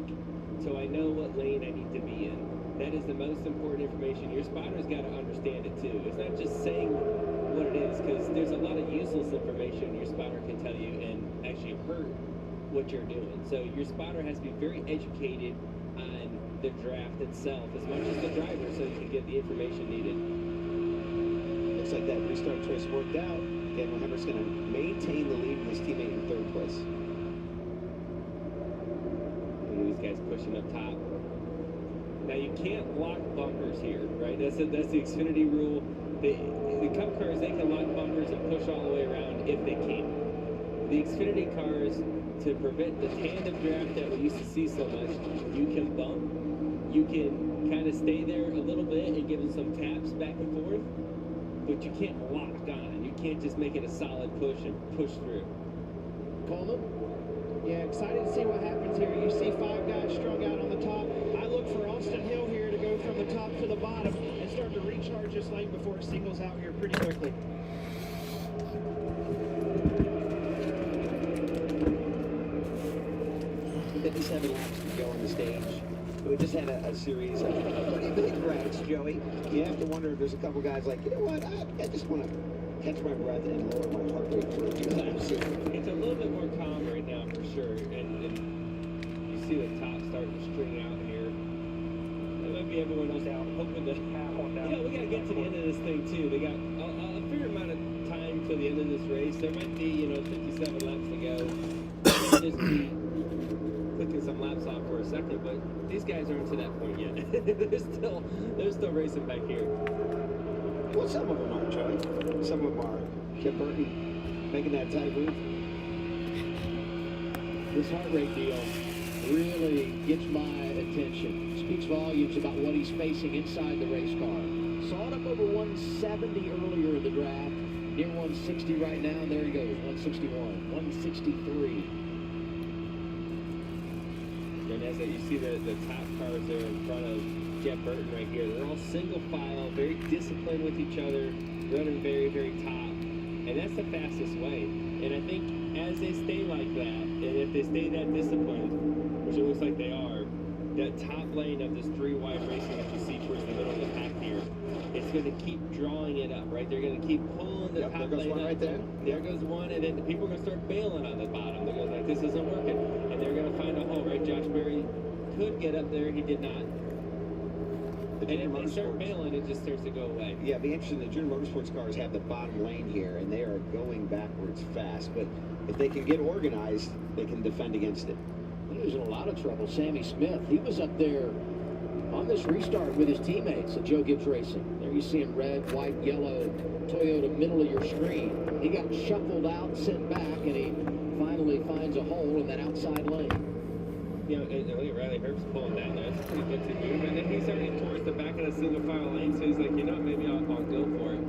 so I know what lane I need to be in. That is the most important information. Your spotter's got to understand it too. It's not just saying what it is, because there's a lot of useless information your spotter can tell you and actually hurt what you're doing. So your spotter has to be very educated on the draft itself as much as the driver, so you can get the information needed. Looks like that restart choice worked out. Daniel Henry's going to maintain the lead with his teammate in third place. Look at these guys pushing up top. Now you can't lock bumpers here, right? That's the Xfinity rule. The Cup cars, they can lock bumpers and push all the way around if they can. The Xfinity cars, to prevent the tandem draft that we used to see so much, you can bump. You can kind of stay there a little bit and give them some taps back and forth. But you can't lock on. You can't just make it a solid push and push through. Coleman? Yeah, excited to see what happens here. You see 5 guys strung out on the top. I look for Austin Hill here to go from the top to the bottom and start to recharge this lane before it singles out here pretty quickly. 57 laps to go on the stage. We just had a series of pretty big wrecks, Joey. You have to wonder if there's a couple guys like, you know what, I just want to catch my breath and lower my heart rate for a few laps. It's a little bit more calm right now for sure, and you see the top starting to string out here. It might be everyone else out hoping to. Yeah, we got to get to the end of this thing too. They got a fair amount of time till the end of this race. There might be, 57 laps to go. Just be clicking some laps off for a second, but these guys aren't to that point yet. they're still racing back here. Well, some of them are, Joey. Some of them are. Chip Burton making that tight move. This heart rate deal really gets my attention. Speaks volumes about what he's facing inside the race car. Saw it up over 170 earlier in the draft. Near 160 right now. There he goes. 161, 163. And as you see the top cars there in front of Jeff Burton right here, they're all single file, very disciplined with each other, running very, very top. And that's the fastest way. And I think as they stay like that, and if they stay that disciplined, which it looks like they are, that top lane of this 3-wide racing that you see towards the middle of the pack here, it's going to keep drawing it up, right? They're going to keep pulling the top lane up. Right there. There goes one, and then people are going to start bailing on the bottom. They're going to like, this isn't working. And they're going to find a hole, right? Josh Berry could get up there. He did not. And if they start bailing, it just starts to go away. Yeah, it'd be interesting. The Junior Motorsports cars have the bottom lane here, and they are going backwards fast. But if they can get organized, they can defend against it. was in a lot of trouble. Sammy Smith, he was up there on this restart with his teammates at Joe Gibbs Racing. There you see him, red, white, yellow, Toyota, middle of your screen. He got shuffled out, sent back, and he finally finds a hole in that outside lane. You know, and look at Riley Herbst pulling down there. It's a pretty gutsy move. And then he's already towards the back of the single file lane, so he's like, you know what, maybe I'll go for it.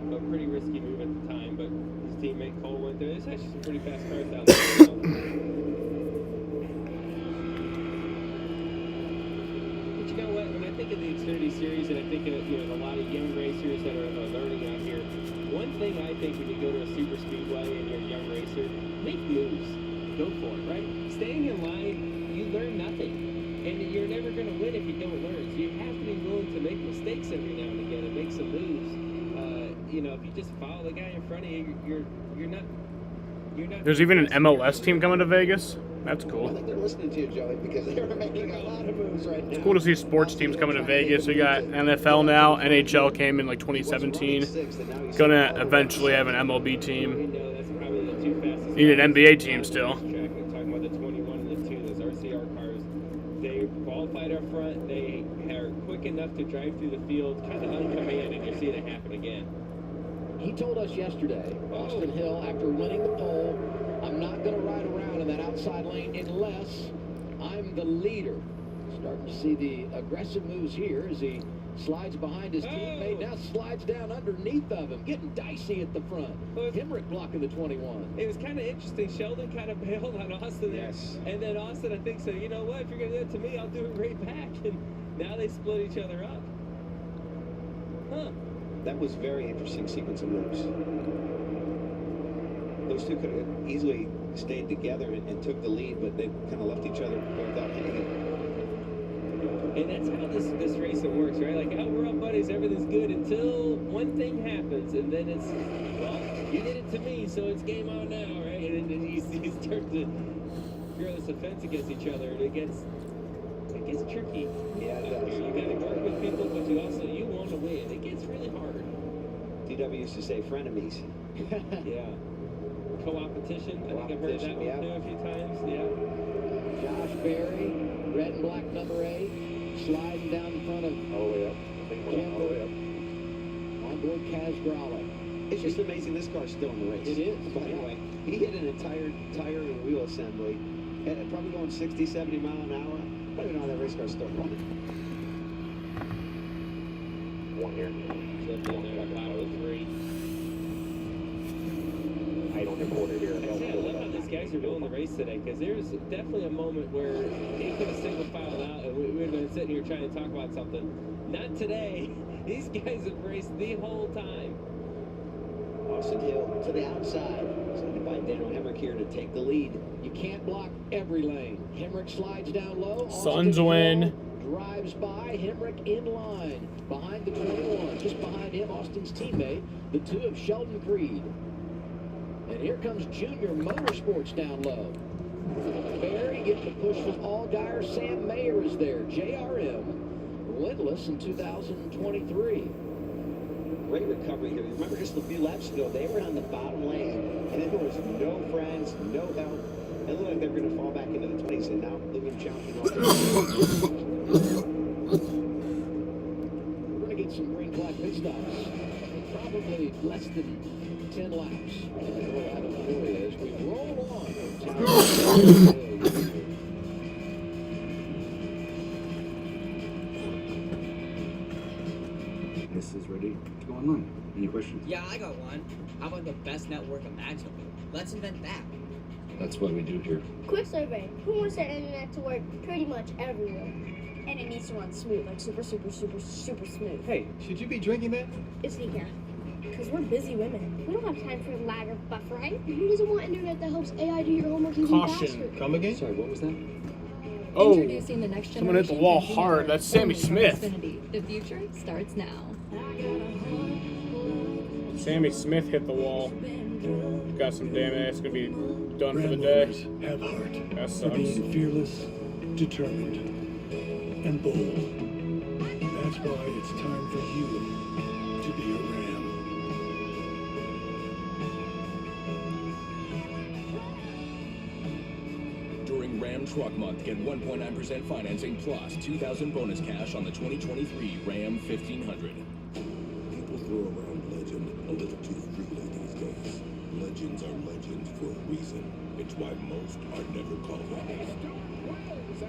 But pretty risky move at the time. But his teammate Cole went there. There's actually some pretty fast cars out there. You know what? When I think of the Xfinity Series, and I think of a lot of young racers that are learning out here, one thing I think when you go to a super speedway and you're a young racer, make moves, go for it, right? Staying in line, you learn nothing, and you're never going to win if you don't learn. So you have to be willing to make mistakes every now and again and make some moves. If you just follow the guy in front of you, you're not. There's even an MLS team coming to Vegas. That's cool. I think they're listening to you, Joey, because they're making a lot of moves right now. It's cool to see sports teams coming to Vegas. We got NFL now. NHL came in like 2017. Gonna eventually have an MLB team. Need an NBA team still. We're talking about the 21 and the 2, those RCR cars. They qualified up front. They are quick enough to drive through the field, kind of uncommand, and you're seeing it happen again. He told us yesterday, Austin Hill, after winning the pole, I'm not going to ride around in that outside lane unless I'm the leader. Starting to see the aggressive moves here as he slides behind his teammate, now slides down underneath of him, getting dicey at the front. Hemrick blocking the 21. It was kind of interesting. Sheldon kind of bailed on Austin there. Yes. And then Austin, I think, said, you know what, if you're going to do it to me, I'll do it right back. And now they split each other up. Huh. That was very interesting sequence of moves. Those two could have easily stayed together and took the lead, but they kind of left each other without hanging. And that's how this racing works, right? Like, oh, we're all buddies, everything's good until one thing happens, and then it's, well, you did it to me, so it's game on now, right? And then you start to grow this offense against each other, and it gets tricky. Yeah, it does. You got to work with people, but you want to win. It gets really hard. DW used to say frenemies. Yeah. Co-opetition. I think I've heard that one too a few times. Yeah. Josh Berry, red and black number 8, sliding down in front of all the way up. On board Kaz Growler. It's just amazing this car's still in the race. It is. By the way, he hit an entire tire and wheel assembly, and probably going 60, 70 mile an hour. I don't even know how that race car's still running. One here. Flipped in there, bottom of 3. I don't report it here. I love how these guys are doing the race today, because there's definitely a moment where he could have single filed out and we would have been sitting here trying to talk about something. Not today. These guys have raced the whole time. Austin Hill to the outside. Sent by Daniel Hemrick here to take the lead. You can't block every lane. Hemrick slides down low. Suns win. Drives by. Hemrick in line. Behind the 21. Just behind him, Austin's teammate, the 2 of Sheldon Creed. And here comes Junior Motorsports down low. Barry getting the push from Allgaier. Sam Mayer is there. JRM, winless in 2023. Great recovery here. Remember just a few laps ago, they were on the bottom lane, and then there was no friends, no help. It looked like they were going to fall back into the 20s, and now they're going to challenge. We're going to get some green flag pit stops. Probably less than 10 laps. We'll have it for you as we roll on. This is ready to go online. Any questions? Yeah, I got one. How about the best network imaginable? Let's invent that. That's what we do here. Quick survey. Who wants their internet to work pretty much everywhere? And it needs to run smooth, like super smooth. Hey, should you be drinking that? It's decaf. Because we're busy women. We don't have time for lag or buffering. Who doesn't want internet that helps AI do your homework even faster? Caution. Come again? Sorry, what was that? Oh, Introducing the next someone hit the wall hard. That's Sammy Smith. Xfinity. The future starts now. Sammy Smith hit the wall. Got some damage. It's gonna be done for the day. Have heart. That For sucks. being fearless, determined, and bold. That's why it's time for you to be a ram. During Ram Ram Truck Month. Get 1.9% financing plus $2,000 bonus cash on the 2023 Ram 1500. People throw around legend a little too freely these days. Legends are legends for a reason. It's why most are never called up. A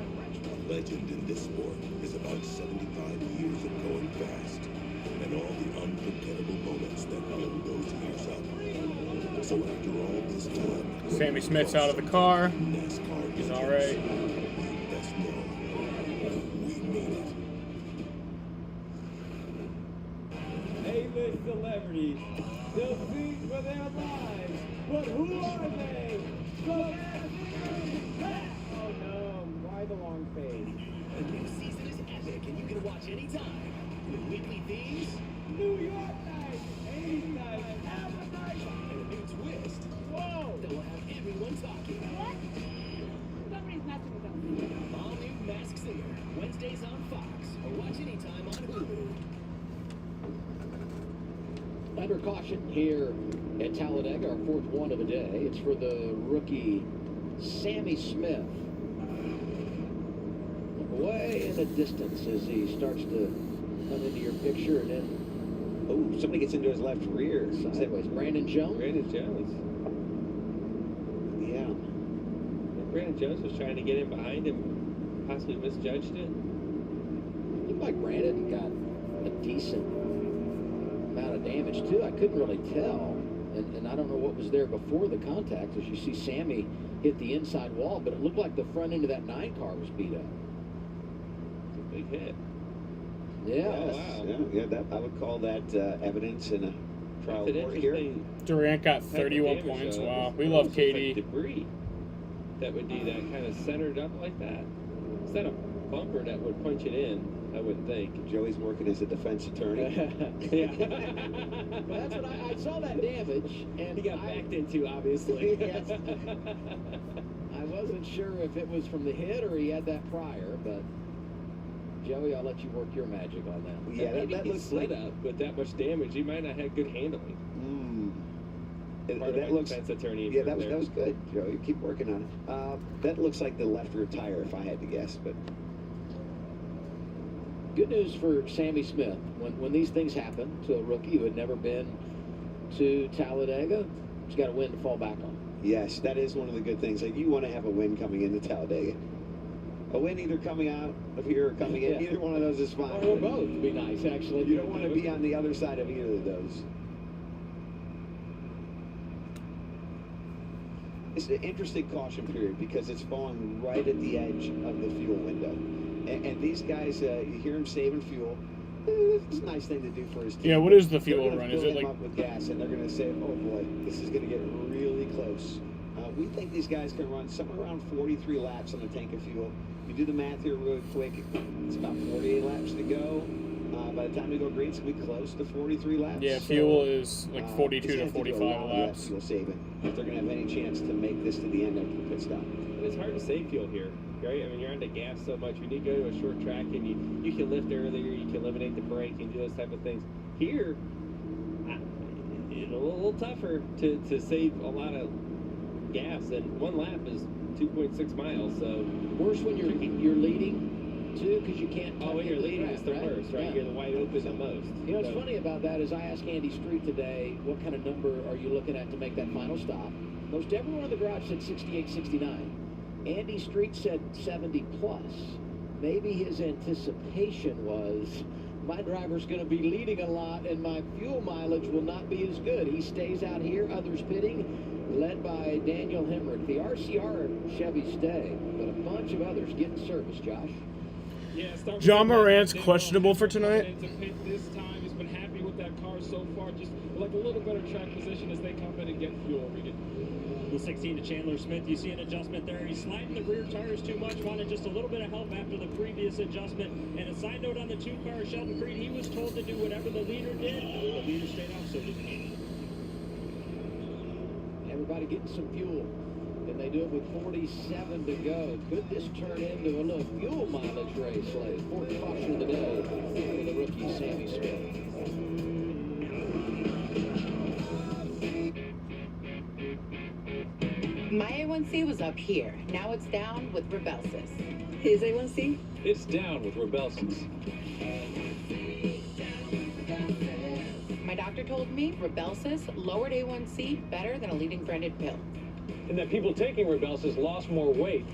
legend in this sport is about 75 years of going fast and all the unforgettable moments that build those years up. So after all this time, Sammy Smith's out of the car. NASCAR He's all right. you best know we mean it. A-list celebrities, they'll feed for their lives, but who are they? Oh no, why the long fade? The new season is epic, and you can watch anytime. With weekly themes, New York night, 80s night, Alabama night, and a new twist whoa! that will have everyone talking. What? Somebody's messing with us. All new Masked Singer, Wednesdays on Fox, or watch anytime on Hulu. Under caution here at Talladega, our fourth one of the day. It's for the rookie Sammy Smith. Way in the distance as he starts to come into your picture, and then Oh, somebody gets into his left rear. sideways. Brandon Jones. Brandon Jones. Yeah. Brandon Jones was trying to get in behind him, possibly misjudged it. Looked like Brandon got a decent amount of damage too. I couldn't really tell, and I don't know what was there before the contact. As you see, Sammy hit the inside wall, but it looked like the front end of that 9 car was beat up. It's a big hit. Yeah. Yes, wow. Yeah, that I would call that evidence in a trial It's an court here. interesting Durant got type of 31 damage, points. though. Wow. It We almost love looks KD. like debris that would do that, kind of centered up like that. Is that a bumper that would punch it in? I wouldn't think. Joey's working as a defense attorney. Yeah. Well, that's what I saw that damage, and He got backed into, obviously. Yes. I wasn't sure if it was from the hit or he had that prior, but Joey, I'll let you work your magic on that. Yeah, Maybe that he looks slid like up with that much damage. He might not have good handling. Part of that my looks. defense attorney. Yeah, improved that was there. good, Joey. Keep working on it. That looks like the left rear tire, if I had to guess, but. Good news for Sammy Smith. When these things happen to a rookie who had never been to Talladega, he's got a win to fall back on. Yes, that is one of the good things. Like, you want to have a win coming into Talladega. A win either coming out of here or coming in. Yeah. Either one of those is fine. Or both would be nice, actually. You don't want to be on the other side of either of those. It's an interesting caution period because it's falling right at the edge of the fuel window. And these guys, you hear them saving fuel. It's a nice thing to do for his team. Yeah, what is the They're fuel gonna run? fill Is it him like up with gas, and they're going to say, "Oh boy, this is going to get really close." We think these guys can run somewhere around 43 laps on a tank of fuel. You do the math here really quick. It's about 48 laps to go. By the time we go green, it's going to be close to 43 laps. Yeah, So, fuel is like 42 it's to gonna have do a 45 lot of that laps. fuel saving if they're going to have any chance to make this to the end after the pit stop. And it's hard to save fuel here, right? I mean, you're on the gas so much. When you go to a short track and you can lift earlier, you can eliminate the brake and do those type of things. Here, it's a little tougher to save a lot of gas, and 1 lap is 2.6 miles. So worse when you're leading too, because you can't. Oh, when you're leading, it's the worst, right? Yeah. You're the wide open the most. You know what's So- funny about that is I asked Andy Street today, what kind of number are you looking at to make that final stop? Most everyone in the garage said 68, 69. Andy Street said 70 plus. Maybe his anticipation was my driver's going to be leading a lot and my fuel mileage will not be as good. He stays out here, others pitting, led by Daniel Hemrick. The RCR Chevy stay, but a bunch of others getting service, Josh. John Morant's questionable for tonight. Into pit this time. He's been happy with that car so far. Just like a little better track position as they come in and get fuel. The 16 to Chandler Smith, you see an adjustment there. He's sliding the rear tires too much, wanted just a little bit of help after the previous adjustment. And a side note on the 2-car, Sheldon Creed, he was told to do whatever the leader did. The leader stayed off, so did he. Everybody getting some fuel. And they do it with 47 to go. Could this turn into a little fuel mileage race late? Fourth caution of the day for the rookie Sammy Smith. My A1 A1C was up here. Now it's down with Rebelsis. His A1C? It's down with Rebelsis. My doctor told me Rebelsis lowered A1C better than a leading branded pill. And that people taking Rebelsis lost more weight.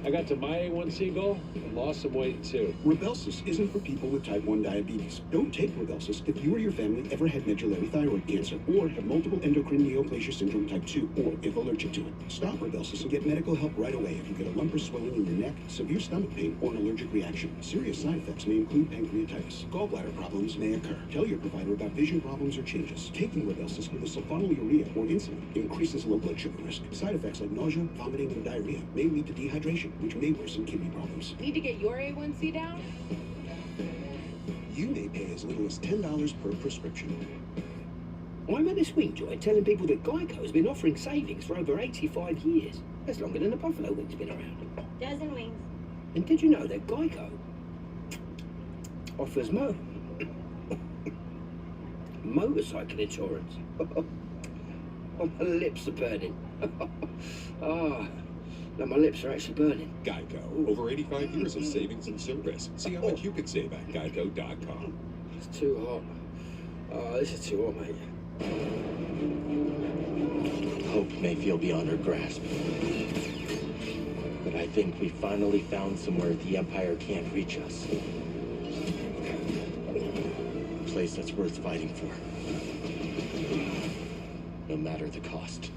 I got to my A1C goal and lost some weight too. Rebelsis isn't for people with type 1 diabetes. Don't take Rebelsis if you or your family ever had medullary thyroid cancer or have multiple endocrine neoplasia syndrome type 2 or if allergic to it. Stop Rebelsis and get medical help right away if you get a lump or swelling in your neck, severe stomach pain, or an allergic reaction. Serious side effects may include pancreatitis. Gallbladder problems may occur. Tell your provider about vision problems or changes. Taking Rebelsis with a sulfonylurea or insulin increases low blood sugar risk. Side effects like nausea, vomiting, and diarrhea may lead to dehydration, which may worsen kidney problems. Need to get your A1C down? You may pay as little as $10 per prescription. I'm at this week, Joy, telling people that Geico has been offering savings for over 85 years. That's longer than the Buffalo Wing's been around. Dozen wings. And did you know that Geico offers motorcycle insurance? Oh, my lips are burning. No, my lips are actually burning. Geico. Over 85 years of savings and service. See how much you could save at geico.com. It's too hot. Oh, this is too hot, mate. Hope may feel beyond our grasp. But I think we finally found somewhere the Empire can't reach us. A place that's worth fighting for. No matter the cost.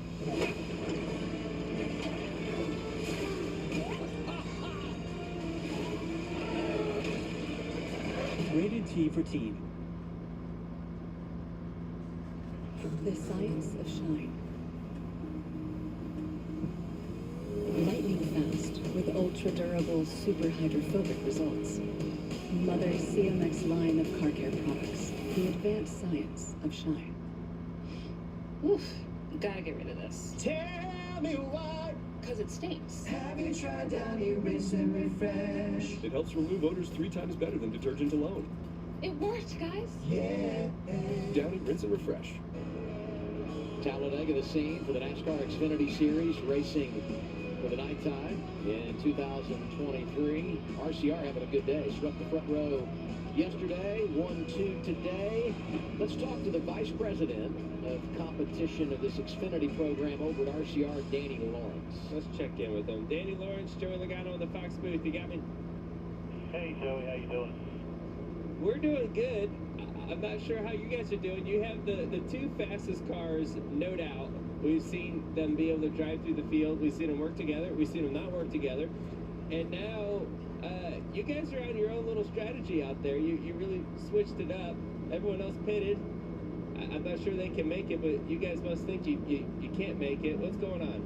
Rated T for teen. The science of shine. Lightning fast with ultra durable, super hydrophobic results. Mother's CMX line of car care products. The advanced science of shine. Oof, gotta get rid of this. Tell me why. Because it stinks. Have you tried Downy Rinse and Refresh? It helps remove odors 3 times better than detergent alone. It worked, guys. Yeah. Downy Rinse and Refresh. Talladega, the scene for the NASCAR Xfinity Series, racing for the nighttime in 2023. RCR having a good day. Swept the front row yesterday, 1-2 today. Let's talk to the vice president of competition of this Xfinity program over at RCR, Danny Lawrence. Let's check in with him. Danny Lawrence, Joey Logano in the Fox booth. You got me? Hey, Joey, how you doing? We're doing good. I'm not sure how you guys are doing. You have the 2 fastest cars, no doubt. We've seen them be able to drive through the field. We've seen them work together. We've seen them not work together. And now you guys are on your own little strategy out there. You really switched it up. Everyone else pitted. I'm not sure they can make it, but you guys must think you can't make it. What's going on?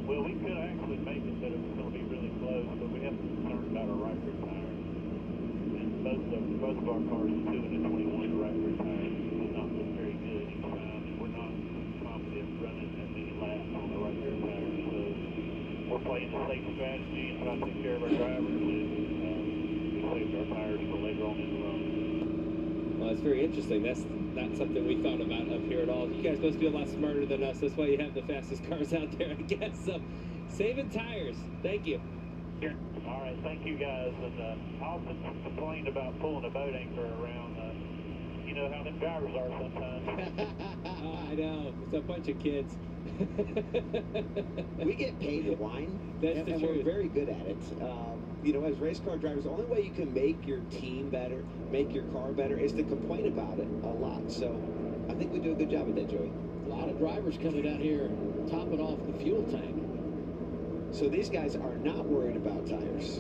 Well, we could actually make it, but it was going to be really close. But we have some concerns about our right rear tires. And both of our cars, the 2 and the 21, right rear tires, did not look very good each time. And we're not confident running that many laps on the right rear tires. So we're playing the safe strategy and trying to take care of our drivers. And we saved our tires for later on in the run. Well, it's very interesting. That's not something we thought about up here at all. You guys must be a lot smarter than us. That's why you have the fastest cars out there, I guess. So, saving tires. Thank you. Sure. All right, thank you guys. And I often complained about pulling a boat anchor around. You know how them drivers are sometimes. Oh, I know. It's a bunch of kids. We get paid to whine, and we're very good at it. You know, as race car drivers, the only way you can make your team better, make your car better, is to complain about it a lot. So I think we do a good job at that, Joey. A lot of drivers coming down here topping off the fuel tank. So these guys are not worried about tires.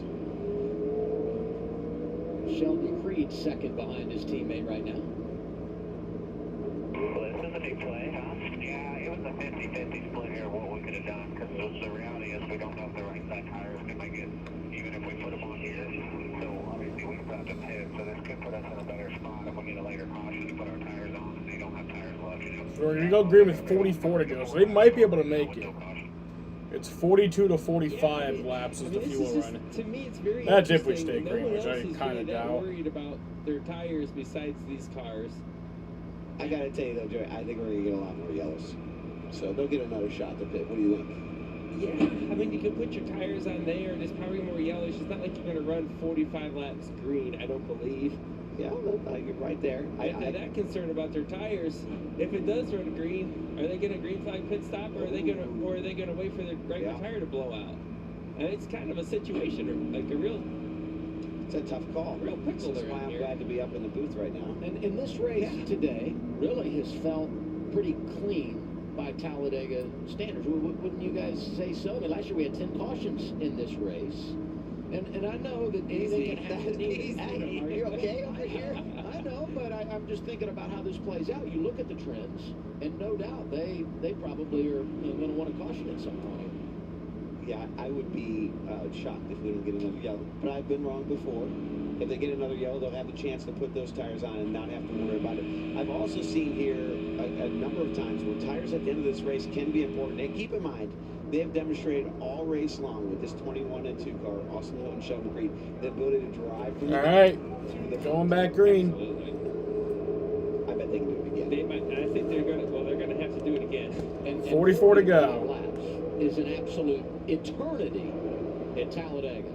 Shelby Creed second behind his teammate right now. Well, this is a big play, huh? Yeah, it was a 50-50 split here, what we could have done, because the reality is we don't know if the right side tires can make it, even if we put them on here. So, obviously, we stopped them ahead, so this could put us in a better spot if we get a later caution to put our tires on and they don't have tires left, you know. So we're going to go green with 44 to go, so they might be able to make it. It's 42 to 45 laps is the fuel run. To me, it's very That's if we interesting. stay green, which I kind of doubt. Worried about their tires besides these cars. I gotta tell you though, Joey, I think we're gonna get a lot more yellows. So they'll get another shot at the pit. What do you think? Yeah, I mean, you can put your tires on there, and it's probably more yellowish. It's not like you're going to run 45 laps green, I don't believe. Yeah, you're right there. If they're that concerned about their tires, if it does run green, are they going to green flag pit stop, or are they going to wait for the right tire to blow out? And it's kind of a situation, like a real. It's a tough call. Real pickle. That's why I'm glad to be up in the booth right now. And in this race today, really has felt pretty clean by Talladega standards. Wouldn't you guys say so? I mean, last year we had 10 cautions in this race. And I know that anything can happen. Easy. Are you okay over here? I know, but I'm just thinking about how this plays out. You look at the trends, and no doubt they probably are going to want to caution at some point. Yeah, I would be shocked if we don't get another yellow. But I've been wrong before. If they get another yellow, they'll have the chance to put those tires on and not have to worry about it. I've also seen here a number of times where tires at the end of this race can be important. And keep in mind, they have demonstrated all race long with this 21 and 2 car, Austin Hill and Sheldon Creed, the ability to drive from the all right, to the going back green. I bet they can do it again. I think they're going to have to do it again. And 44 to go. Laps is an absolute eternity at Talladega.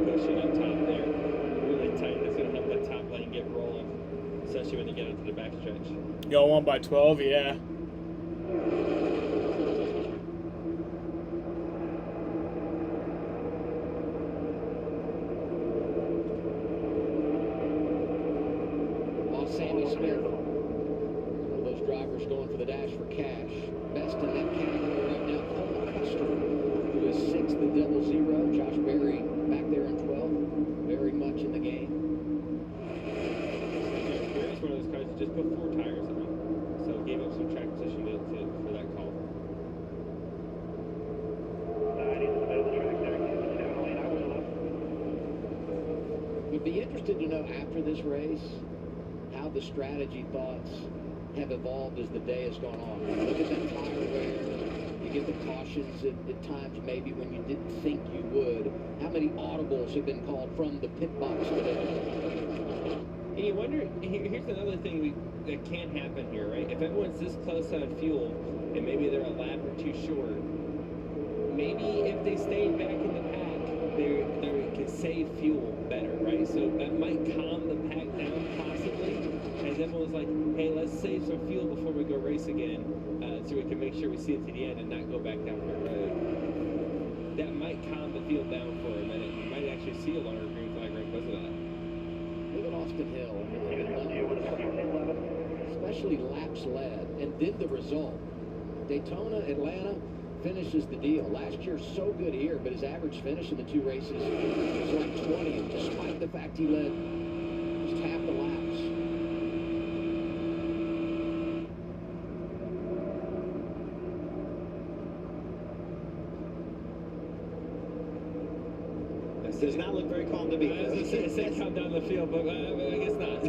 Pushing up top there, really tight. That's going to help that top lane get rolling, especially when you get into the backstretch. Go on by 12, yeah. Sammy Smith, one of those drivers going for the dash for cash. Best in that category right now, Cole Custer, who is 6th in double zero. Josh Berry back there in 12th, very much in the game. Berry's one of those cars that just put 4 tires on him, so it gave up some track position for that call. Would be interested to know after this race how the strategy thoughts have evolved as the day has gone on. You look at that tire wear, you get the cautions at times maybe when you didn't think you would. How many audibles have been called from the pit box today? And you wonder, here's another thing that can't happen here, right? If everyone's this close on fuel, and maybe they're a lap or 2 short, maybe if they stayed back in the pack, they could save fuel better, right? So that might calm the pack down possibly, as everyone's like, hey, let's save some fuel before we go race again, so we can make sure we see it to the end and not go back down the road. That might calm the field down for a minute. You might actually see a longer green flag right because of that. Look at Austin Hill, especially laps led, and then the result. Daytona, Atlanta finishes the deal. Last year, so good here, but his average finish in the 2 races was like 20, despite the fact he led just half the laps. Does not look very calm to me. I was going to say come down the field, but I guess not.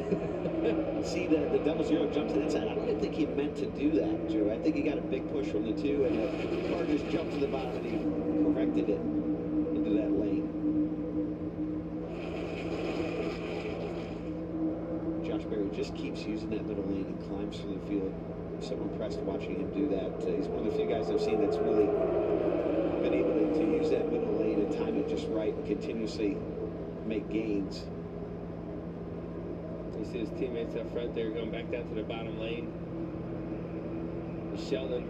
See the double zero jump to the inside. I don't think he meant to do that, Joe. I think he got a big push from the 2, and the car just jumped to the bottom, and he corrected it into that lane. Josh Berry just keeps using that middle lane and climbs through the field. I'm so impressed watching him do that. He's one of the few guys I've seen that's really been able to use that middle lane and time it just right and continuously make gains. You see his teammates up front there going back down to the bottom lane. Sheldon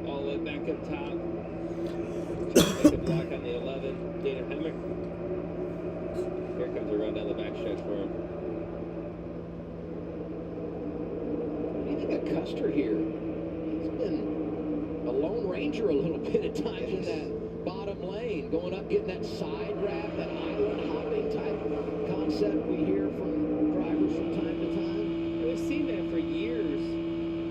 all the way back up top. Make a block on the 11. Dana Hemmick. Here comes a run down the backstretch for him. What do you think of Custer here? He's been a lone ranger a little bit at times in that bottom lane, going up, getting that side wrap, that island hopping type concept we hear from drivers from time to time. We've seen that for years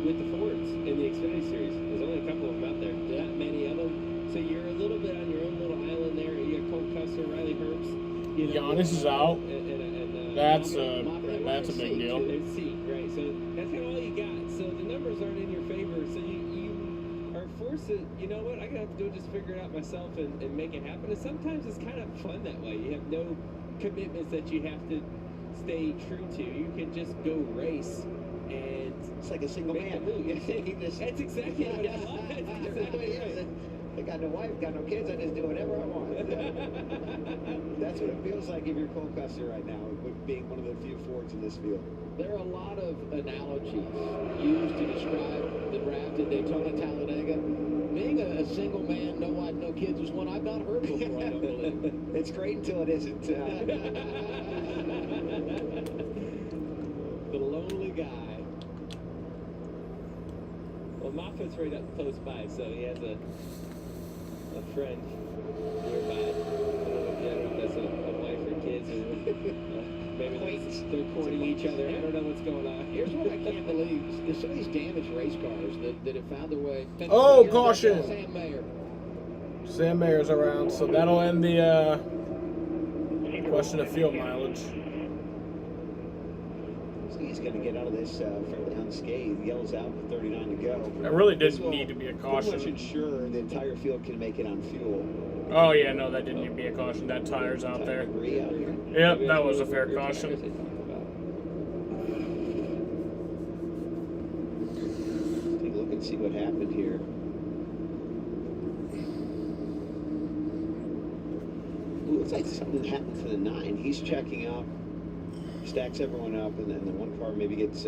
with the Fords in the Xfinity series. There's only a couple of them out there. Not many of them. So you're a little bit on your own little island there. You got Cole Custer, Riley Herbst. You know, Giannis is out. That's a big deal. Right. So that's kind of all you got. So the numbers aren't in your favor. So you are forced to, you know what, I'm going to have to go just figure it out myself and make it happen. And sometimes it's kind of fun that way. You have no commitments that you have to stay true to. You can just go race and it's like a single man. That's exactly what it's like. That's exactly right. I got no wife, got no kids, I just do whatever I want. That's what it feels like if you're Cole Custer right now, with being one of the few Fords in this field. There are a lot of analogies used to describe the draft at Daytona, Talladega. Being a single man, no wife, no kids is one I've not heard before, I don't believe. It's great until it isn't. The lonely guy. Well, Moffitt's right up close by, so he has a friend nearby. I don't know if that's a wife or kids or maybe they're courting each other. I don't know what's going on. Here's what I can't believe. There's some of these damaged race cars that have found their way. Oh, caution. Sam Mayer. Sam Mayer's around, so that'll end the question of field mileage. He's going to get out of this fairly unscathed. Yells out with 39 to go. It really didn't need to be a caution. Pretty much ensure the entire field can make it on fuel. Oh, yeah, no, that didn't need to be a caution. That tire's out there. Yep, that was a fair caution. Take a look and see what happened here. Ooh, looks like something happened to the 9. He's checking up, stacks everyone up, and then the one car maybe gets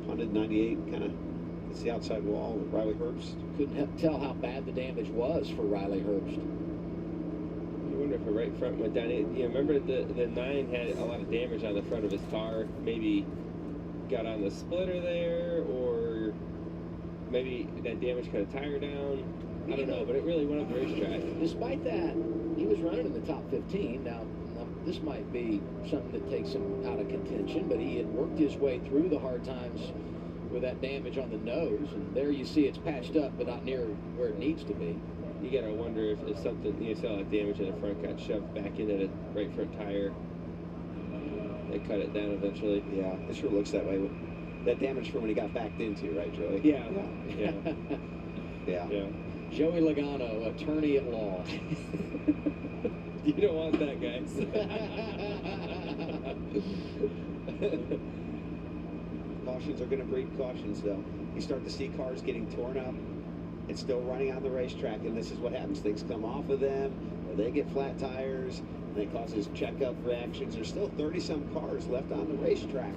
punted 98, kind of hits the outside wall with Riley Herbst. Couldn't tell how bad the damage was for Riley Herbst. I wonder if the right front went down. Remember the 9 had a lot of damage on the front of his car. Maybe got on the splitter there, or maybe that damage cut a tire down. I don't know, but it really went up the racetrack. Despite that, he was running in the top 15. Now, this might be something that takes him out of contention, but he had worked his way through the hard times with that damage on the nose, and there you see it's patched up, but not near where it needs to be. You gotta wonder if something, saw that damage in the front got shoved back into the right front tire. They cut it down eventually. Yeah, it sure looks that way. That damage from when he got backed into, right, Joey? Yeah. Yeah. Joey Logano, attorney at law. You don't want that, guys. Cautions are going to breed cautions, though. You start to see cars getting torn up. It's still running on the racetrack, and this is what happens. Things come off of them, or they get flat tires, and it causes checkup reactions. There's still 30-some cars left on the racetrack.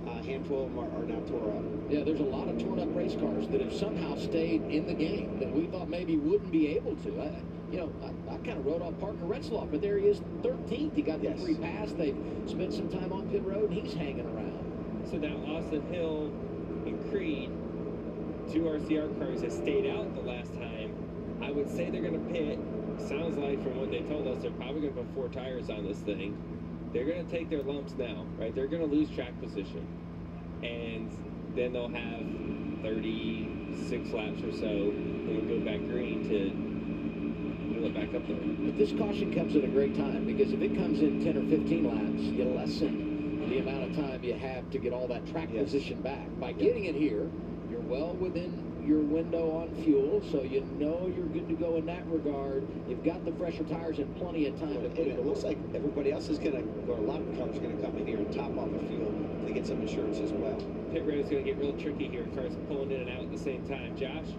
A handful of them are now tore up. Yeah, there's a lot of torn up race cars that have somehow stayed in the game that we thought maybe wouldn't be able to. I kind of wrote off Parker Retzloff, but there he is, 13th. He got the free pass. They spent some time on pit road, and he's hanging around. So now Austin Hill and Creed, 2 RCR cars that stayed out the last time. I would say they're going to pit. Sounds like from what they told us, they're probably going to put 4 tires on this thing. They're going to take their lumps now, right? They're going to lose track position. And then they'll have 36 laps or so, and go back green to wheel it back up there. But this caution comes at a great time, because if it comes in 10 or 15 laps, you lessen the amount of time you have to get all that track position back. By getting it here, you're well within your window on fuel, so you know you're good to go in that regard. You've got the fresher tires and plenty of time to put it. It looks like everybody else is going to, or a lot of cars are going to come in here and top off the fuel to get some insurance as well. Pit road is going to get real tricky here. Cars pulling in and out at the same time. Josh?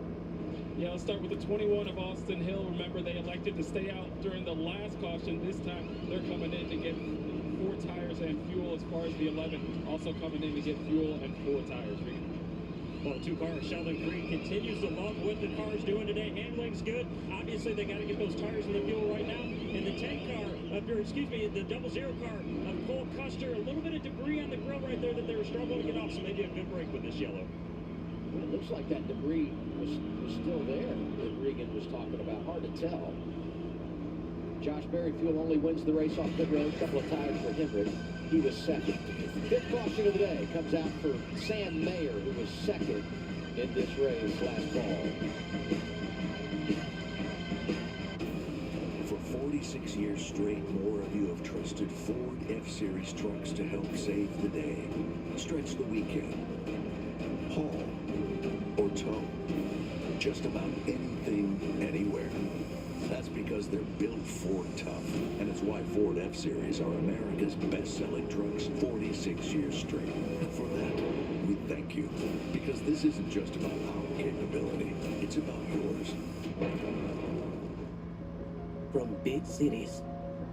Yeah, I'll start with the 21 of Austin Hill. Remember, they elected to stay out during the last caution. This time, they're coming in to get 4 tires and fuel, as far as the 11 also coming in to get fuel and 4 tires. Well, 2 cars, Sheldon Creed continues to love what the car's doing today. Handling's good. Obviously, they got to get those tires in the fuel right now. And the 10 car, the 00 car of Cole Custer, a little bit of debris on the grill right there that they were struggling to get off, so they did a good break with this yellow. Well, it looks like that debris was still there that Regan was talking about. Hard to tell. Josh Berryfield only wins the race off pit road. A couple of tires for Hendrick. He was second. 5th caution of the day comes out for Sam Mayer, who was second in this race last fall. For 46 years straight, more of you have trusted Ford F-Series trucks to help save the day, stretch the weekend, haul, or tow. just about anything, anywhere. That's because they're built Ford tough, and it's why Ford F-Series are America's best-selling trucks 46 years straight. And for that, we thank you, because this isn't just about our capability, it's about yours. From big cities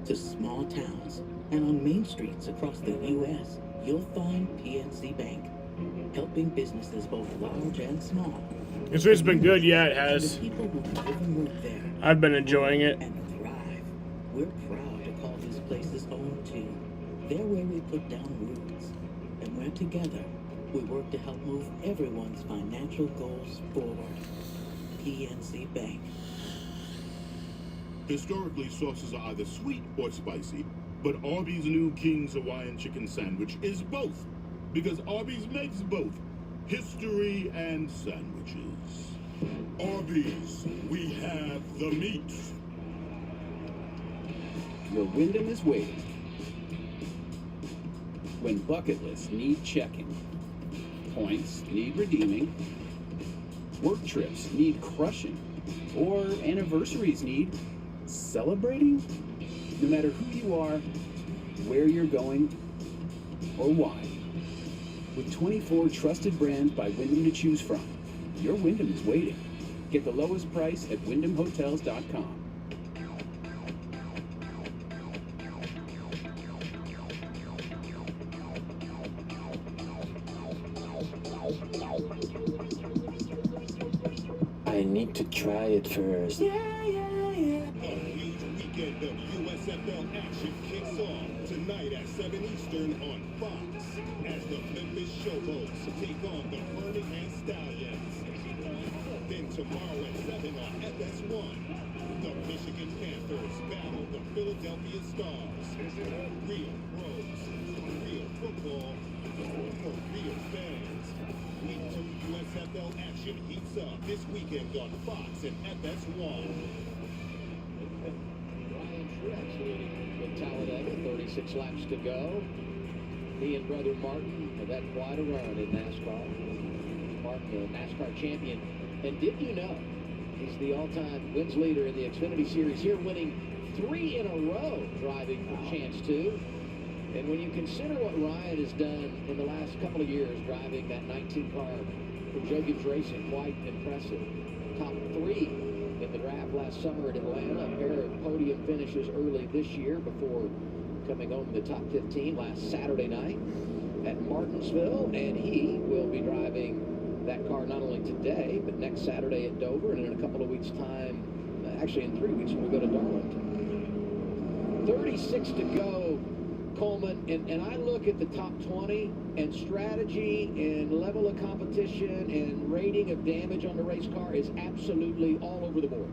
to small towns and on main streets across the U.S., you'll find PNC Bank, helping businesses both large and small. This race has been good, yeah, it has. I've been enjoying it. We're proud to call these places home too. They're where we put down roots, and where together we work to help move everyone's financial goals forward. PNC Bank. Historically, sauces are either sweet or spicy, but Arby's new King's Hawaiian Chicken Sandwich is both, because Arby's makes both history and sandwiches. Arby's, we have the meat. Your Wyndham is waiting. When bucket lists need checking, points need redeeming, work trips need crushing, or anniversaries need celebrating, no matter who you are, where you're going, or why. With 24 trusted brands by Wyndham to choose from, your Wyndham is waiting. Get the lowest price at WyndhamHotels.com. I need to try it first. A huge weekend of USFL action kicks off tonight at 7 Eastern on Fox as the Memphis Showboats take on the Birmingham Stallions. Then tomorrow at 7 on FS1, the Michigan Panthers battle the Philadelphia Stars. Real pros, real football for real fans. Week 2 USFL action heats up this weekend on Fox and FS1. Ryan Truex leading with Talladega, 36 laps to go. He and brother Martin have had quite a run in NASCAR. Martin, the NASCAR champion. And did you know he's the all-time wins leader in the Xfinity Series here, winning 3 in a row, driving for Chance 2. And when you consider what Ryan has done in the last couple of years, driving that 19 car for Joe Gibbs Racing, quite impressive. Top 3 in the draft last summer at Atlanta, a pair of podium finishes early this year before coming home in the top 15 last Saturday night at Martinsville. And he will be driving that car not only today, but next Saturday at Dover, and in a couple of weeks' time, actually in 3 weeks when we go to Darlington. 36 to go. Coleman, and I look at the top 20 and strategy and level of competition and rating of damage on the race car is absolutely all over the board.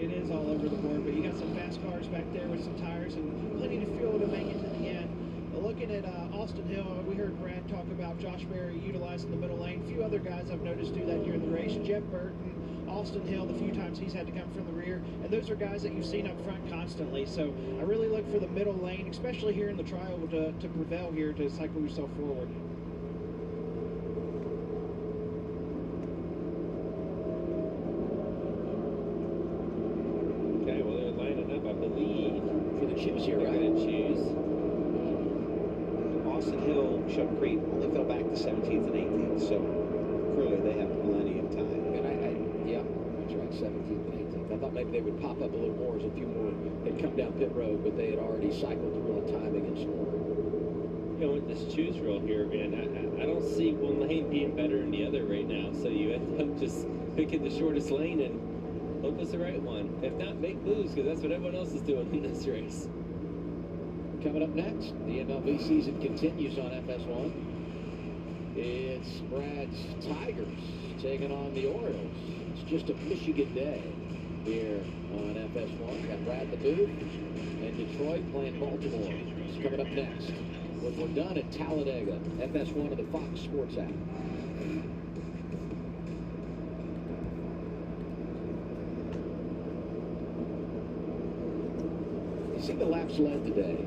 It is all over the board, but you got some fast cars back there with some tires and plenty of fuel to make it to the end. Looking at Austin Hill, we heard Brad talk about Josh Berry utilizing the middle lane. A few other guys I've noticed do that during the race. Jeff Burton, Austin Hill, the few times he's had to come from the rear. And those are guys that you've seen up front constantly. So I really look for the middle lane, especially here in the trial, to prevail here to cycle yourself forward. Okay, well, they're lining up, I believe, for the choose here, right? They're going to choose. Austin Hill, Shuck Creek only fell back to 17th and 18th, so clearly they have plenty of time. And yeah, that's right, 17th and 18th. I thought maybe they would pop up a little more as a few more had come down pit road, but they had already cycled through on timing and scoring. You know, with this choose rule here, man, I don't see one lane being better than the other right now, so you end up just picking the shortest lane and hope it's the right one. If not, make moves, because that's what everyone else is doing in this race. Coming up next, the MLB season continues on FS1. It's Brad's Tigers taking on the Orioles. It's just a Michigan day here on FS1. We got Brad the Booth and Detroit playing Baltimore. It's coming up next when we're done at Talladega, FS1 of the Fox Sports app. You see the laps led today.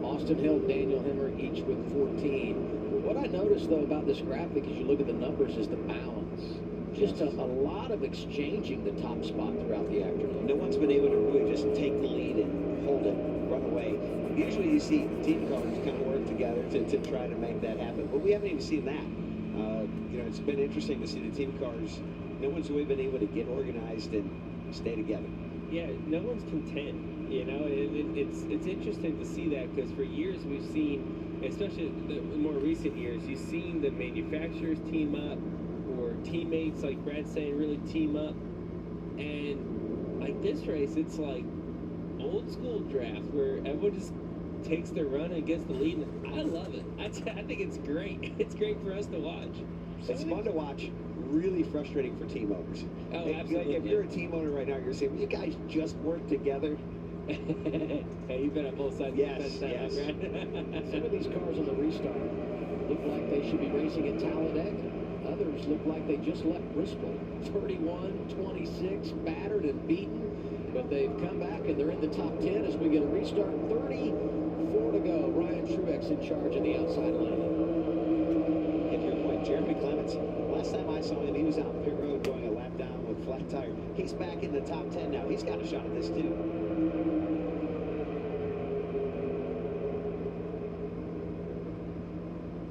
Austin Hill, Daniel Hemrick, each with 14. What I noticed, though, about this graphic as you look at the numbers is the balance. Just a lot of exchanging the top spot throughout the afternoon. No one's been able to really just take the lead and hold it, run away. Usually you see team cars kind of work together to try to make that happen, but we haven't even seen that. You know, it's been interesting to see the team cars. No one's really been able to get organized and stay together. Yeah, no one's content. You know, it's interesting to see that because for years we've seen, especially the more recent years, you've seen the manufacturers team up or teammates, like Brad's saying, really team up. And like this race, it's like old school draft where everyone just takes their run and gets the lead. And I love it. I think it's great. It's great for us to watch. It's fun to watch. Really frustrating for team owners. Oh, absolutely. If you're a team owner right now, you're saying, well, you guys just work together. Hey, you've been on both sides. Yes, of the fence, yes. right? Some of these cars on the restart look like they should be racing at Talladega. Others look like they just left Bristol. 31-26, battered and beaten. But they've come back and they're in the top 10 as we get a restart. 34 to go. Ryan Truex in charge of the outside lane. And to your point, Jeremy Clements, last time I saw him, he was out pit road going a lap down with flat tire. He's back in the top 10 now. He's got a shot at this too.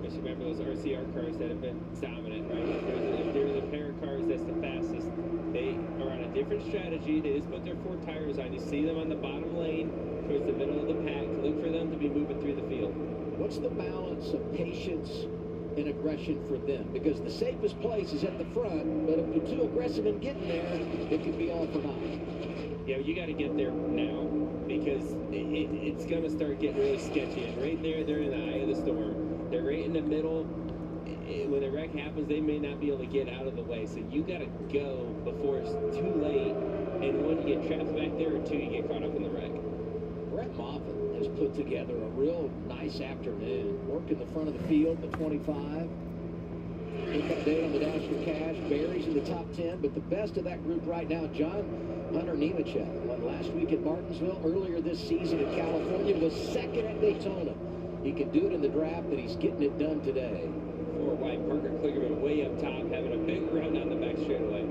Just remember those RCR cars that have been dominant, right? If they're the pair of cars that's the fastest, they are on a different strategy. They just put their 4 tires on. You see them on the bottom lane towards the middle of the pack. Look for them to be moving through the field. What's the balance of patience and aggression for them? Because the safest place is at the front, but if you're too aggressive in getting there, it could be all for naught. Yeah, you got to get there now because it's going to start getting really sketchy. And right there, they're in the eye of the storm. They're right in the middle. When the wreck happens, they may not be able to get out of the way. So you got to go before it's too late. And one, you get trapped back there, or 2, you get caught up in the wreck. Brett Moffitt has put together a real nice afternoon. Work in the front of the field, the 25. Look up date on the Dash for Cash. Barry's in the top 10, but the best of that group right now, John Hunter Nemechek, won last week at Martinsville. Earlier this season in California, was second at Daytona. He can do it in the draft, and he's getting it done today. 4 wide, Parker Kligerman way up top, having a big run down the back straightaway.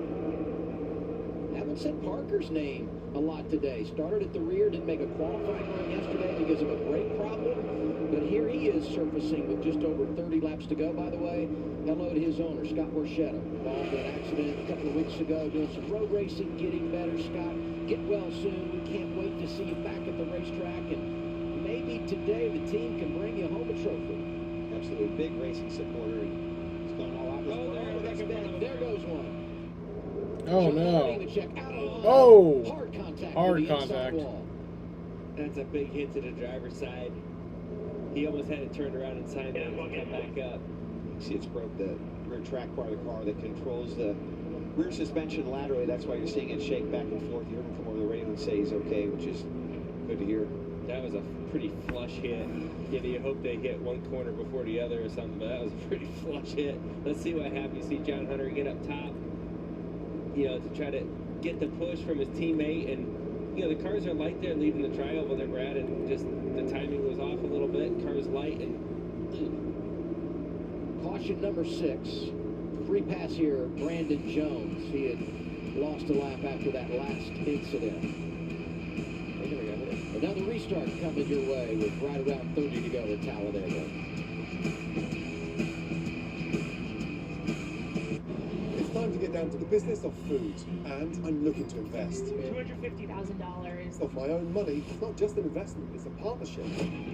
Haven't said Parker's name a lot today. Started at the rear, didn't make a qualifying run yesterday because of a brake problem. But here he is surfacing with just over 30 laps to go, by the way. Hello to his owner, Scott Borchetta. Involved in an accident a couple of weeks ago, doing some road racing, getting better. Scott, get well soon. We can't wait to see you back at the racetrack. And maybe today the team can bring you home a trophy. Absolutely big racing supporter. He's going all out. There goes one. Oh, no. Oh! Hard contact. Hard contact. That's a big hit to the driver's side. He almost had to turn around and sign that and come back up. See, it's broke the rear track part of the car that controls the rear suspension laterally. That's why you're seeing it shake back and forth. You heard him come over the radio and say he's okay, which is good to hear. That was a pretty flush hit. You know, you hope they hit one corner before the other or something, but that was a pretty flush hit. Let's see what happens. You see John Hunter get up top, you know, to try to get the push from his teammate. And, you know, the cars are light there leaving the tri-oval there, Brad, and just the timing was off a little bit. Car's light and... Caution number 6. Free pass here, Brandon Jones. He had lost a lap after that last incident. Another restart coming your way with right around 30 to go at Talladega. It's time to get down to the business of food, and I'm looking to invest. $250,000. Of my own money, it's not just an investment, it's a partnership.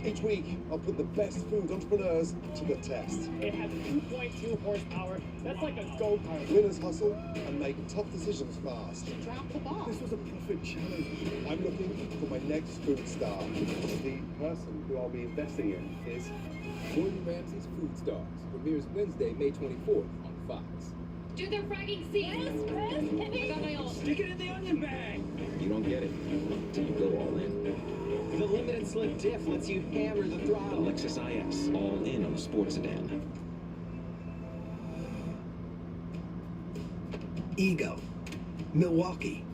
Each week, I'll put the best food entrepreneurs to the test. It has 2.2 horsepower. That's like a go-kart. Winners hustle and make tough decisions fast. Drop the ball. This was a perfect challenge. I'm looking for my next food star. The person who I'll be investing in is Gordon Ramsay's Food Stars premieres Wednesday, May 24th on Fox. Do their fragging scenes. Stick it in the onion bag. You don't get it until you go all in. The limited slip diff lets you hammer the throttle. Lexus IS, all in on the sports sedan. Ego, Milwaukee,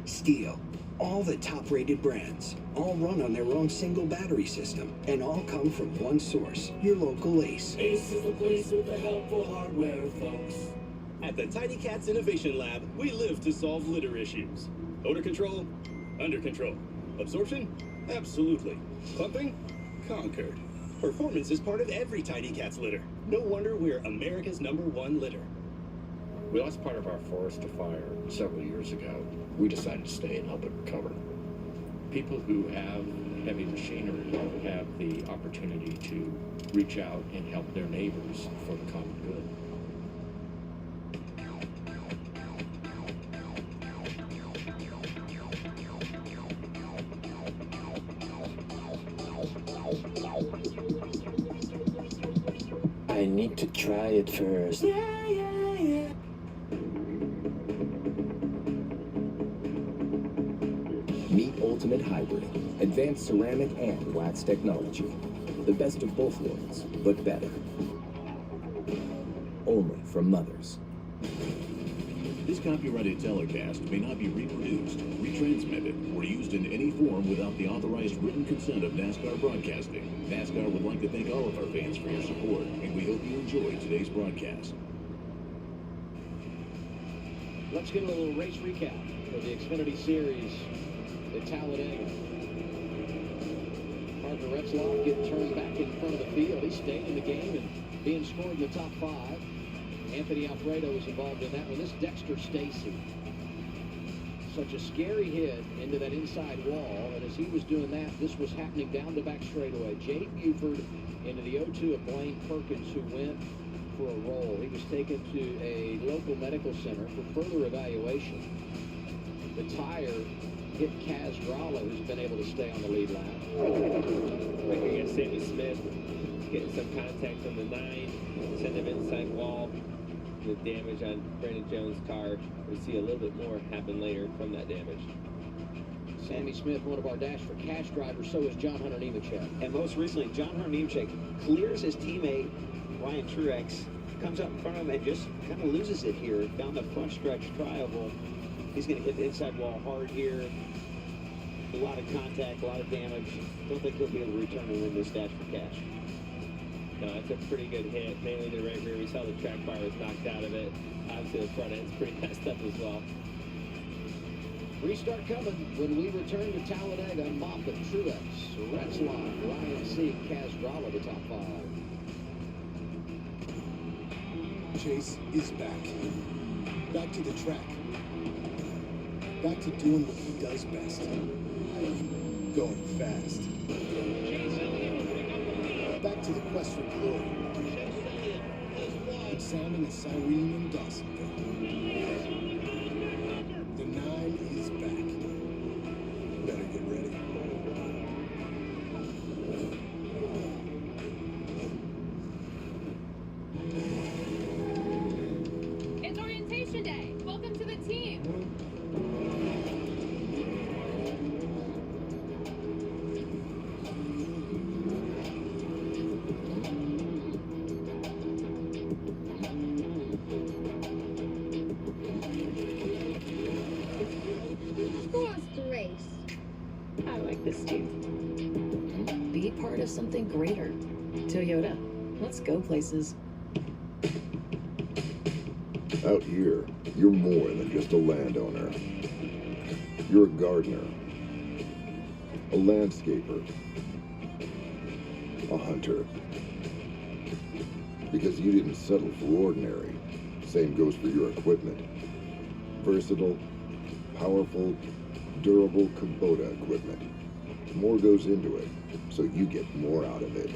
Steel, all the top-rated brands, all run on their own single battery system, and all come from one source, your local Ace. Ace is the place with the helpful hardware, folks. At the Tiny Cats Innovation Lab, we live to solve litter issues. Odor control? Under control. Absorption? Absolutely. Clumping? Conquered. Performance is part of every Tiny Cats litter. No wonder we're America's #1 litter. We lost part of our forest to fire several years ago. We decided to stay and help it recover. People who have heavy machinery have the opportunity to reach out and help their neighbors for the common good. I need to try it first. Meet Ultimate Hybrid, advanced ceramic and wax technology. The best of both worlds, but better. Only from Mothers. This copyrighted telecast may not be reproduced, retransmitted, or used in any form without the authorized written consent of NASCAR Broadcasting. NASCAR would like to thank all of our fans for your support, and we hope you enjoyed today's broadcast. Let's get a little race recap for the Xfinity Series at Talladega. Parker Retzlaff getting turned back in front of the field. He stayed in the game and being scored in the top 5. Anthony Alfredo was involved in that one. This Dexter Stacy. Such a scary hit into that inside wall. And as he was doing that, this was happening down the back straightaway. Jade Buford into the 0-2 of Blaine Perkins, who went for a roll. He was taken to a local medical center for further evaluation. The tire hit Kaz Gralla, who's been able to stay on the lead lap. Right here, you got Sammy Smith getting some contact on the 9, send him inside wall. The damage on Brandon Jones' car. We see a little bit more happen later from that damage. Sammy Smith, one of our Dash for Cash drivers, so is John Hunter Nemechek. And most recently, John Hunter Nemechek clears his teammate, Ryan Truex, comes up in front of him and just kind of loses it here down the front stretch trioval. He's going to hit the inside wall hard here. A lot of contact, a lot of damage. Don't think he'll be able to return and win this Dash for Cash. No, it's a pretty good hit, mainly the right rear. We saw the track bar was knocked out of it. Obviously, the front end's pretty messed up as well. Restart coming when we return to Talladega. Moffitt, Truex, Retzlaff, Ryan C, Kaz Gralla, the top 5. Chase is back. Back to the track. Back to doing what he does best. Going fast. Back to the quest for glory. Examining a siren in Dawsonville. The 9 is back. Better get ready. It's orientation day. Welcome to the team. Who wants to race? I like this too. Be part of something greater. Toyota. Let's go places. Out here, you're more than just a landowner. You're a gardener, a landscaper, a hunter. Because you didn't settle for ordinary. Same goes for your equipment. Versatile, powerful, durable Kubota equipment. More goes into it, so you get more out of it.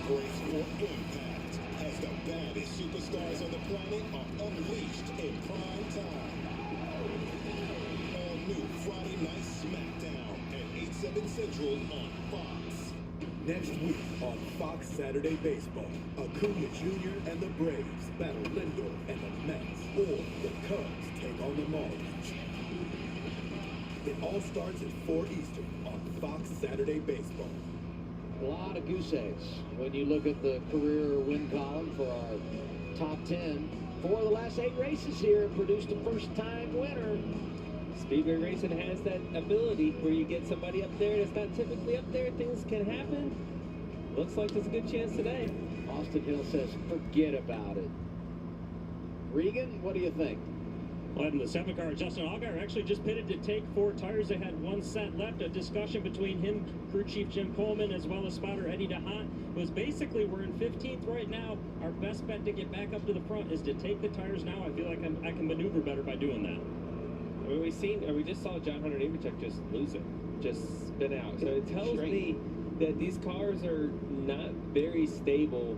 Brace for impact as the baddest superstars on the planet are unleashed in prime time. All new Friday Night SmackDown at 8/7 Central on Fox. Next week on Fox Saturday Baseball, Acuna Jr. and the Braves battle Lindor and the Mets, or the Cubs take on the Marlins. It all starts at 4 Eastern on Fox Saturday Baseball. A lot of goose eggs when you look at the career win column for our top 10. 4 of the last 8 races here produced a first-time winner. Speedway racing has that ability where you get somebody up there that's not typically up there. Things can happen. looks like there's a good chance today. Austin Hill says, forget about it. Regan, what do you think? Well, in the 7 car, Justin Allgaier actually just pitted to take 4 tires. They had 1 set left. A discussion between him, crew chief Jim Coleman, as well as spotter Eddie DeHaan was basically, we're in 15th right now. Our best bet to get back up to the front is to take the tires now. I feel like I can maneuver better by doing that. I mean, we just saw John Hunter Nemechek just lose it, just spin out. So it tells me that these cars are not very stable.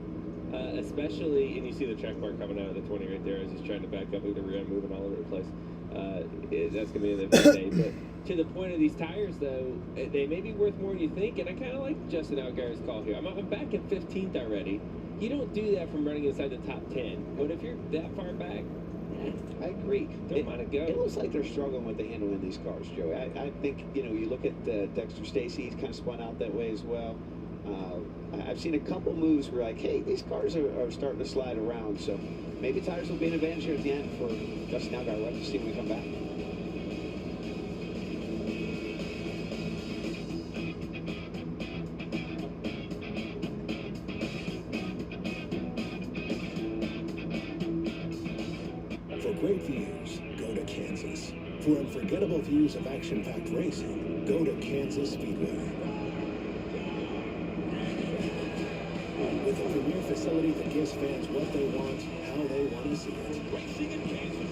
Especially, and you see the track bar coming out of the 20 right there as he's trying to back up with the rear moving all over the place. That's going to be in the day. But to the point of these tires, though, they may be worth more than you think. And I kind of like Justin Allgaier's call here. I'm back in 15th already. You don't do that from running inside the top 10. But if you're that far back, I agree. Don't mind it go. It looks like they're struggling with the handling of these cars, Joey. I think, you look at Dexter Stacy, he's kind of spun out that way as well. I've seen a couple moves where like, hey, these cars are starting to slide around, so maybe tires will be an advantage here at the end for Justin Allgaier. We'll have to see when we come back. For great views, go to Kansas. For unforgettable views of action-packed racing, go to Kansas Speedway. With a premier facility that gives fans what they want, how they want to see it. Racing in Kansas,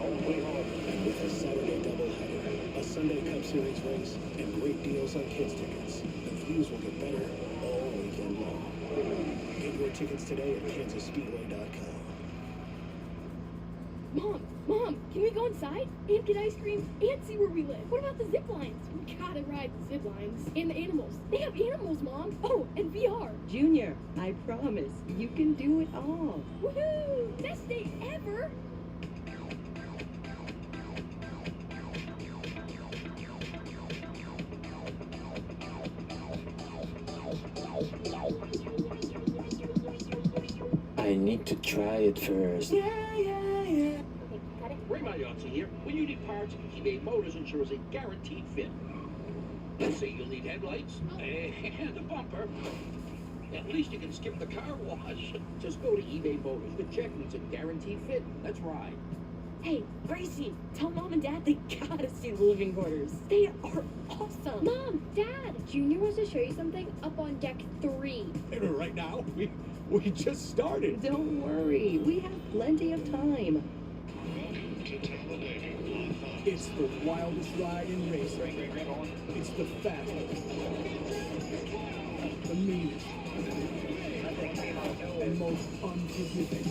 only home. And with a Saturday doubleheader, a Sunday Cup Series race, and great deals on kids' tickets, the views will get better all weekend long. Get your tickets today at KansasSpeedway.com. Mom, can we go inside and get ice cream and see where we live? What about the zip lines? We gotta ride the zip lines. And the animals. They have animals, Mom. Oh, and VR. Junior, I promise, you can do it all. Woohoo! Best day ever! I need to try it first. Yeah. Ray Magliozzi here. When you need parts, eBay Motors ensures a guaranteed fit. Let's say you'll need headlights and a bumper. At least you can skip the car wash. Just go to eBay Motors. The check means a guaranteed fit. Let's ride. Hey, Gracie, tell Mom and Dad they gotta see the living quarters. They are awesome. Mom, Dad, Junior wants to show you something up on deck 3. Right now, we just started. Don't worry, we have plenty of time. It's the wildest ride in racing. It's the fastest, the meanest, and most unforgiving.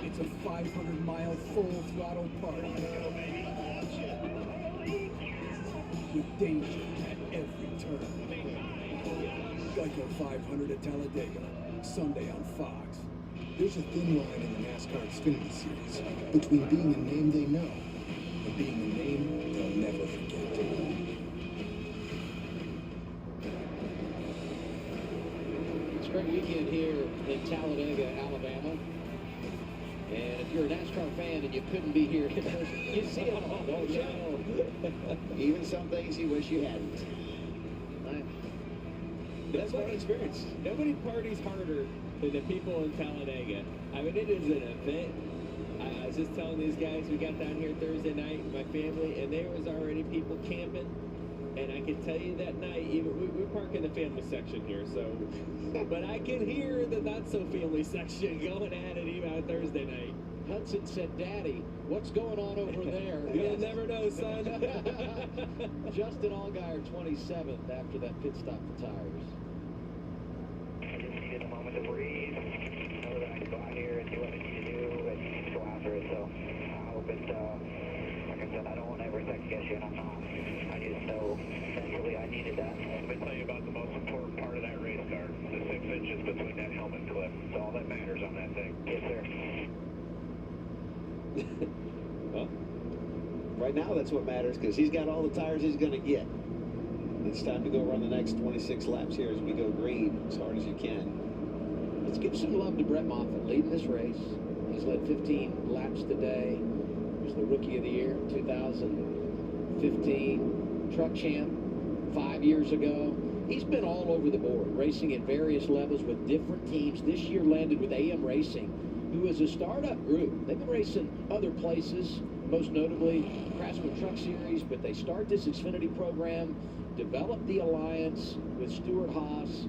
It's a 500-mile full-throttle party with danger at every turn. Geico 500 at Talladega, Sunday on Fox. There's a thin line in the NASCAR Xfinity Series between being a name they know and being a name they'll never forget. It's a great weekend here in Talladega, Alabama. And if you're a NASCAR fan and you couldn't be here in person, you see it all, don't you? Even some things you wish you hadn't. That's what experience. Nobody parties harder than the people in Talladega. I mean, it is an event. I was just telling these guys, we got down here Thursday night with my family, and there was already people camping. And I can tell you that night, even we park in the family section here, so. But I can hear the not-so-family section going at it even on Thursday night. Hudson said, Daddy, what's going on over there? You'll never know, son. Justin Allgaier, 27th after that pit stop for tires. Just needed a moment to breathe. Know that I can go out here and do what I need to do and go after it. So I hope it, like I said, I don't want to ever second guess you, and I'm not. I just know mentally I needed that. Let me tell you about the most important part of that race car, the 6 inches between that helmet clip. It's all that matters on that thing. Yes, sir. Well, right now that's what matters because he's got all the tires he's going to get. It's time to go run the next 26 laps here as we go green as hard as you can. Let's give some love to Brett Moffitt leading this race. He's led 15 laps today. He was the Rookie of the Year 2015, truck champ, 5 years ago. He's been all over the board, racing at various levels with different teams. This year landed with AM Racing, who is a startup group. They've been racing other places, most notably Craftsman Truck Series, but they start this Xfinity program, develop the alliance with Stuart Haas.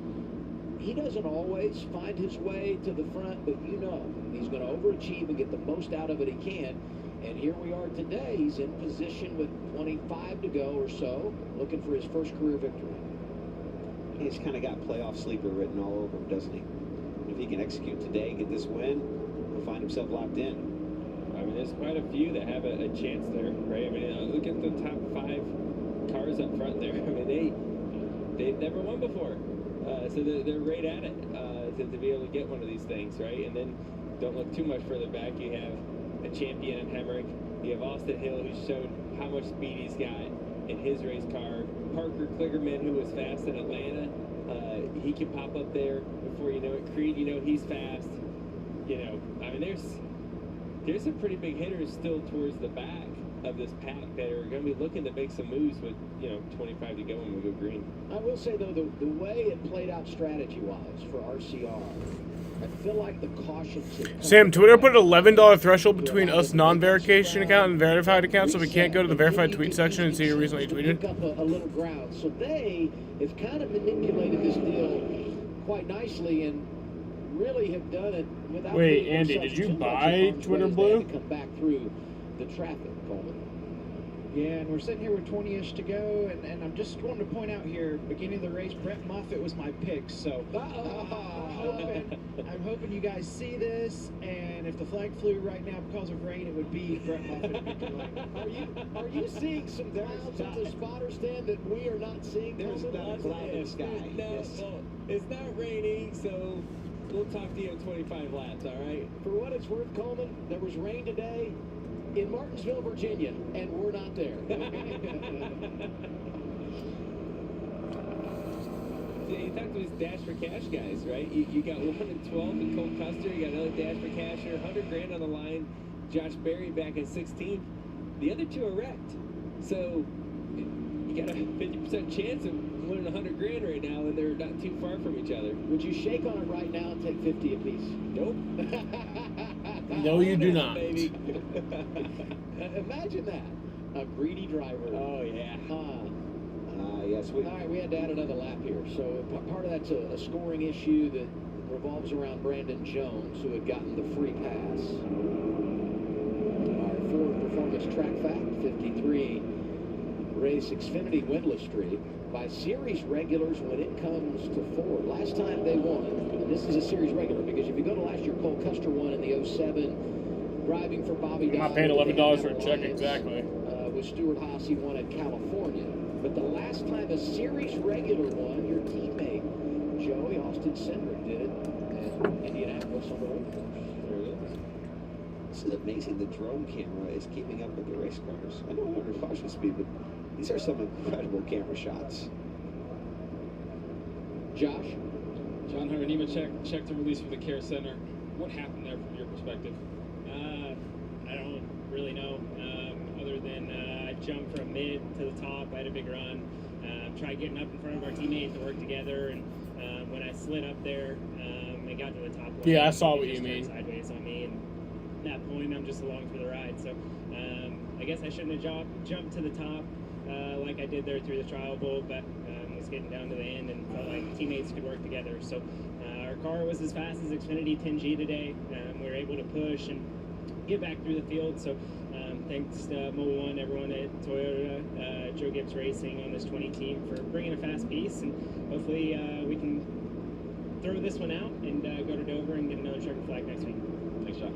He doesn't always find his way to the front, but you know he's going to overachieve and get the most out of it he can. And here we are today. He's in position with 25 to go or so, looking for his first career victory. He's kind of got playoff sleeper written all over him, doesn't he? If he can execute today, get this win, he'll find himself locked in. I mean, there's quite a few that have a chance there, right? I mean, look at the top 5 cars up front there. I mean, they've never won before. So they're right at it to be able to get one of these things, right? And then don't look too much further back. You have a champion in Hemrick. You have Austin Hill, who showed how much speed he's got in his race car. Parker Kligerman, who was fast in Atlanta. He can pop up there before you know it. Creed, you know, he's fast. You know, I mean, there's some pretty big hitters still towards the back of this pack that are going to be looking to make some moves with, you know, 25 to go when we go green. I will say, though, the way it played out strategy-wise for RCR, I feel like the caution... Sam, Twitter put an $11 threshold between us non-verification account and verified account, so we can't go to the verified tweet section and see who recently tweeted. Pick up a little ground. So they have kind of manipulated this deal quite nicely and really have done it without... Wait, Andy, did you buy Twitter Blue? To come back through the traffic, Coleman. Yeah, and we're sitting here with 20-ish to go, and I'm just wanting to point out here, beginning of the race, Brett Moffitt was my pick, so I'm hoping you guys see this, and if the flag flew right now because of rain, it would be Brett Moffitt in victory lane. Are you seeing some clouds on the spotter stand that we are not seeing? There's not a cloud in the sky. No, Yes. well, it's not raining, so we'll talk to you in 25 laps, all right? For what it's worth, Coleman, there was rain today in Martinsville, Virginia, and we're not there. You talked to his Dash for Cash guys, right? You got 1 and 12 in Cole Custer. You got another Dash for Cash here, $100,000 on the line. Josh Berry back in 16th. The other two are wrecked. So you got a 50% chance of winning $100,000 right now, and they're not too far from each other. Would you shake on it right now and take 50 apiece? Nope. No, you do not. Baby. Imagine that. A greedy driver. Oh, yeah. Yes. All right, we had to add another lap here. So part of that's a scoring issue that revolves around Brandon Jones, who had gotten the free pass. Our Ford Performance Track Fact 53 race Xfinity winless streak by series regulars when it comes to Ford. Last time they won, and this is a series regular, because if you go to last year, Cole Custer won in the 07, driving for Bobby I'm not paying $11 for a check, exactly. With Stuart Haas, he won at California. But the last time a series regular won, your teammate, Joey Austin Cindric, did it at Indianapolis on the road course. There it is. This is amazing. The drone camera is keeping up with the race cars. I know we're under caution speed, but these are some incredible camera shots. Josh? John Hunter Neiman checked the release from the care center. What happened there from your perspective? I don't really know. Other than I jumped from mid to the top, I had a big run. Tried getting up in front of our teammates to work together, and when I slid up there and got to the top, yeah, I saw what you mean. Sideways on me, and at that point, I'm just along for the ride. So I guess I shouldn't have jumped to the top like I did there through the trial bowl, but was getting down to the end and felt like teammates could work together. So our car was as fast as Xfinity 10G today. We were able to push and get back through the field. So thanks to Mobile One, everyone at Toyota, Joe Gibbs Racing on this 20 team for bringing a fast piece, and hopefully we can throw this one out and go to Dover and get another checkered flag next week. Thanks, John.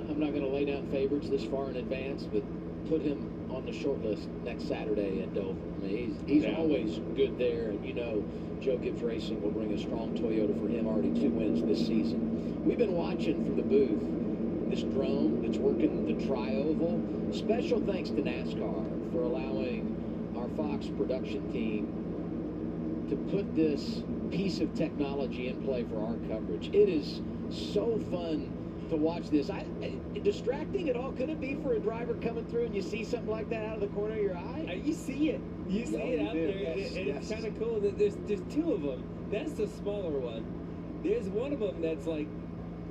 I'm not going to lay down favorites this far in advance, but put him on the short list next Saturday at Dover. I mean, he's always good there, and you know Joe Gibbs Racing will bring a strong Toyota for him. Already 2 wins this season. We've been watching from the booth this drone that's working the tri-oval. Special thanks to NASCAR for allowing our Fox production team to put this piece of technology in play for our coverage. It is so fun to watch this. Distracting at all? Could it be for a driver coming through and you see something like that out of the corner of your eye? You see it. You see it out there, and it's kind of cool that there's two of them. That's the smaller one. There's one of them that's like,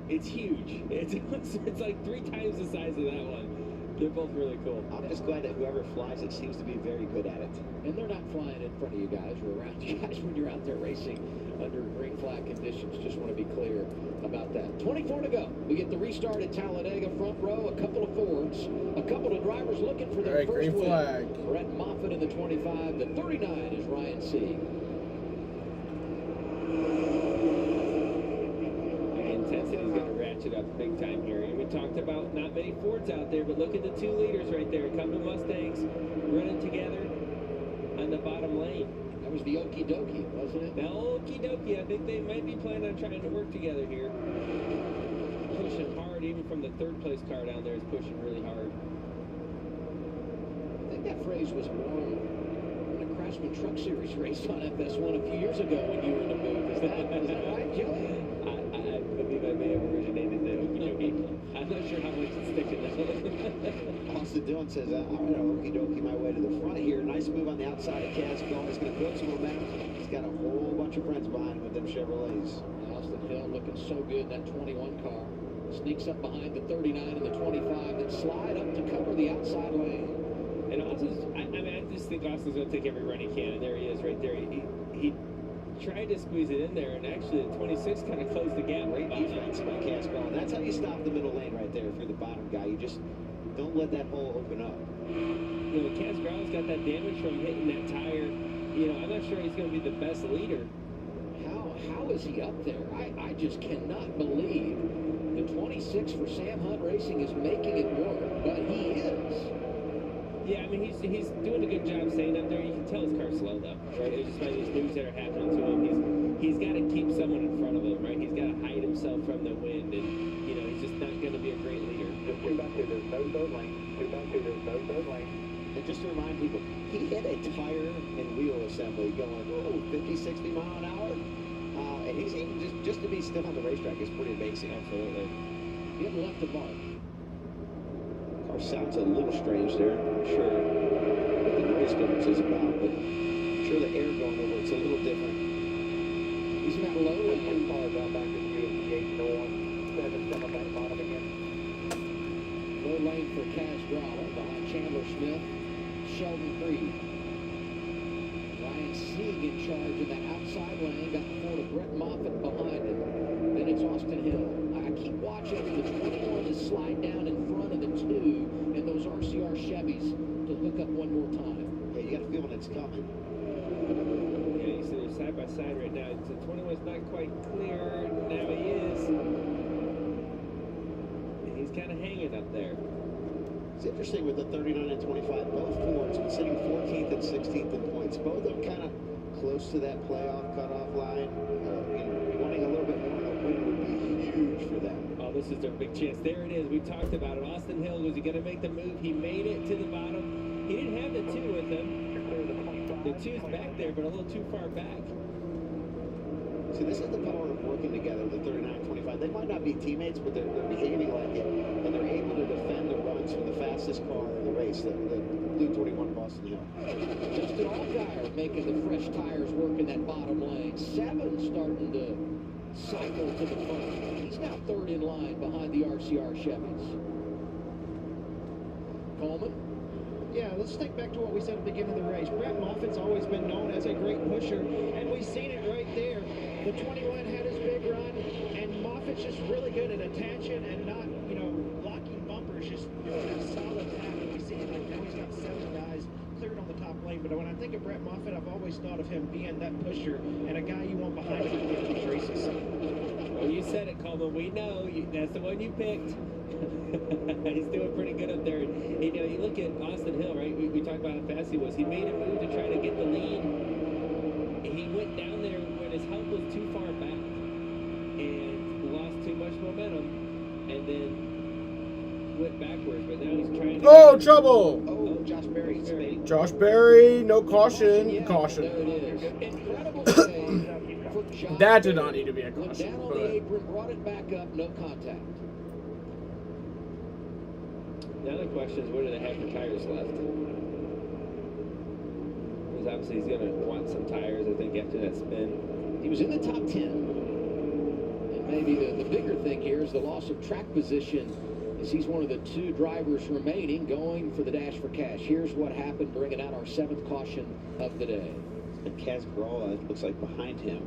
it's huge. It's like 3 times the size of that one. They're both really cool. I'm just glad that whoever flies it seems to be very good at it. And they're not flying in front of you guys or around you guys when you're out there racing under green flag conditions. Just want to be clear about that. 24 to go. We get the restart at Talladega. Front row, a couple of Fords, a couple of drivers looking for their first green win. flag. Brett Moffitt in the 25. The 39 is Ryan Sieg. Intensity's going to ratchet up big time here. And we talked about not many Fords out there, but look at the 2 leaders right there. A couple Mustangs running together on the bottom lane. That was the Okie Dokie, wasn't it? The Okie Dokie. I think they might be planning on trying to work together here. Pushing hard, even from the 3rd place car down there is pushing really hard. I think that phrase was born in a Craftsman Truck Series race on FS1 a few years ago when you were in the booth. Is that right, Joe? I believe I may have originated the Okie Dokie. I'm not sure how much it's sticking now. Austin Dillon says, I'm going to okie dokie my way to the front here. Nice move on the outside of Casco. He's going to build some momentum. He's got a whole bunch of friends behind him with them Chevrolets. Austin Hill looking so good in that 21 car. Sneaks up behind the 39 and the 25, then slide up to cover the outside lane. And Austin's, I just think Austin's going to take every run he can. And there he is right there. He tried to squeeze it in there, and actually the 26 kind of closed the gap. Great defense by Casco. And that's how you stop the middle lane right there if you're the bottom guy. You just don't let that hole open up. You know, Casgrow's got that damage from hitting that tire. You know, I'm not sure he's going to be the best leader. How is he up there? I just cannot believe the 26 for Sam Hunt Racing is making it work, but he is. Yeah, I mean, he's doing a good job staying up there. You can tell his car's slow, though, right? There's just these moves that are happening to him. He's got to keep someone in front of him, right? He's got to hide himself from the wind, and, you know, he's just not going to be a great leader. Just 2 back 2, there's no third lane. 2 back 2, there's no third lane. And just to remind people, he hit a tire and wheel assembly going, 50, 60 mile an hour. And he's even just to be still on the racetrack is pretty amazing. Absolutely. He left the mark. Car sounds a little strange there. I'm not sure what the noise difference is about, but I'm sure the air going over it's a little different. He's not low. One car down back to you, 8 north, 7 back bottom again. Low lane for Casgraw behind Chandler Smith, Sheldon Creed. Ryan Sieg in charge in that outside lane, got the Ford of Brett Moffitt behind him. Then it's Austin Hill. I keep watching the 21 to slide down in front of the 2 and those RCR Chevys to hook up one more time. Yeah, you got a feeling it's coming. Yeah, you see they're side by side right now. The 21's not quite clear. Now he is. He's kind of hanging up there. It's interesting with the 39 and 25, both Fords been sitting 14th and 16th in points. Both of them kind of close to that playoff cutoff line. Wanting a little bit more of a win would be huge for them. Oh, this is their big chance. There it is. We talked about it. Austin Hill, was he going to make the move? He made it to the bottom. He didn't have the 2 with him. The 2's back there, but a little too far back. See, this is the power of working together, the 39 and 25. They might not be teammates, but they're behaving like it, and they're able to defend the runs from the fastest car in the race, the Blue 21 Boston Hill. Justin Allgaier making the fresh tires work in that bottom lane. 7 starting to cycle to the front. He's now 3rd in line behind the RCR Chevys. Coleman? Yeah, let's think back to what we said at the beginning of the race. Brett Moffitt's always been known as a great pusher, and we've seen it right there. The 21 had his big run, and Moffitt's just really good at attaching and not, locking bumpers, just doing a solid tap. And we see it like now he's got 7 guys cleared on the top lane. But when I think of Brett Moffitt, I've always thought of him being that pusher and a guy you want behind him in these races. Well, you said it, Coleman. We know. That's the one you picked. He's doing pretty good up there. You look at Austin Hill, right? We talked about how fast he was. He made a move to try to get the lead. He went down there when his help was too far back and lost too much momentum, and then went backwards. But now he's trying to... Oh, trouble! Oh, Josh Berry. Josh Berry, no caution. Yeah, Caution. there it is. Incredible save for Josh That did not Berry. need to be a Went caution. down on the apron, brought it back up, no contact. Now the question is, what do they have for tires left? obviously he's going to want some tires, I think, after that spin. He was in the top 10. And maybe the bigger thing here is the loss of track position, as he's one of the 2 drivers remaining going for the Dash for Cash. Here's what happened, bringing out our 7th caution of the day. And Kaz Gralla looks like behind him.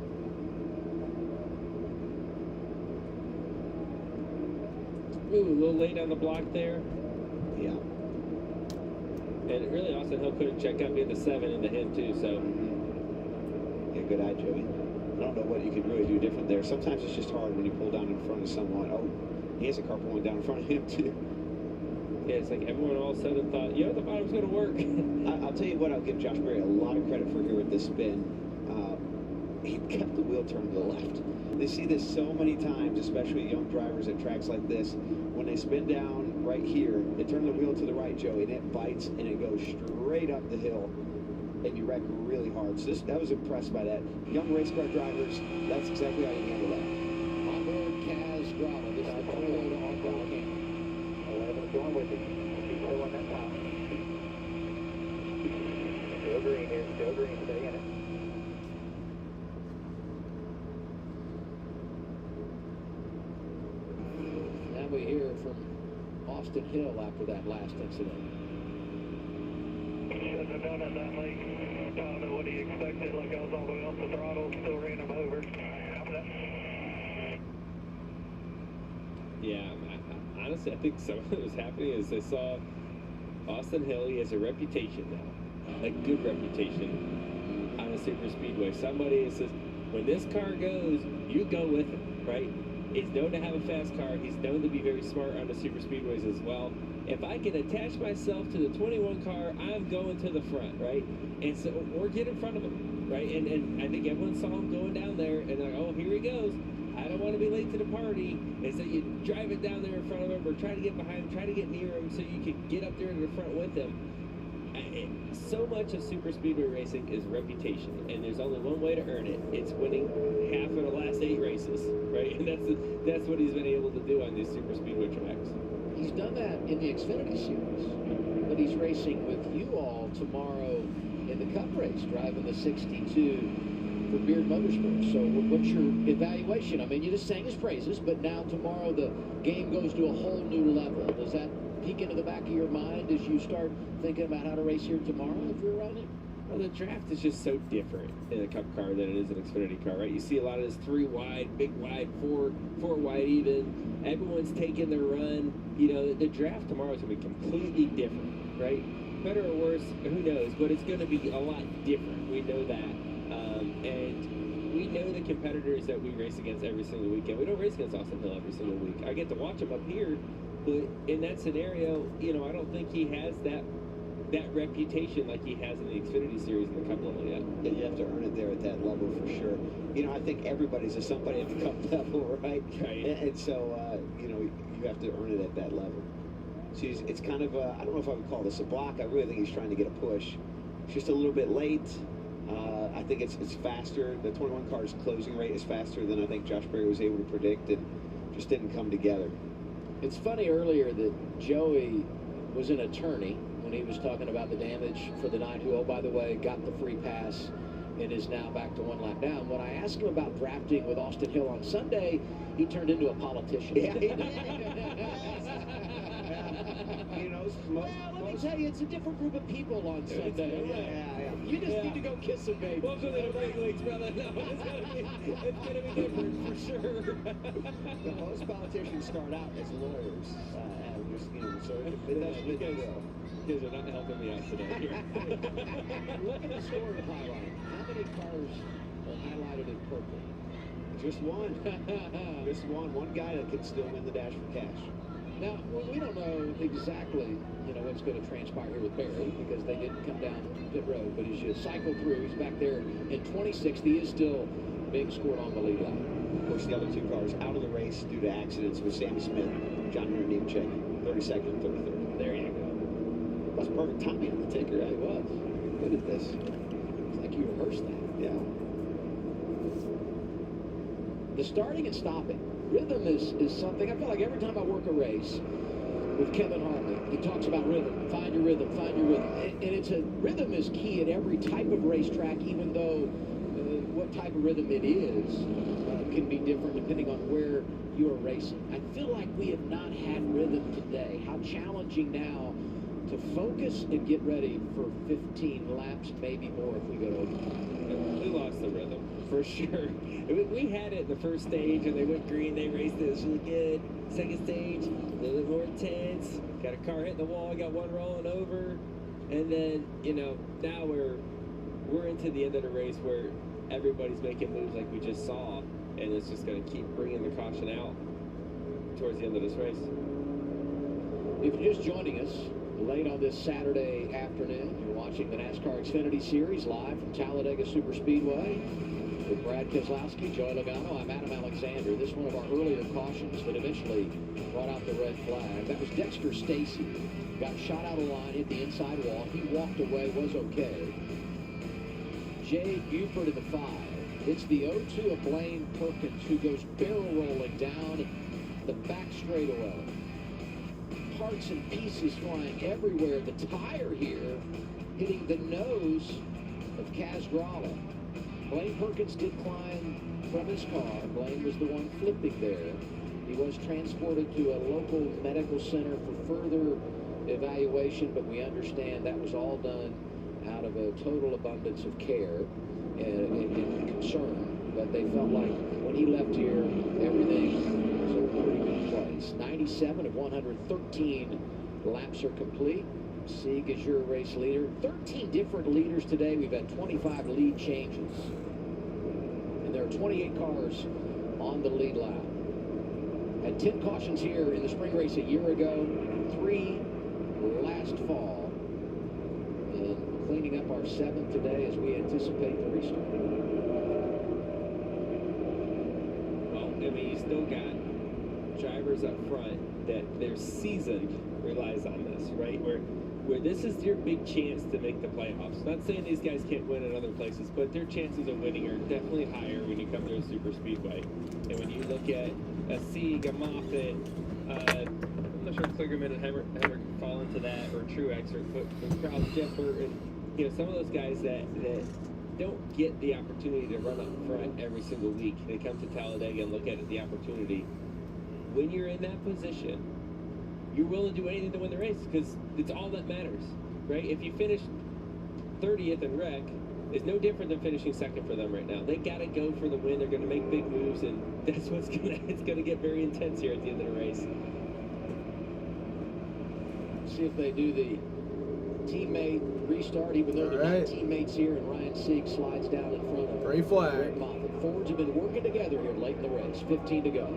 Ooh, a little late on the block there. Yeah. And really, Austin Hill couldn't check up, get the 7 into him, too, so. Yeah, good eye, Joey. I don't know what you could really do different there. Sometimes it's just hard when you pull down in front of someone. Oh, he has a car pulling down in front of him, too. Yeah, it's like everyone all of a sudden thought, the bottom's going to work. I'll tell you what, I'll give Josh Berry a lot of credit for here with this spin. He kept the wheel turned to the left. They see this so many times, especially young drivers at tracks like this. When they spin down right here, they turn the wheel to the right, Joey, and it bites and it goes straight up the hill. And you wreck really hard. So I was impressed by that. Young race car drivers, that's exactly how you handle that. Onboard Kaz Gralla. This is the Toyota onboard camp. 11 going with you. Keep pulling that top. Still green here. Still green. Stay in it. Now we hear from Austin Hill after that last incident. Shouldn't have done it that late. I don't know what he expected. Like I was all the way off the throttle, still ran him over. Yeah, honestly, I think some of what was happening is I saw Austin Hill. He has a reputation now, a good reputation on a super speedway. Somebody says, when this car goes, you go with it, right? He's known to have a fast car. He's known to be very smart on the super speedways as well. If I can attach myself to the 21 car, I'm going to the front, right? And so, or get in front of him, right? And I think everyone saw him going down there, and they're like, oh, here he goes. I don't want to be late to the party. And so you drive it down there in front of him, or try to get behind him, try to get near him so you can get up there to the front with him. So much of super speedway racing is reputation, and there's only one way to earn it. It's winning half of the last 8 races, right? And that's what he's been able to do on these super speedway tracks. He's done that in the Xfinity series, but he's racing with you all tomorrow in the Cup race, driving the 62 for Beard Motorsports. So what's your evaluation? I mean, you just sang his praises, but now tomorrow the game goes to a whole new level. Does that peek into the back of your mind as you start thinking about how to race here tomorrow if you're running? Well, the draft is just so different in a Cup car than it is an Xfinity car, right? You see a lot of this 3 wide, big wide, 4 wide even. Everyone's taking their run. You know, the draft tomorrow is going to be completely different, right? Better or worse, who knows? But it's going to be a lot different. We know that. And we know the competitors that we race against every single weekend. We don't race against Austin Hill every single week. I get to watch him up here, but in that scenario, you know, I don't think he has that reputation like he has in the Xfinity series in the Cup level yet. Yeah, you have to earn it there at that level for sure. You know, I think everybody's a somebody at the Cup level, right? Right. And so, you know, you have to earn it at that level. So it's kind of, I don't know if I would call this a block. I really think he's trying to get a push. It's just a little bit late. I think it's faster. The 21 car's closing rate is faster than I think Josh Berry was able to predict, and just didn't come together. It's funny earlier that Joey was an attorney when he was talking about the damage for the 9 who, oh, by the way, got the free pass and is now back to 1 lap down. When I asked him about drafting with Austin Hill on Sunday, he turned into a politician. Yeah, he did. You know, well, let me tell you, it's a different group of people on Sunday. Yeah. You just need to go kiss some baby. Welcome to the big leagues, brother. No, it's gonna be different for sure. Most politicians start out as lawyers, you know, so it doesn't fit the bill. You guys are not helping me out today. Look at the score highlight. How many cars are highlighted in purple? Just one. Just one. One guy that can still win the Dash for Cash. Now, we don't know exactly, you know, what's going to transpire here with Barry because they didn't come down pit road. But as you cycle through, he's back there in 26th. He is still being scored on the lead lap. Of course, the other 2 cars out of the race due to accidents with Sammy Smith, John Hunter Nemechek, 32nd and 33rd. There you go. That was perfect timing on the ticker. It was. Good at this. It's like you rehearsed that. Yeah. The starting and stopping. Rhythm is something, I feel like every time I work a race, with Kevin Hartley. He talks about rhythm. Find your rhythm. Find your rhythm. And rhythm is key at every type of racetrack, even though what type of rhythm it is can be different depending on where you are racing. I feel like we have not had rhythm today. How challenging now to focus and get ready for 15 laps, maybe more if we go over. We lost the rhythm, for sure. We had it the first stage, and they went green. They raced it. It was really good. Second stage, a little bit more intense. Got a car hitting the wall. Got one rolling over. And then, now we're into the end of the race where everybody's making moves like we just saw. And it's just going to keep bringing the caution out towards the end of this race. If you're just joining us late on this Saturday afternoon, you're watching the NASCAR Xfinity Series live from Talladega Superspeedway with Brad Keselowski, Joey Logano. I'm Adam Alexander. This one of our earlier cautions that eventually brought out the red flag. That was Dexter Stacy. Got shot out of line, hit the inside wall. He walked away, was okay. Jay Buford in the 5. It's the 0-2 of Blaine Perkins, who goes barrel rolling down the back straightaway. Parts and pieces flying everywhere. The tire here hitting the nose of Kaz Grala. Blaine Perkins did climb from his car. Blaine was the one flipping there. He was transported to a local medical center for further evaluation, but we understand that was all done out of a total abundance of care and concern. But they felt like when he left here, everything was in a pretty good place. 97 of 113 laps are complete. Sieg is your race leader. 13 different leaders today. We've had 25 lead changes. And there are 28 cars on the lead lap. Had 10 cautions here in the spring race a year ago. 3 last fall. And cleaning up our 7th today as we anticipate the restart. Well, you still got drivers up front that their season relies on this, right? Where this is your big chance to make the playoffs. Not saying these guys can't win in other places, but their chances of winning are definitely higher when you come to a super speedway. And when you look at a Sieg, a Moffitt, I'm not sure if Kligerman and Hammer can fall into that, or Truex, or Kraus, Jeffert, and some of those guys that don't get the opportunity to run up front every single week. They come to Talladega and look at it, the opportunity. When you're in that position, you're willing to do anything to win the race because it's all that matters, right? If you finish 30th in wreck, it's no different than finishing second for them right now. They got to go for the win. They're going to make big moves, and that's it's going to get very intense here at the end of the race. See if they do the teammate restart, even though they're not teammates here, and Ryan Sieg slides down in front of Gray flag. Greg Moffitt. Fords have been working together here late in the race. 15 to go.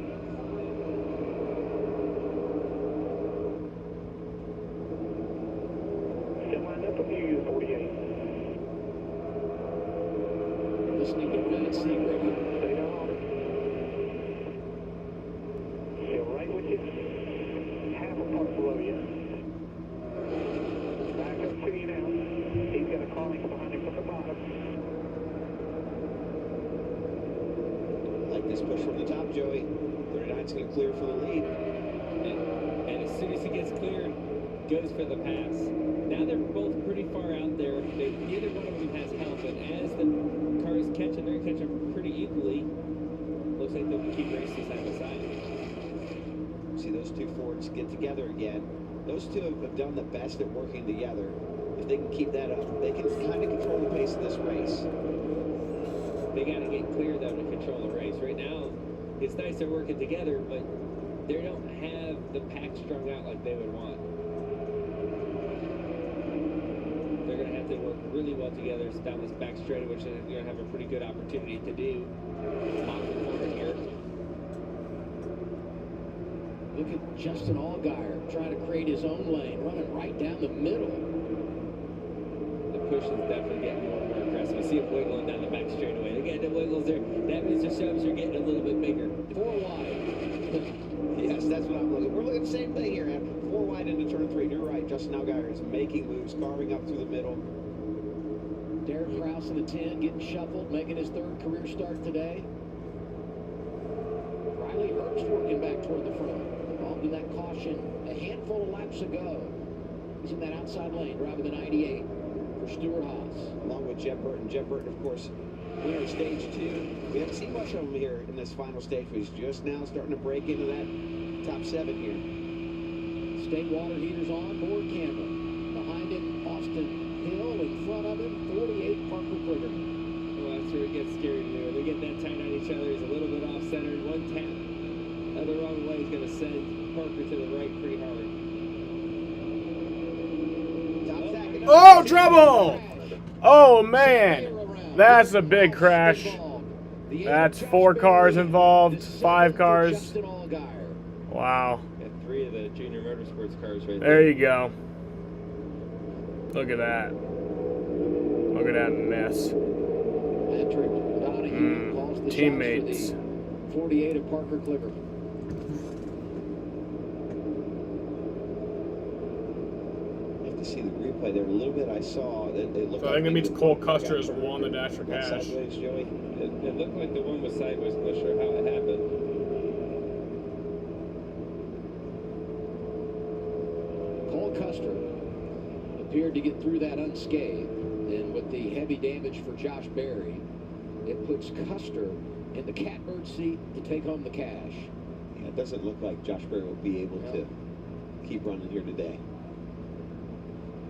Listening to Ryan Sieg radio. Stay on. Still right with you. Half a part below you. Back up to you now. He's got a calling behind him from the bottom. Like this push from the top, Joey. 39's going to clear for the lead. And as soon as he gets cleared, goes for the pass. Now they're both pretty far out there. Neither one of them has help, and as the cars catch them, they're going to catch them pretty equally. Looks like they'll keep racing side by side. See those two Fords get together again. Those two have done the best at working together. If they can keep that up, they can kind of control the pace of this race. They got to get clear, though, to control the race. Right now, it's nice they're working together, but they don't have the pack strung out like they would want. They're going to have to work really well together down this back straight, which they're going to have a pretty good opportunity to do. Here. Look at Justin Allgaier trying to create his own lane, running right down the middle. The push is definitely getting more and more aggressive. You see it wiggling down the back straightaway. They're getting the wiggles there. That means the shoves are getting a little bit bigger. 4 wide. Yes, that's what I'm looking. We're looking at the same thing here, Adam. 4 wide into turn 3. You're right. Justin Allgaier is making moves, carving up through the middle. Derek Kraus in the 10, getting shuffled, making his 3rd career start today. Riley Herbst working back toward the front. Involved in that caution a handful of laps ago. He's in that outside lane, driving the 98 for Stuart Haas. Along with Jeff Burton. Jeff Burton, of course, winner of stage 2. We haven't seen much of him here in this final stage, but he's just now starting to break into that top 7 here. State water heaters on board camera. Behind him, Austin Hill. In front of him, 48 Parker Kligerman. Well, that's where it gets scary to me. When they get that tight on each other, he's a little bit off-centered. One tap the wrong way is going to send Parker to the right pretty hard. Oh, trouble! Oh, man. That's a big crash. That's 4 cars involved, 5 cars. Wow. Got 3 of the junior motorsports cars right there. There you go. Look at that. Look at that mess. Teammates. 48 of Parker Kligerman. See the replay there a little bit. I saw that it looked. So I think it means Cole Custer has won the Dash for Cash. Sideways, Joey. It looked like the one was sideways. I'm not sure how it happened. Cole Custer appeared to get through that unscathed, and with the heavy damage for Josh Berry, it puts Custer in the catbird seat to take home the cash. Yeah, it doesn't look like Josh Berry will be able to keep running here today.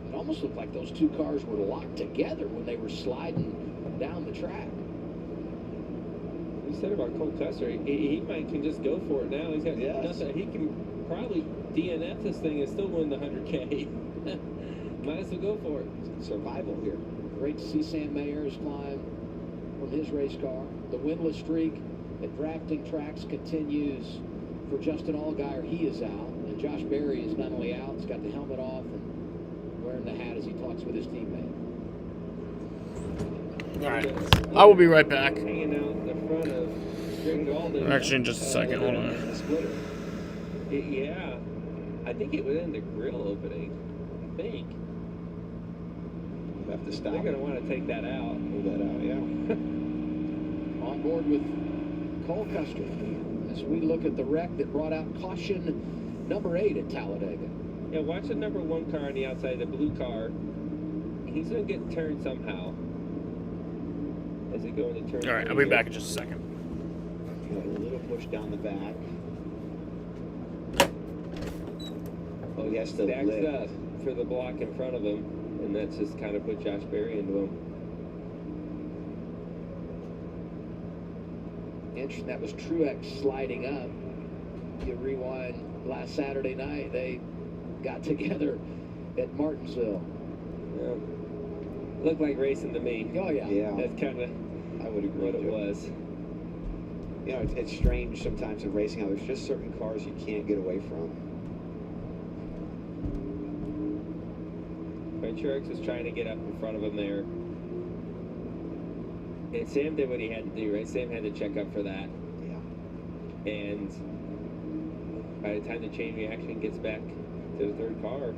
It almost looked like those 2 cars were locked together when they were sliding down the track. You said about Cole Custer, he might can just go for it now. He's got nothing. He can probably DNF this thing and still win the 100K. Might as well go for it. Survival here. Great to see Sam Mayer's climb from his race car. The winless streak at drafting tracks continues for Justin Allgaier. He is out. And Josh Berry is not only out, he's got the helmet off and wearing the hat as he talks with his teammate. All right. I will be right back. Hanging out in the front of Greg Golden. Actually, in just a second. Hold on. Yeah. I think it was in the grill opening. I think. You have to stop. They're going to want to take that out. Pull that out, yeah. On board with Cole Custer as we look at the wreck that brought out caution number 8 at Talladega. Yeah, watch the number 1 car on the outside, the blue car. He's going to get turned somehow as they go into turn. All right, I'll be back in just a second. Got a little push down the back. Oh, he has to Stacks lift. up for the block in front of him, and that's just kind of put Josh Berry into him. Interesting, that was Truex sliding up. You rewind last Saturday night, they got together at Martinsville. Yeah. Looked like racing to me. Oh, yeah. Yeah. That's kind of I would agree what it was. You know, it's strange sometimes in racing how there's just certain cars you can't get away from. Truex was trying to get up in front of him there. And Sam did what he had to do, right? Sam had to check up for that. Yeah. And by the time the chain reaction gets back to the 3rd car,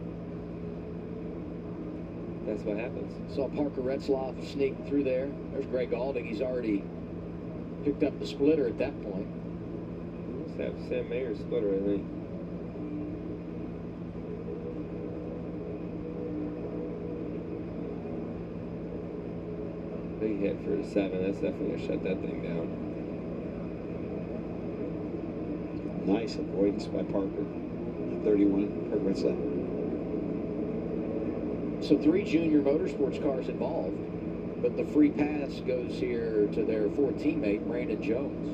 that's what happens. Saw Parker Retzlaff sneak through there. There's Greg Alding. He's already picked up the splitter at that point. He must have Sam Mayer's splitter, I think. Big hit for a 7. That's definitely going to shut that thing down. Nice avoidance by Parker. 31, Parker Retzlaff. So 3 junior motorsports cars involved, but the free pass goes here to their 4th teammate, Brandon Jones.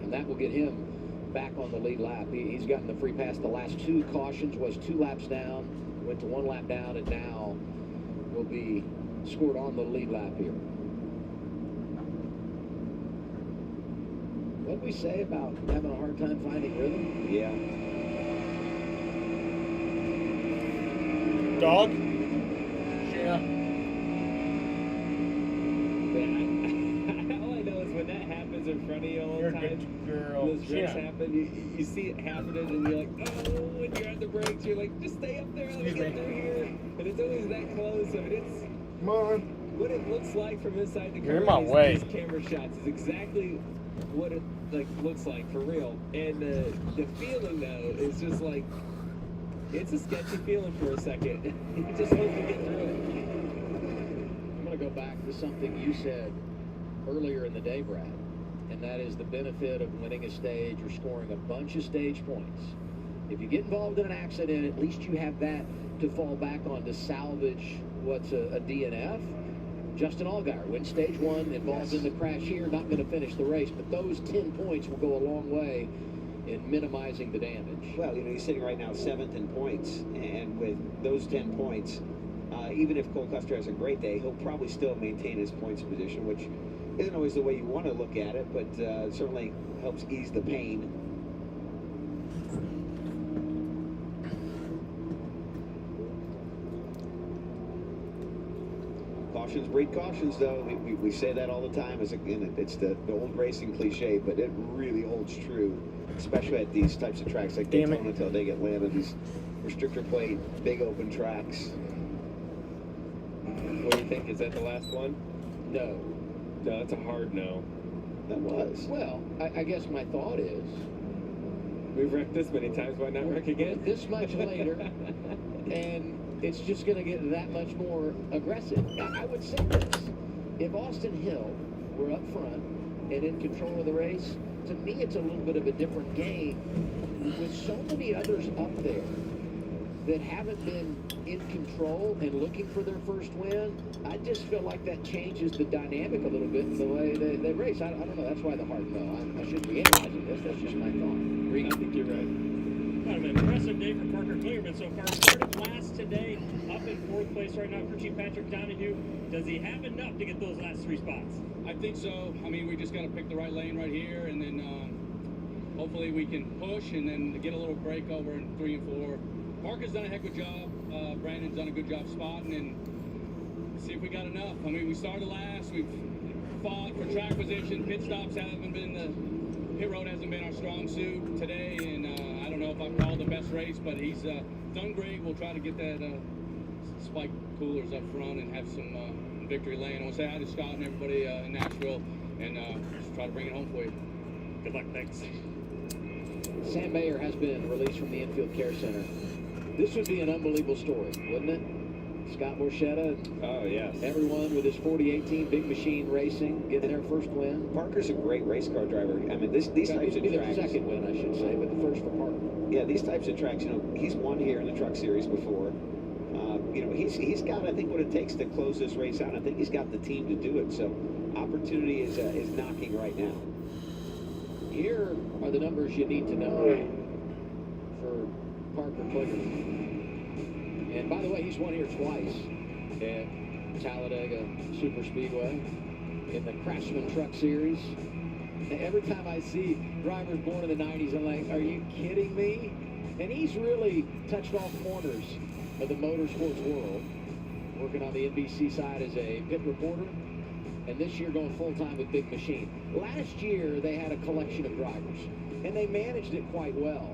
And that will get him back on the lead lap. He's gotten the free pass. The last 2 cautions was 2 laps down, went to 1 lap down, and now will be scored on the lead lap here. What did we say about having a hard time finding rhythm? Yeah. Dog? Yeah. All I know is when that happens in front of you all the time, girl. those wrecks happen, you see it happening and you're like, oh, when you're at the brakes, you're like, just stay up there, let me get through here. And it's always that close, I mean, it's... Come on. what it looks like from inside the car. You're in my way. These camera shots is exactly what it looks like for real. And the feeling though is just like it's a sketchy feeling for a second. You just hope you get through it. I'm going to go back to something you said earlier in the day, Brad, and that is the benefit of winning a stage or scoring a bunch of stage points. If you get involved in an accident, at least you have that to fall back on to salvage what's a DNF. Justin Allgaier wins stage 1, involved in the crash here, not going to finish the race, but those 10 points will go a long way in minimizing the damage. Well, he's sitting right now 7th in points, and with those 10 points, even if Cole Custer has a great day, he'll probably still maintain his points position, which isn't always the way you want to look at it, but certainly helps ease the pain. Cautions breed cautions, though. We say that all the time. It's the old racing cliche, but it really holds true, especially at these types of tracks like Daytona, Talladega, Atlanta, these restrictor plate, big open tracks. What do you think? Is that the last one? No. No, that's a hard no. That was. Well, I guess my thought is, we've wrecked this many times, why not wreck again? This much later, and it's just going to get that much more aggressive. I would say this. If Austin Hill were up front and in control of the race, to me it's a little bit of a different game. With so many others up there that haven't been in control and looking for their first win, I just feel like that changes the dynamic a little bit in the way they race. I don't know. That's why the hard no. I shouldn't be analyzing this. That's just my thought. Reed, I think you're right. Kind of an impressive day for Parker Kligerman so far. Started last today, up in 4th place right now. Crew Chief Patrick Donahue. Does he have enough to get those last 3 spots? I think so. I mean, we just got to pick the right lane right here, and then hopefully we can push and then get a little break over in 3 and 4. Parker's done a heck of a job. Brandon's done a good job spotting, and see if we got enough. I mean, we started last. We've fought for track position. Pit stops haven't been pit road hasn't been our strong suit today, and I don't know if I've called the best race, but he's done great. We'll try to get that spike coolers up front and have some victory lane. I want to say hi to Scott and everybody in Nashville, and just try to bring it home for you. Good luck, thanks. Sam Mayer has been released from the infield care center. This would be an unbelievable story, wouldn't it? Scott Borchetta, everyone with his 4018 Big Machine Racing getting their first win. Parker's a great race car driver. I mean, these types of tracks. Second win, I should say, but the first for Parker. Yeah, these types of tracks. He's won here in the Truck Series before. He's got, I think, what it takes to close this race out. I think he's got the team to do it. So, opportunity is knocking right now. Here are the numbers you need to know for Parker Kligerman. And by the way, he's won here twice at Talladega Super Speedway in the Craftsman Truck Series. And every time I see drivers born in the 90s, I'm like, are you kidding me? And he's really touched all corners of the motorsports world, working on the NBC side as a pit reporter, and this year going full-time with Big Machine. Last year, they had a collection of drivers, and they managed it quite well.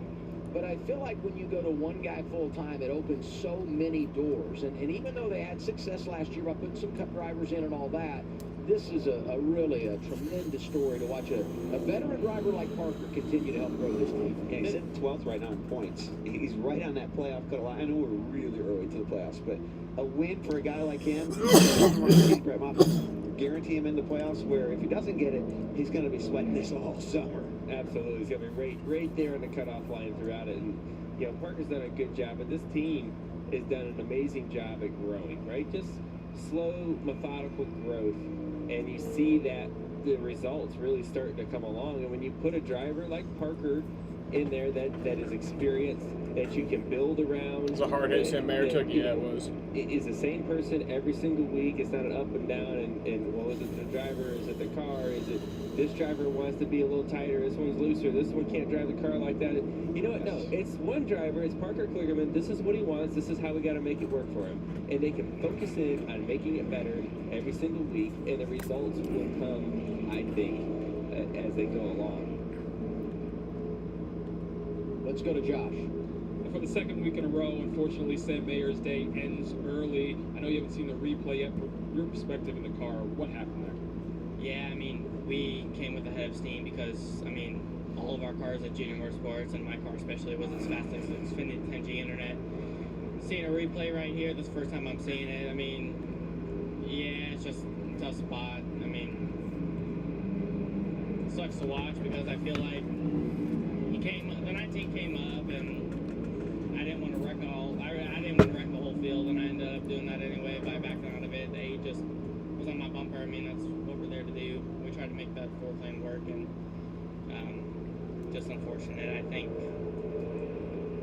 But I feel like when you go to one guy full-time, it opens so many doors. And even though they had success last year by putting some cup drivers in and all that, this is really a tremendous story to watch a veteran driver like Parker continue to help grow this team. Yeah, he's at 12th right now in points. He's right on that playoff cutoff. I know we're really early to the playoffs, but a win for a guy like him, guarantee him in the playoffs, where if he doesn't get it, he's going to be sweating this all summer. Absolutely. He's going to be right there on the cutoff line throughout it. And, Parker's done a good job, but this team has done an amazing job at growing, right? Just slow, methodical growth. And you see that the results really starting to come along. And when you put a driver like Parker in there that is experienced, that you can build around. It's a hard hit Sam Mayer took. Yeah, it was. Is the same person every single week. It's not an up and down. And well, is it the driver? Is it the car? Is it this driver wants to be a little tighter? This one's looser. This one can't drive the car like that. You know what? No, it's one driver. It's Parker Kligerman. This is what he wants. This is how we got to make it work for him. And they can focus in on making it better every single week, and the results will come, I think, as they go along. Let's go to Josh. for the second week in a row, unfortunately, St. Mayor's Day ends early. I know you haven't seen the replay yet. From your perspective in the car, what happened there? Yeah, I mean, we came with a head of steam because, I mean, all of our cars at Junior Motorsports, and my car especially, was as fast as Xfinity 10G Internet. Seeing a replay right here, this is the first time I'm seeing it. I mean, yeah, it's just a tough spot. I mean, it sucks to watch because I feel like the 19 came up, and I didn't want to wreck the whole field, and I ended up doing that anyway by backing out of it. They just was on my bumper. I mean, that's what we're there to do. We tried to make that 4th lane work, and just unfortunate. I think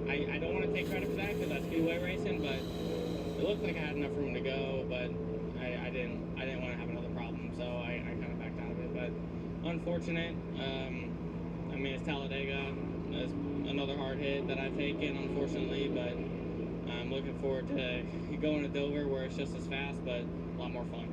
I don't want to take credit for that because that's speedway racing, but it looked like I had enough room to go, but I didn't want to have another problem, so I kind of backed out of it. But unfortunate. I mean, it's Talladega. It's another hard hit that I've taken, unfortunately, but I'm looking forward to going to Dover where it's just as fast, but a lot more fun.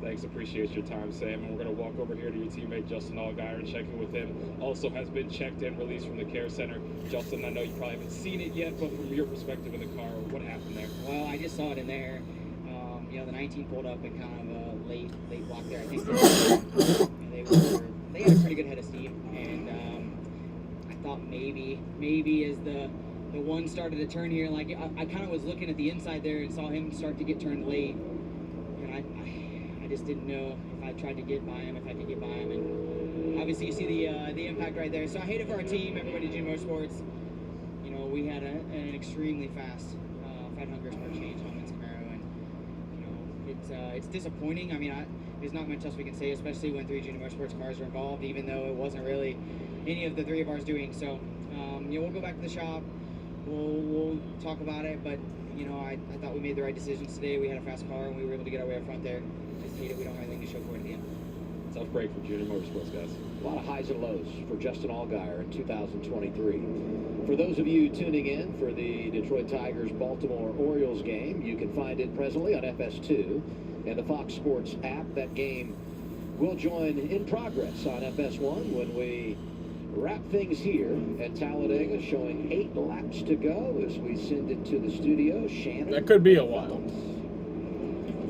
Thanks, appreciate your time, Sam. And we're going to walk over here to your teammate, Justin Allgaier, and check in with him. Also has been checked and released from the care center. Justin, I know you probably haven't seen it yet, but from your perspective in the car, what happened there? Well, I just saw it in there. You know, the 19 pulled up in kind of a late block there. I think they had a pretty good head of steam, and I thought maybe as the one started to turn here, like I kind of was looking at the inside there and saw him start to get turned late, and I just didn't know if I tried to get by him, if I could get by him, and obviously you see the impact right there. So I hate it for our team, everybody at Junior Motorsports. You know, we had an extremely fast 500 per change on this Camaro, and you know, it's disappointing. I mean, there's not much else we can say, especially when 3 Junior Motorsports cars are involved, even though it wasn't really any of the 3 of ours doing. So, you know, we'll go back to the shop. We'll talk about it, but you know, I thought we made the right decisions today. We had a fast car, and we were able to get our way up front there. Just hate it we don't have anything to show for it at the end. Tough break for Junior Motorsports, guys. A lot of highs and lows for Justin Allgaier in 2023. For those of you tuning in for the Detroit Tigers Baltimore Orioles game, you can find it presently on FS2 and the Fox Sports app. That game will join in progress on FS1 when we wrap things here at Talladega, showing 8 laps to go as we send it to the studio. Shannon. That could be a while.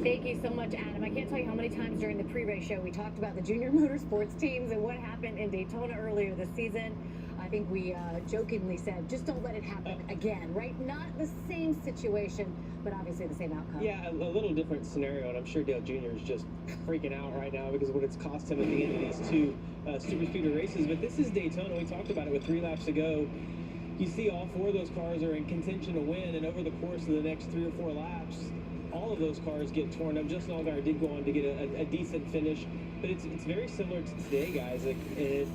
Thank you so much, Adam. I can't tell you how many times during the pre-race show we talked about the Junior Motorsports teams and what happened in Daytona earlier this season. I think we jokingly said, just don't let it happen again, right? Not the same situation, but obviously the same outcome. Yeah, a little different scenario, and I'm sure Dale Jr. is just freaking out right now because of what it's cost him at the end of these 2 super speedway races. But this is Daytona. We talked about it with 3 laps to go. You see all 4 of those cars are in contention to win, and over the course of the next 3 or 4 laps, all of those cars get torn up. Justin Allgaier did go on to get a decent finish, but it's very similar to today, guys. Like, it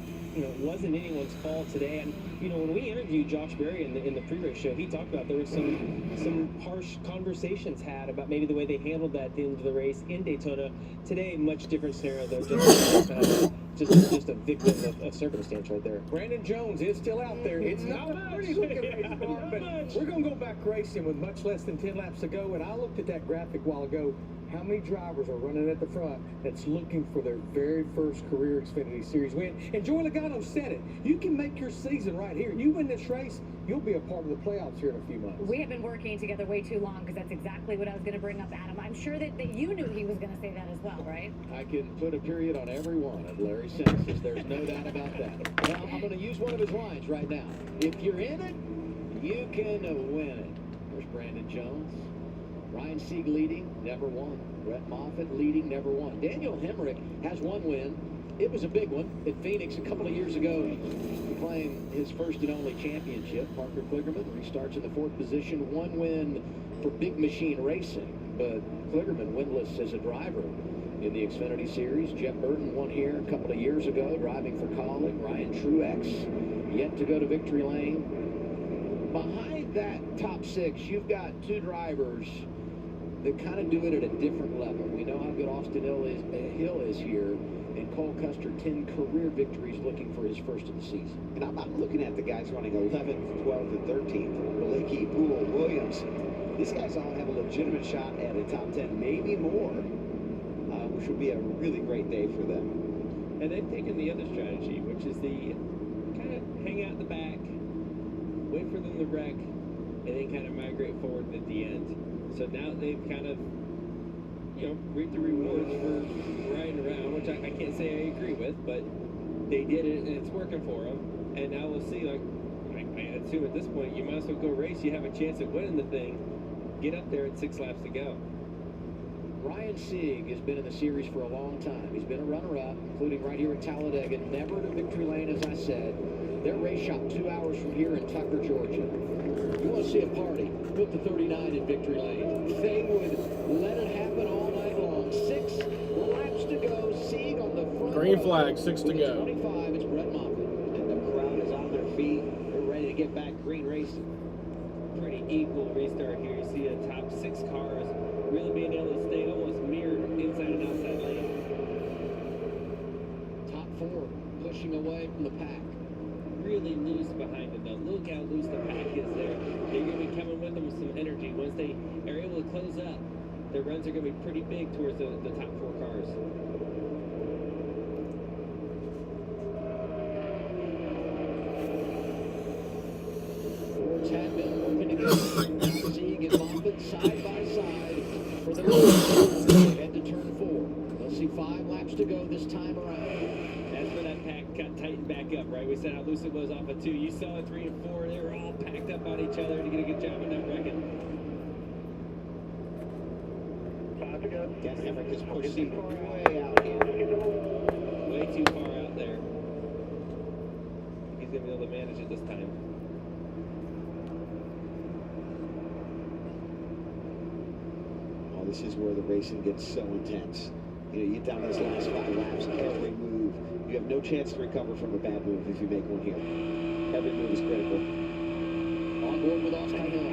wasn't anyone's fault today. And you know, when we interviewed Josh Berry in the pre-race show, he talked about there was some harsh conversations had about maybe the way they handled that at the end of the race in Daytona. Today, much different scenario though. Just a victim of circumstance right there. Brandon Jones is still out there. It's not a pretty looking race car, but we're going to go back racing with much less than 10 laps to go. And I looked at that graphic a while ago. How many drivers are running at the front that's looking for their very first career Xfinity Series win? And Joey Logano said it. You can make your season right here. You win this race, you'll be a part of the playoffs here in a few months. We have been working together way too long because that's exactly what I was going to bring up, Adam. I'm sure that you knew he was going to say that as well, right? I can put a period on every one of Larry Sentences. There's no doubt about that. Well, I'm going to use one of his lines right now. If you're in it, you can win it. There's Brandon Jones. Ryan Sieg leading, never won. Brett Moffitt leading, never won. Daniel Hemrick has 1 win. It was a big one at Phoenix a couple of years ago. He claimed his first and only championship. Parker Kligerman restarts in the 4th position. 1 win for Big Machine Racing, but Kligerman winless as a driver in the Xfinity Series. Jeff Burton won here a couple of years ago, driving for Collick. Ryan Truex yet to go to victory lane. Behind that top 6, you've got 2 drivers that kind of do it at a different level. We know how good Austin Hill is here, and Cole Custer, 10 career victories, looking for his first of the season. And I'm looking at the guys running 11th, 12th, and 13th. Blakey, Poole, Williams. These guys all have a legitimate shot at a top 10, maybe more, which would be a really great day for them. And they've taken the other strategy, which is the kind of hang out in the back, wait for them to wreck, and then kind of migrate forward at the end. So now they've kind of, reaped the rewards for riding around, which I can't say I agree with, but they did it and it's working for them. And now we'll see, I assume at this point, you might as well go race. You have a chance at winning the thing. Get up there at 6 laps to go. Ryan Sieg has been in the series for a long time. He's been a runner-up, including right here at Talladega, never to victory lane, as I said. Their race shop 2 hours from here in Tucker, Georgia. You want to see a party? Put the 39 in victory lane. They would let it happen all night long. 6 laps to go. Sieg on the front. Green flag, 6 to go. 25, it's Brett Moffitt. And the crowd is on their feet. They're ready to get back green racing. Pretty equal restart here. You see the top 6 cars really being able to stay almost mirrored inside and outside lane. Top 4 pushing away from the pack. Really loose behind them though. Look how loose the pack is there. They're going to be coming with them with some energy. Once they are able to close up, their runs are going to be pretty big towards the top 4 cars. Fords have been working together. Sieg and Moffitt side by side for their head to turn 4. They'll see 5 laps to go this time around. That's where that pack got tightened back up, right? We said how loose it was off of 2. You saw it 3 and 4. They were all packed up on each other to get a good job of that wrecking. 5 to go. Gas Emmerich is pushing way out here. Way too far out there. He's going to be able to manage it this time. Oh, this is where the racing gets so intense. You get down those last 5 laps, every move. You have no chance to recover from a bad move if you make one here. Every move is critical. On board with Austin Hill.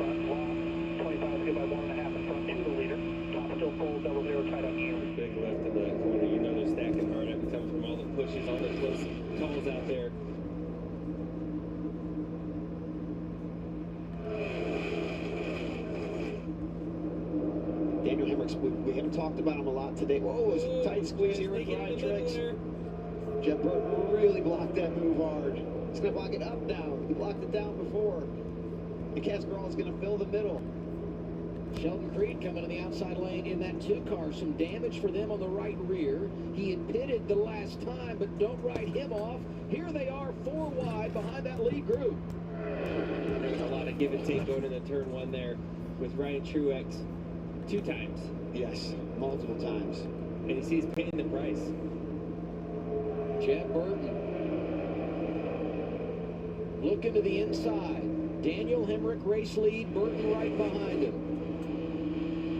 25 to go by 1.5 in front to the leader. Top still full, 00 tight on you. Big left in that corner. You know they're stacking hard every time from all the pushes, all the close calls out there. Daniel Hemrick, we haven't talked about him a lot today. Whoa, it's a tight squeeze here with Ryan Tricks. Jeff Burton really blocked that move hard. He's going to block it up now. He blocked it down before. And Cascarall is going to fill the middle. Sheldon Creed coming in the outside lane in that 2 car. Some damage for them on the right rear. He had pitted the last time, but don't write him off. Here they are 4 wide behind that lead group. There's a lot of give and take going into turn 1 there with Ryan Truex 2 times. Yes, multiple times. And he sees paying the price. Jeff Burton. Looking to the inside. Daniel Hemrick race lead. Burton right behind him.